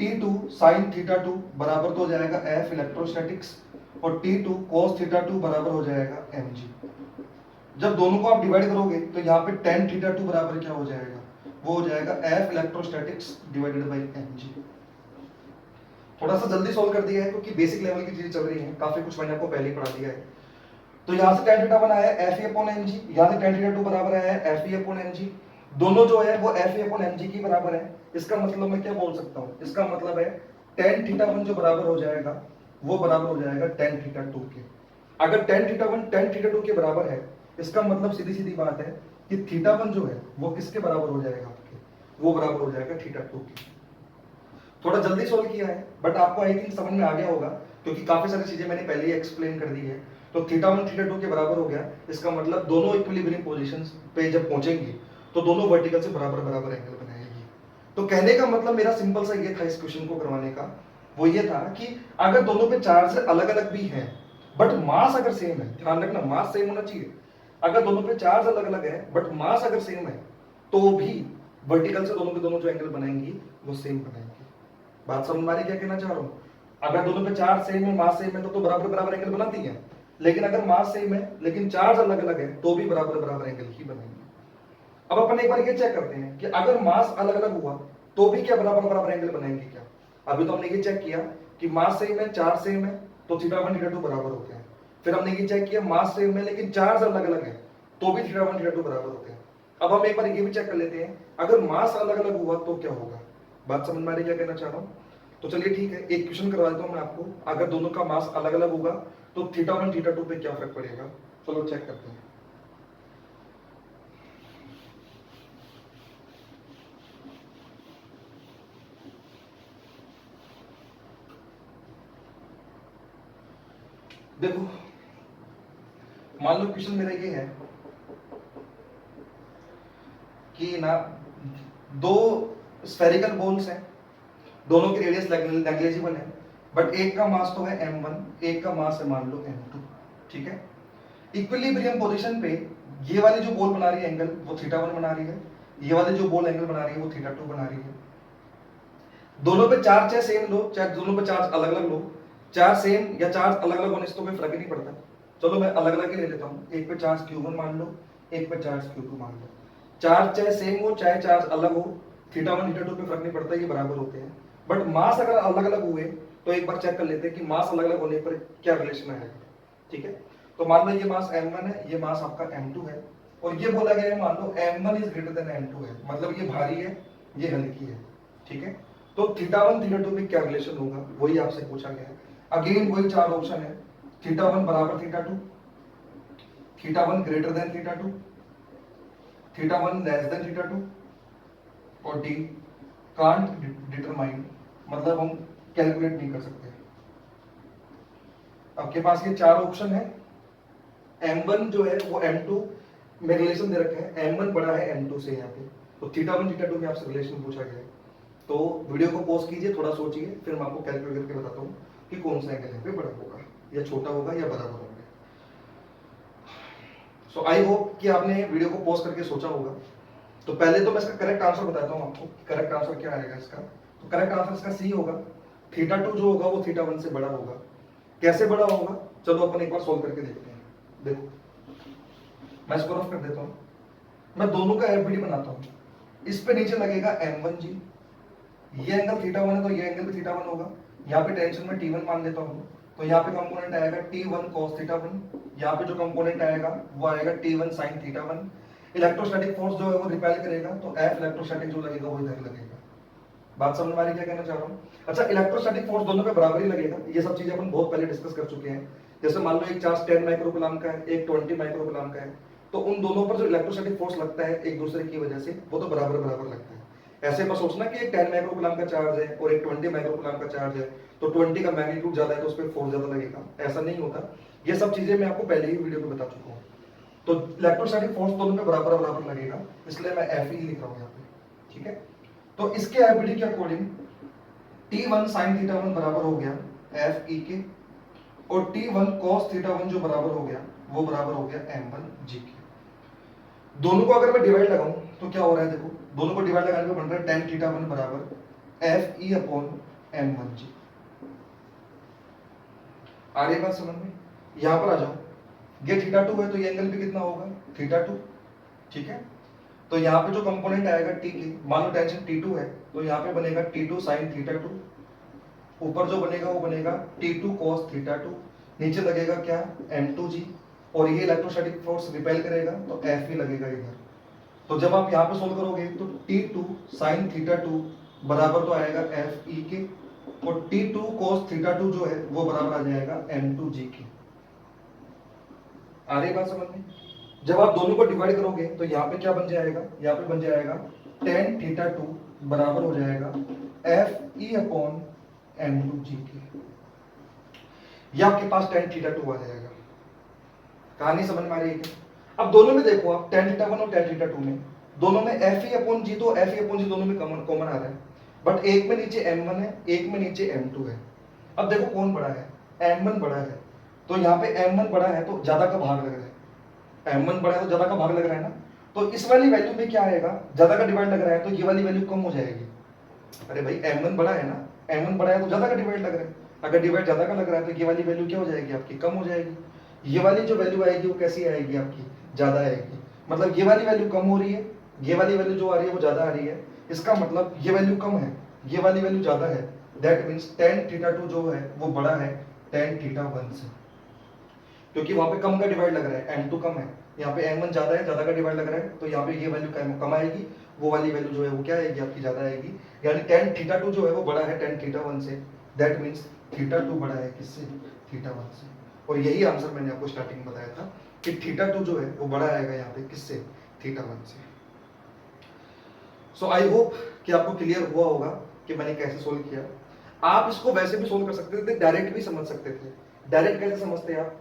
T2 sin थीटा 2 बराबर तो हो जाएगा F इलेक्ट्रोस्टैटिक्स, और T2 cos थीटा 2 बराबर हो जाएगा mg। जब दोनों को आप डिवाइड करोगे तो यहाँ पे tan थीटा 2 बराबर क्या हो जाएगा, वो हो जाएगा F electrostatics divided by mg। थोड़ा सा जल्दी सॉल्व कर दिया है क्योंकि बेसिक लेवल की चीजें चल रही हैं, काफी कुछ मैंने आपको पहले ही पढ़ा दिया है। तो यहाँ से tan थीटा 1 आया Fe अपॉन mg, यहाँ से tan थीटा 2 बराबर आया Fe अपॉन mg। दोनों जो है वो Fe अपॉन mg की बराबर है। इसका मतलब मैं क्या बोल सकता हूँ, इसका मतलब है tan थीटा 1 जो बराबर हो जाएगा वो बराबर हो जाएगा tan थीटा 2 के। अगर tan थीटा 1 tan थीटा 2 के बराबर है, इसका मतलब सीधी सीधी बात है कि थीटा 1 जो है वो किसके बराबर हो जाएगा आपके, वो बराबर हो जाएगा थीटा 2 के। थोड़ा जल्दी सोल्व किया है बट आपको आई थिंक समझ में आ गया होगा, क्योंकि काफी सारी चीजें मैंने पहले ही एक्सप्लेन कर दी है। तो थीटा 1 थीटा 2 के बराबर हो गया, इसका मतलब दोनों इक्विलिब्रियम पोजीशंस पे जब पहुंचेंगे तो दोनों वर्टिकल से बराबर बराबर एंगल बनाएंगे। तो कहने का मतलब मेरा सिंपल सा ये था इस क्वेश्चन को करवाने का, वो ये था कि अगर दोनों पे चार्ज अलग अलग भी हैं बट मास अगर सेम है, ध्यान रखना मास सेम होना चाहिए। अगर दोनों पे चार्ज अलग अलग है बट मास अगर सेम है तो भी वर्टिकल से दोनों के दोनों जो एंगल बनाएंगी वो सेम बनाएंगे। बात समझ में आ रही क्या कहना चाह रहा हूँ? अगर दोनों पे चार्ज सेम है, मास सेम है तो बराबर बराबर एंगल बनाती है, लेकिन अगर मास सेम है लेकिन चार्ज अलग अलग है तो भी बराबर बराबर एंगल ही बनेंगे। अब अपन एक बार ये चेक करते हैं कि अगर मास अलग अलग हुआ तो भी क्या बराबर बराबर एंगल बनाएंगे क्या। अभी तो हमने ये चेक किया कि मास सेम है, चार्ज सेम है, तो थीटा 1 थीटा 2 बराबर होते हैं। फिर हमने ये चेक किया मास सेम है लेकिन चार्ज अलग अलग है, तो भी थीटा 1 थीटा 2 बराबर होते हैं। अब हम एक बार ये भी चेक कर लेते हैं अगर मास अलग अलग हुआ तो क्या होगा। बात समझ में आ रही क्या कहना चाह रहा हूँ? तो चलिए ठीक है, एक क्वेश्चन करवा देता हूं मैं आपको। अगर दोनों का मास अलग अलग होगा तो थीटा 1 थीटा 2 पे क्या फर्क पड़ेगा, चलो चेक करते हैं। देखो मान लो क्वेश्चन मेरा ये है कि ना दो स्फेरिकल बॉल्स हैं, दोनों की रेडियस नेग्लिजिबल है, बट एक का मास तो है m1, एक का मास है मान लो m2। ठीक है, इक्विलिब्रियम पोजीशन पे ये वाली जो बॉल बना रही है एंगल वो थीटा 1 बना रही है, ये वाली जो बॉल एंगल बना रही है वो थीटा 2 बना रही है। दोनों पे चार्ज चाहे सेम लो चाहे दोनों पे चार्ज अलग अलग लो, चार्ज सेम या चार्ज अलग अलग होने से तो कोई फर्क ही नहीं पड़ता। चलो मैं अलग अलग ही ले लेता हूँ, एक पे चार्ज Q1 मान लो, एक पे चार्ज Q2 मान लो। चार्ज चाहे सेम हो चाहे चार्ज अलग हो, थीटा 1 थीटा 2 पे फर्क नहीं पड़ता, ये बराबर होते हैं। बट मास अगर अलग अलग हुए तो एक बार चेक कर लेते हैं कि मास अलग अलग होने पर क्या रिलेशन आएगा। ठीक है, तो मान लो ये मास m1 है, ये मास आपका m2 है, और ये बोला गया है मान लो m1 is greater than m2 है, मतलब ये भारी है, ये हल्की है, ठीक है। तो θ1 θ2 में क्या रिलेशन होगा वही आपसे पूछा गया है। अगेन वही चार ऑप्शन है, θ1 बराबर θ2, θ1 ग्रेटर देन θ2, θ1 लेस देन θ2, और डी कांट डिटरमाइन, मतलब हम कैलकुलेट नहीं कर सकते। आपके पास ये चार ऑप्शन है, m1 जो है वो m2 में रिलेशन दे रखा है, m1 बड़ा है m2 से यहाँ पे, तो θ1 θ2 में आपसे रिलेशन पूछा गया है। तो वीडियो को पॉज कीजिए, थोड़ा सोचिए, फिर मैं आपको कैलकुलेट करके बताता हूँ कि कौन सा एंगल यहाँ पे बड़ा होगा या छोटा होगा या बराबर होगा। सो आई होप कि आपने वीडियो को पॉज करके सोचा होगा। तो पहले तो मैं इसका करेक्ट आंसर बताता हूँ आपको, करेक्ट आंसर क्या आएगा इसका। तो करेक्ट आंसर इसका सी होगा, θ2 जो होगा वो θ1 से बड़ा होगा। कैसे बड़ा होगा, चलो अपन एक बार सोल्व करके देखते हैं। देखो मैं इसको रफ कर देता हूँ, मैं दोनों का एफबीडी बनाता हूँ। इस पे नीचे लगेगा m1 जी, ये एंगल θ1 है तो ये एंगल भी θ1 होगा। यहाँ पे टेंशन में t1 मान लेता हूँ, तो यहाँ पे कंपोनेंट आएगा t1 cos θ1, यहाँ पे जो कंपोनेंट आएगा वो आएगा t1 sin θ1। इलेक्ट्रोस्टैटिक फोर्स जो है वो रिपेल करेगा, तो F इलेक्ट्रोस्टैटिक जो लगेगा वो इधर लगेगा। बात समझ में आ रही क्या कहना चाह रहा हूँ। अच्छा, इलेक्ट्रोस्टैटिक फोर्स दोनों पे बराबर ही लगेगा, ये सब चीजें अपन बहुत पहले डिस्कस कर चुके हैं। जैसे मान लो एक चार्ज 10 माइक्रोकूलम का है, एक 20 माइक्रोकूलम का है, तो उन दोनों पर जो इलेक्ट्रोस्टैटिक फोर्स लगता है एक दूसरे की वजह से, वो तो बराबर बराबर लगता है। ऐसे पर सोचना कि एक 10 माइक्रोकूलम का चार्ज है और एक 20 माइक्रोकूलम का चार्ज है, तो 20 का मैग्नीट्यूड ज्यादा है तो उस पर फोर्स ज्यादा लगेगा, ऐसा नहीं होता। ये सब चीजें मैं आपको पहले ही वीडियो में बता चुका हूँ। तो इलेक्ट्रोस्टैटिक फोर्स दोनों पे बराबर बराबर लगेगा, इसलिए मैं एफ ई लिख रहा हूँ यहाँ पे, ठीक है। तो इसके एफबीडी के अकॉर्डिंग T1 sin θ1 बराबर हो गया एफ ई के, और T1 cos θ1 जो बराबर हो गया वो बराबर हो गया m1 g के। दोनों को अगर मैं डिवाइड लगाऊं तो क्या हो रहा है, देखो दोनों को डिवाइड लगाने पे बन रहा है tan θ1 बराबर F E upon m1 g। आ रही बात समझ में। यहां पर आ जाओ, ये θ2 है तो ये एंगल भी कितना होगा θ2, ठीक है। तो यहाँ पे जो कंपोनेंट आएगा t के, मान लो टेंशन t2 है तो यहाँ पे बनेगा t2 sin θ2, ऊपर जो बनेगा वो बनेगा t2 cos θ2, नीचे लगेगा क्या m2g, और ये इलेक्ट्रोस्टैटिक फोर्स रिपेल करेगा तो F ही लगेगा इधर। तो जब आप यहाँ पे सोल्व करोगे तो t2 sin θ2 बराबर तो आएगा F e के, और t2 cos θ2 जो है वो बराबर आ जाएगा m2g के। आ रही बात समझ में। जब आप दोनों को डिवाइड करोगे तो यहाँ पे क्या बन जाएगा, यहाँ पे बन जाएगा tan θ2 बराबर हो जाएगा F e अपॉन m2g के। ये आपके पास tan θ2 आ जाएगा। कहानी समझ में आ रही है क्या। अब दोनों में देखो आप tan θ1 और tan θ2 में, दोनों में F e अपॉन g, तो F e अपॉन g दोनों में कॉमन आ रहा है, बट एक में नीचे m1 है, एक में नीचे m2 है। अब देखो कौन बड़ा है, m1 बड़ा है, तो यहाँ पे m1 बड़ा है तो ज्यादा का भाग लग रहा है, m1 बड़ा है तो ज्यादा का भाग लग रहा है ना। तो इस वाली वैल्यू में क्या आएगा, ज्यादा का डिवाइड लग रहा है तो ये वाली वैल्यू कम हो जाएगी। अरे भाई m1 बड़ा है ना, m1 बड़ा है तो ज्यादा का डिवाइड लग रहा है, अगर डिवाइड ज्यादा का लग रहा है तो ये वाली वैल्यू क्या हो जाएगी आपकी, कम हो जाएगी। ये वाली जो वैल्यू आएगी वो कैसी आएगी आपकी, ज्यादा आएगी। मतलब ये वाली वैल्यू कम हो रही है, ये वाली वैल्यू जो आ रही है वो ज्यादा आ रही है, इसका मतलब ये वैल्यू कम है, ये वाली वैल्यू ज्यादा है। दैट मीन्स tan θ2 जो है वो बड़ा है tan θ1 से, क्योंकि वहां पे कम का डिवाइड लग रहा है, m2 कम है, यहाँ पे m1 ज्यादा है, ज्यादा का डिवाइड लग रहा है, तो यहाँ पे ये वैल्यू कम आएगी, वो वाली वैल्यू जो है वो क्या आएगी आपकी, ज्यादा आएगी। यानी tan θ2 जो है वो बड़ा है tan θ1 से, दैट मीन्स θ2 बड़ा है किससे, θ1 से। और यही आंसर मैंने आपको स्टार्टिंग में बताया था कि θ2 जो है वो बड़ा आएगा यहाँ पे किससे, θ1 से। सो आई होप कि आपको क्लियर हुआ होगा कि मैंने कैसे सोल्व किया। आप इसको वैसे भी सोल्व कर सकते थे, डायरेक्ट भी समझ सकते थे। डायरेक्ट कैसे समझते हैं आप,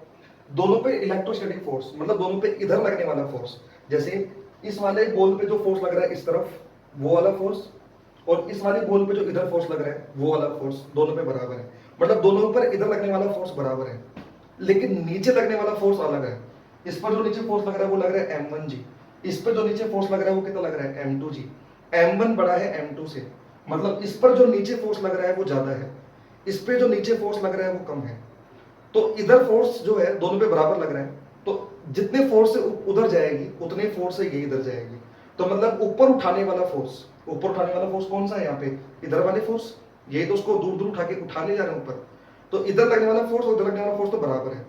दोनों पे इलेक्ट्रोस्टैटिक फोर्स, मतलब दोनों पे इधर लगने वाला फोर्स, जैसे इस वाले बॉल पे जो फोर्स लग रहा है इस तरफ वो वाला फोर्स, और इस वाले बॉल पे जो इधर फोर्स लग रहा है वो वाला फोर्स, दोनों पे बराबर है। मतलब दोनों पर इधर लगने वाला फोर्स बराबर है, लेकिन नीचे लगने वाला फोर्स अलग है। इस पर जो नीचे फोर्स लग रहा है वो लग रहा है m1g, इस पर जो नीचे फोर्स लग रहा है वो कितना लग रहा है m2g। m1 बड़ा है m2 से, मतलब इस पर जो नीचे फोर्स लग रहा है वो ज्यादा है, इस पे जो नीचे फोर्स लग रहा है वो कम है। तो इधर फोर्स जो है दोनों पे बराबर लग रहा है, तो जितने फोर्स से उधर जाएगी उतने फोर्स से ये इधर जाएगी। तो मतलब ऊपर उठाने वाला फोर्स, ऊपर उठाने वाला फोर्स कौन सा है यहाँ पे, इधर वाले फोर्स, ये तो उसको दूर दूर उठा ले जा रहे हैं ऊपर, तो इधर लगने वाला फोर्स और इधर लगने वाला फोर्स तो बराबर है।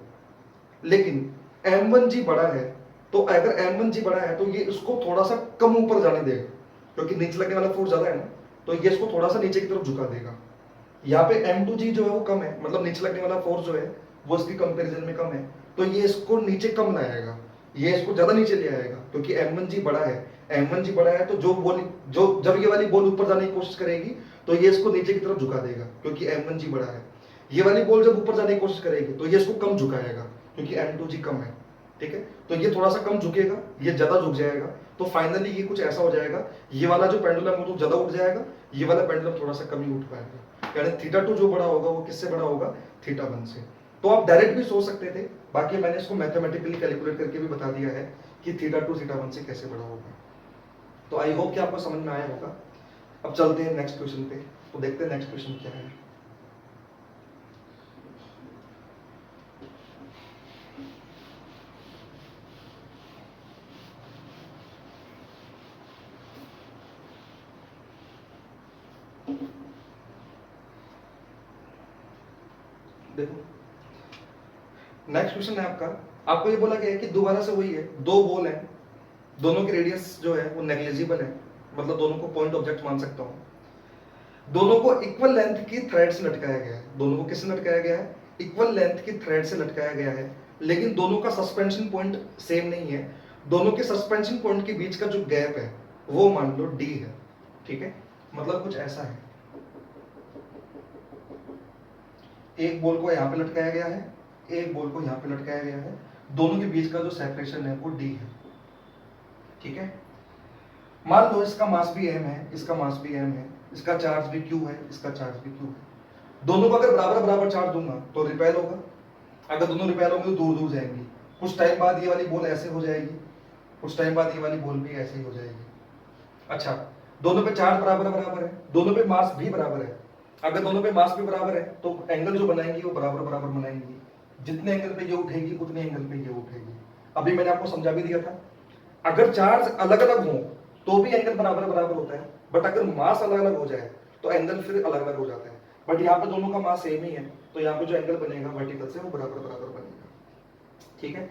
लेकिन m1g बड़ा है, तो अगर m1g बड़ा है तो ये इसको थोड़ा सा कम ऊपर जाने देगा, क्योंकि नीचे लगने वाला फोर्स ज्यादा है ना, तो ये इसको थोड़ा सा नीचे की तरफ झुका देगा। यहाँ पे m2g जो है वो कम है, मतलब नीचे लगने वाला फोर्स जो है वो इसकी कंपैरिजन में कम है, तो ये इसको नीचे कम लाएगा, ये इसको ज्यादा नीचे ले आएगा, क्योंकि m1g बड़ा है। m1g बड़ा है तो जो बॉल, जो जब ये वाली बॉल ऊपर जाने की कोशिश करेगी तो ये इसको नीचे की तरफ झुका देगा, क्योंकि m1g बड़ा है। ये वाली बॉल जब ऊपर जाने की कोशिश करेगी तो ये इसको कम झुकाएगा, क्योंकि m2g कम है। ठीक है, तो ये थोड़ा सा कम झुकेगा, ये ज्यादा झुक जाएगा, तो फाइनली ये कुछ ऐसा हो जाएगा, ये वाला जो पेंडुलम है वो ज्यादा उठ जाएगा, ये वाला पेंडुलम थोड़ा सा कम ही उठ पाएगा, यानी थीटा 2 जो बड़ा होगा वो किससे बड़ा होगा, थीटा 1 से। तो आप डायरेक्ट भी सोच सकते थे, बाकी मैंने इसको मैथमेटिकली कैलकुलेट करके भी बता दिया है कि थीटा 2 थीटा 1 से कैसे बड़ा होगा। तो आई होप कि आपको समझ में आया होगा। अब चलते हैं नेक्स्ट क्वेश्चन पे, तो देखते हैं नेक्स्ट क्वेश्चन क्या है। देखो नेक्स्ट क्वेश्चन है आपका, आपको ये बोला गया है कि दोबारा से वही है, दो बॉल है, दोनों की रेडियस जो है वो नेग्लिजिबल है, मतलब दोनों को पॉइंट ऑब्जेक्ट मान सकता हूं। दोनों को इक्वल लेंथ की थ्रेड से लटकाया गया है, दोनों को किससे लटकाया गया है, इक्वल लेंथ की थ्रेड से लटकाया गया है, लेकिन दोनों का सस्पेंशन पॉइंट सेम नहीं है। दोनों के सस्पेंशन पॉइंट के बीच का जो गैप है वो मान लो d है। ठीक है, मतलब कुछ ऐसा है, एक बॉल को यहां पे लटकाया गया है, एक बॉल को यहां पे लटकाया गया है, दोनों के बीच का जो सेपरेशन है वो d है। ठीक है, मान लो इसका मास भी m है, इसका मास भी m है, इसका चार्ज भी q है, इसका चार्ज भी q है। दोनों को अगर बराबर बराबर चार्ज दूंगा तो रिपेल होगा, अगर दोनों रिपेल होंगे तो दूर दूर जाएंगी, कुछ टाइम बाद ये वाली बॉल ऐसे हो जाएगी, कुछ टाइम बाद ये वाली बॉल भी ऐसे ही हो जाएगी। अच्छा, दोनों पे चार्ज बराबर बराबर है, दोनों पे मास भी बराबर है, अगर दोनों पे मास भी बराबर है तो एंगल जो बनाएंगी वो बराबर बराबर बनाएंगी, जितने एंगल पे ये उठेगी उतने एंगल पे ये उठेगी। अभी मैंने आपको समझा भी दिया था, अगर चार्ज अलग अलग हो तो भी एंगल बराबर बराबर होता है, बट अगर मास अलग अलग हो जाए तो एंगल फिर अलग अलग हो जाता है। बट यहाँ पे दोनों का मास सेम ही है, तो यहाँ पे जो एंगल बनेगा वर्टिकल से वो बराबर बराबर बनेगा। ठीक है,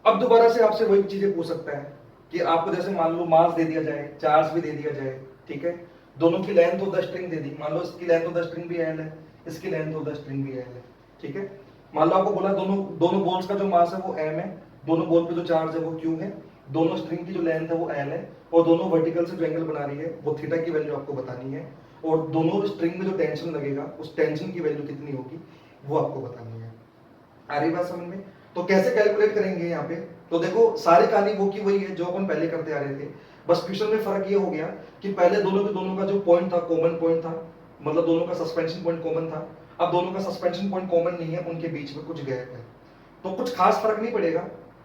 अब दोबारा से आपसे वही चीजें पूछ सकता है कि आपको जैसे मान लो मास दे दिया जाए, चार्ज भी दे दिया जाए, ठीक है, दोनों की लेंथ ऑफ द स्ट्रिंग दे दी, मान लो इसकी लेंथ ऑफ द स्ट्रिंग भी एल है, इसकी लेंथ ऑफ द स्ट्रिंग भी एल है। ठीक है, मान लो आपको बोला दोनों दोनों बॉल्स का जो मास है वो m है, दोनों बॉल पे जो चार्ज है वो q है, दोनों स्ट्रिंग की जो लेंथ है वो l है, और दोनों वर्टिकल से जो एंगल बना रही है वो थीटा की वैल्यू आपको बतानी है, और दोनों स्ट्रिंग में जो टेंशन लगेगा उस टेंशन की वैल्यू कितनी होगी वो आपको बतानी है। आ रही बात समझ में? तो कैसे कैलकुलेट करेंगे यहाँ पे, तो देखो सारी कहानी वो की वही है जो अपन पहले करते आ रहे थे, बस क्वेश्चन में फर्क ये हो गया कि पहले दोनों के दोनों का जो पॉइंट था कॉमन पॉइंट था, मतलब दोनों का सस्पेंशन पॉइंट कॉमन था। अब दोनों का सस्पेंशन पॉइंट कॉमन नहीं है, उनके बीच में कुछ गैप है, तो कुछ खास फर्क नहीं पड़ेगा।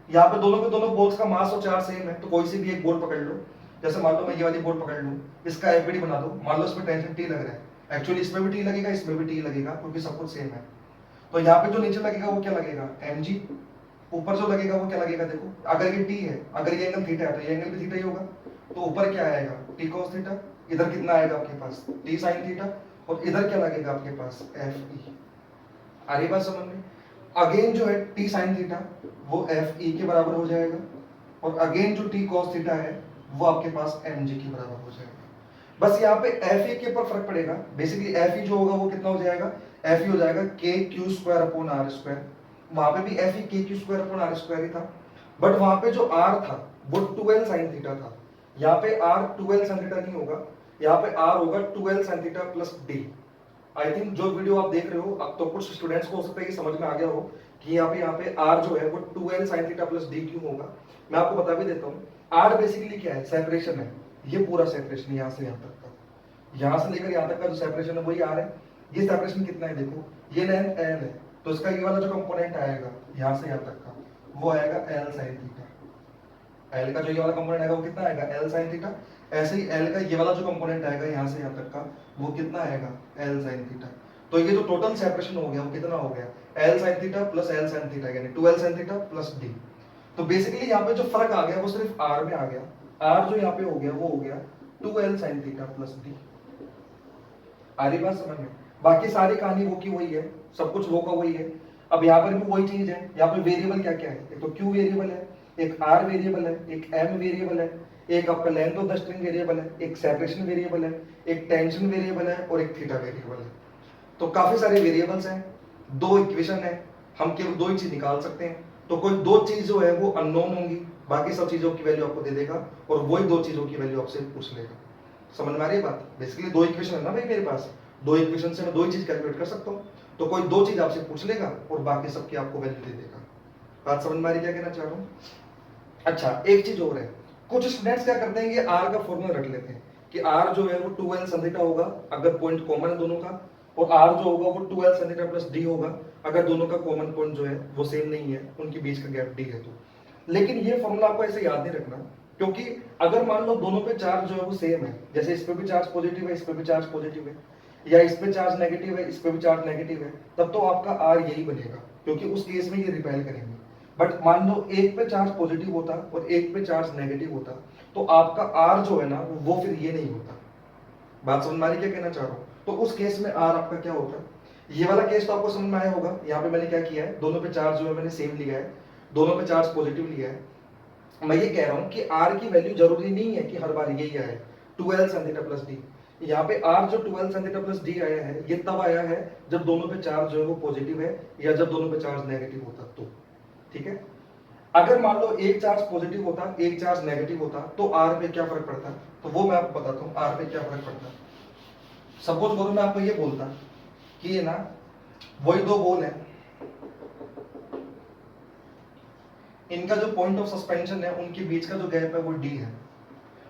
यहाँ पे दोनों के दोनों बॉल्स का मास और चार्ज सेम है, तो कोई सी भी एक बॉल पकड़ लो, जैसे मान लो मैं ये वाली बॉल पकड़ लूं, इसका एफबीडी बना दो, मान लो इसमें टेंशन टी लग रहा है, एक्चुअली इसमें भी टी लगेगा, इसमें भी टी लगेगा, क्योंकि सब कुछ सेम है। तो यहाँ पे जो नीचे लगेगा वो क्या लगेगा, mg, ऊपर जो लगेगा वो क्या लगेगा, देखो अगर ये t है, अगर ये एंगल थीटा है तो ये एंगल भी थीटा ही होगा, तो ऊपर क्या आएगा t cos थीटा, इधर कितना आएगा आपके पास t sin थीटा, और इधर क्या लगेगा आपके पास fe। आ रही बात समझ में? अगेन जो है t sin थीटा वो fe के बराबर हो जाएगा, और अगेन जो t cos थीटा है वो आपके पास mg के बराबर हो जाएगा। बस यहाँ पे fe के ऊपर फर्क पड़ेगा, बेसिकली fe जो होगा वो कितना हो जाएगा, fe हो जाएगा k q square upon r square, वहां पे भी fe k q square upon r square ही था, बट वहां पे जो r था वो 2l sin थीटा था, यहाँ पे r 2l sin थीटा नहीं होगा, यहाँ पे r होगा 2l sin theta plus d। I think जो वीडियो आप देख रहे हो अब तो कुछ स्टूडेंट्स को हो सकता है कि समझ में आ गया हो कि यहाँ पे r जो है वो 2l sin theta plus d क्यों होगा। मैं आपको बता भी देता हूँ, r बेसिकली क्या है, सेपरेशन है, ये पूरा सेपरेशन यहाँ से यहाँ तक का, यहाँ से लेकर यहाँ तक का जो सेपरेशन है वही r है। ये सेपरेशन कितना है, देखो ये लेंथ l है, तो इसका ये वाला जो कंपोनेंट आएगा यहाँ से यहाँ तक का वो आएगा l sin थीटा, l का जो ये वाला कंपोनेंट आएगा वो कितना आएगा l sin थीटा। ऐसे ही l का ये वाला जो कंपोनेंट आएगा यहाँ से यहाँ तक का वो कितना आएगा l sin थीटा। तो ये जो टोटल सेपरेशन हो गया वो कितना हो गया, l sin theta plus l sin theta, यानी 2l sin theta plus d। तो बेसिकली यहाँ पे जो फर्क आ गया वो सिर्फ r में आ गया, r जो यहाँ पे हो गया वो हो गया 2l sin theta plus d। आ रही बात समझ में? बाकी सारी कहानी वो की वही है, सब कुछ वो का वही है। अब यहाँ पर भी वही चीज है, यहाँ पे वेरिएबल क्या क्या है, एक तो क्यू वेरिएबल है, एक आर वेरिएबल है, एक एम वेरिएबल है, एक आपका length of the string variable है, एक सेपरेशन वेरिएबल है, एक टेंशन वेरिएबल है और एक थीटा वेरिएबल है। तो काफी सारे वेरिएबल्स हैं, दो इक्वेशन है, हम केवल दो ही चीज निकाल सकते हैं। तो कोई दो चीज जो है वो अननोन होंगी, बाकी सब चीजों की वैल्यू आपको दे देगा और वही दो चीजों की वैल्यू आपसे पूछ लेगा। समझ में आ रही है बात? बेसिकली दो इक्वेशन है ना भाई मेरे पास, दो इक्वेशन से मैं दो ही चीज कैलकुलेट कर सकता हूँ। तो कोई दो चीज आपसे पूछ लेगा और बाकी सबकी आपको वैल्यू दे देगा। बात समझ में आ रही, क्या कहना चाह रहा हूँ? अच्छा, एक चीज और है, कुछ स्टूडेंट्स क्या करते हैं, ये आर का फॉर्मूला रख लेते हैं कि आर जो है वो 2l sin थीटा होगा अगर पॉइंट कॉमन है दोनों का, और आर जो होगा वो 2l sin theta plus D होगा अगर दोनों का कॉमन पॉइंट जो है वो सेम नहीं है, उनके बीच का गैप डी है। तो लेकिन ये फॉर्मूला आपको ऐसे याद नहीं रखना, क्योंकि अगर मान लो दोनों पे चार्ज जो है वो सेम है, जैसे इस पे भी चार्ज पॉजिटिव है, इस पे भी चार्ज पॉजिटिव है, या इस पे चार्ज नेगेटिव है, इस पे भी चार्ज नेगेटिव है, तब तो आपका आर यही बनेगा, क्योंकि उस केस में ये रिपेल करेंगे। बट मान लो एक पे चार्ज पॉजिटिव होता और एक पे चार्ज नेगेटिव होता, तो आपका आर जो है ना वो फिर ये नहीं होता। बात समझ में आ रही, क्या कहना चाह रहा हूँ? तो उस केस में आर आपका क्या होता? ये वाला केस तो आपको समझ में आया होगा। यहाँ पे मैंने क्या किया है, दोनों पे चार्ज जो है मैंने सेम लिया है, दोनों पे चार्ज पॉजिटिव लिया है। मैं ये कह रहा हूँ कि आर की वैल्यू जरूरी नहीं है कि हर बार यही आए 2l sin theta plus D. यहाँ पे आर जो 2l sin theta plus D आया है, ये तब आया है जब दोनों पे चार्ज जो है वो पॉजिटिव है या जब दोनों पे चार्ज नेगेटिव होता तो। ठीक है, अगर मान लो एक चार्ज पॉजिटिव होता एक चार्ज नेगेटिव होता तो आर पे क्या फर्क पड़ता? तो वो मैं आपको बताता हूँ आर पे क्या फर्क पड़ता। सपोज करो मैं आपको ये बोलता कि ये ना वही दो बॉल है, इनका जो पॉइंट ऑफ सस्पेंशन है उनके बीच का जो गैप है वो डी है,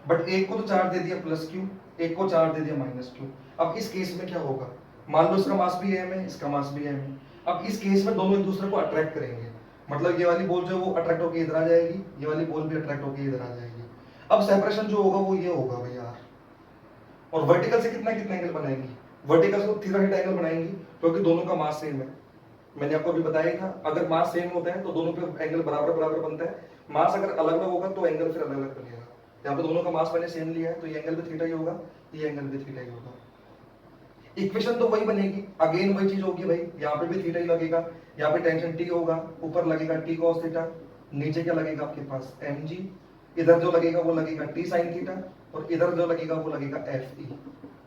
बट एक को तो चार्ज दे दिया प्लस क्यू, एक को चार्ज दे दिया माइनस क्यू। अब इस केस में क्या होगा, मान लो इसका मास भी एम है, इसका मास भी एम है। अब इस केस में दोनों एक दूसरे को अट्रैक्ट करेंगे, मतलब ये वाली बॉल जो है वो अट्रैक्ट होकर इधर आ जाएगी, ये वाली बॉल भी अट्रैक्ट होकर इधर आ जाएगी। अब सेपरेशन जो होगा वो ये होगा भैया, और वर्टिकल से कितना कितना एंगल बनाएंगी, वर्टिकल से थीटा थीटा एंगल बनाएंगी, क्योंकि दोनों का मास सेम है। मैंने आपको अभी बताया था, अगर मास सेम होता है तो दोनों पे एंगल बराबर बराबर बनता है, मास अगर अलग अलग होगा तो एंगल फिर अलग अलग बनेगा। यहाँ पे दोनों का मास मैंने सेम लिया है तो ये एंगल भी थीटा ही होगा, ये एंगल भी थीटा ही होगा। इक्वेशन तो वही बनेगी, अगेन वही चीज होगी भाई, यहाँ पे भी थीटा ही लगेगा, यहाँ पे टेंशन टी होगा, ऊपर लगेगा टी कॉस थीटा, नीचे क्या लगेगा आपके पास एम जी, इधर जो लगेगा वो लगेगा टी साइन थीटा, और इधर जो लगेगा वो लगेगा एफ ई।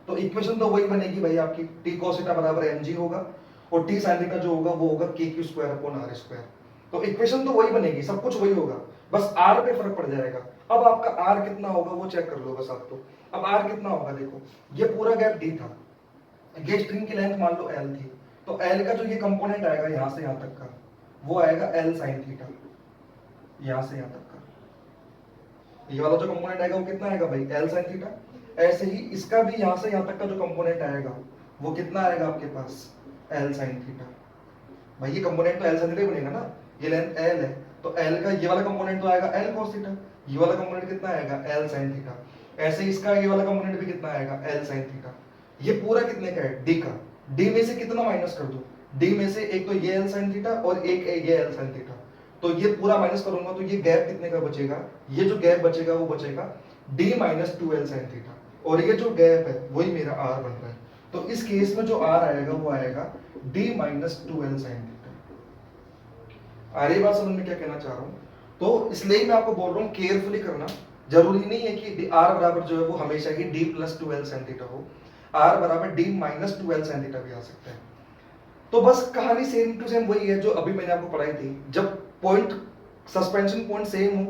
तो इक्वेशन तो वही बनेगी भाई आपकी, टी कॉस थीटा बराबर एम जी होगा और टी साइन थीटा जो होगा वो होगा K Q square upon R square. तो इक्वेशन तो वही बनेगी, सब कुछ वही होगा, बस आर पे फर्क पड़ जाएगा। अब आपका आर कितना होगा वो चेक कर लो बस आप तो। अब आर कितना होगा, देखो ये पूरा गैप डी था, ये स्ट्रिंग की लेंथ मान लो एल थी, तो एल का जो ये कंपोनेंट आएगा यहां से यहां तक का वो आएगा एल साइन थीटा, यहां से यहां तक का ये वाला जो कंपोनेंट आएगा वो कितना आएगा भाई एल साइन थीटा। ऐसे ही इसका भी यहां से यहां तक का जो कंपोनेंट आएगा वो कितना आएगा आपके पास एल साइन थीटा। भाई ये कंपोनेंट तो एल साइन थीटा बनेगा ना, ये लेंथ एल है तो एल का ये वाला कंपोनेंट तो आएगा एल cos थीटा, ये वाला कंपोनेंट कितना आएगा एल साइन थीटा। ऐसे इसका ये वाला कंपोनेंट भी कितना आएगा एल साइन थीटा। ये पूरा कितने का है डी का, डी में से कितना माइनस कर दो, डी में से एक तो ये एल साइन थीटा और एक ये एल साइन थीटा, तो ये पूरा माइनस करूंगा तो ये गैप कितने का बचेगा, ये जो गैप बचेगा वो बचेगा D minus 2l sin theta, और ये जो गैप है वही मेरा आर बन रहा है। तो इस केस में जो आर आएगा वो आएगा D minus 2l sin theta. आ रही बात समझ में क्या कहना चाह रहा हूँ? तो इसलिए मैं आपको बोल रहा हूँ केयरफुली करना, जरूरी नहीं है कि आर बराबर जो है वो हमेशा ही D plus 2l sin theta हो, आर बराबर D minus 2l sin theta भी आ सकता है। तो बस कहानी सेम टू सेम वही है जो अभी मैंने आपको पढ़ाई थी, जब पॉइंट सस्पेंशन पॉइंट सेम हो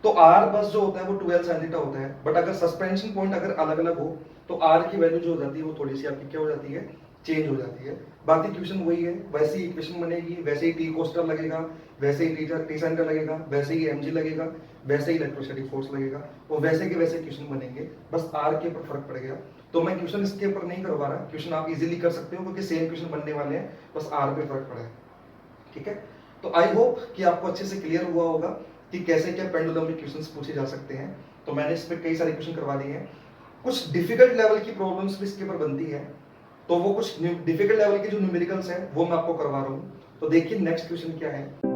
तो आर बस जो होता है वो 2l sin थीटा होता है, बट अगर सस्पेंशन पॉइंट अगर अलग अलग हो तो आर की वैल्यू जो हो जाती है वो थोड़ी सी आपकी क्या हो जाती है, चेंज हो जाती है। बाकी क्वेश्चन वही है, वैसे ही इक्वेशन बनेगी, वैसे ही टी कोस्टर लगेगा, वैसे ही टी सेंटर लगेगा, वैसे ही एमजी लगेगा, वैसे ही इलेक्ट्रोस्टैटिक फोर्स लगेगा, और वैसे के वैसे क्वेश्चन बनेंगे, बस आर के ऊपर फर्क पड़ गया। तो मैं क्वेश्चन इसके ऊपर नहीं करवा रहा, क्वेश्चन आप इजीली कर सकते हो क्योंकि सेम क्वेश्चन बनने वाले हैं, बस आर पे फर्क पड़ा है। ठीक है, तो आई होप कि आपको अच्छे से क्लियर हुआ होगा कि कैसे क्या पेंडुलम में क्वेश्चंस पूछे जा सकते हैं। तो मैंने इस पे कई सारे क्वेश्चन करवा दिए हैं, कुछ डिफिकल्ट लेवल की प्रॉब्लम्स भी इसके ऊपर बनती है, तो वो कुछ डिफिकल्ट लेवल के जो न्यूमेरिकल्स हैं वो मैं आपको करवा रहा हूँ। तो देखिए नेक्स्ट क्वेश्चन क्या है।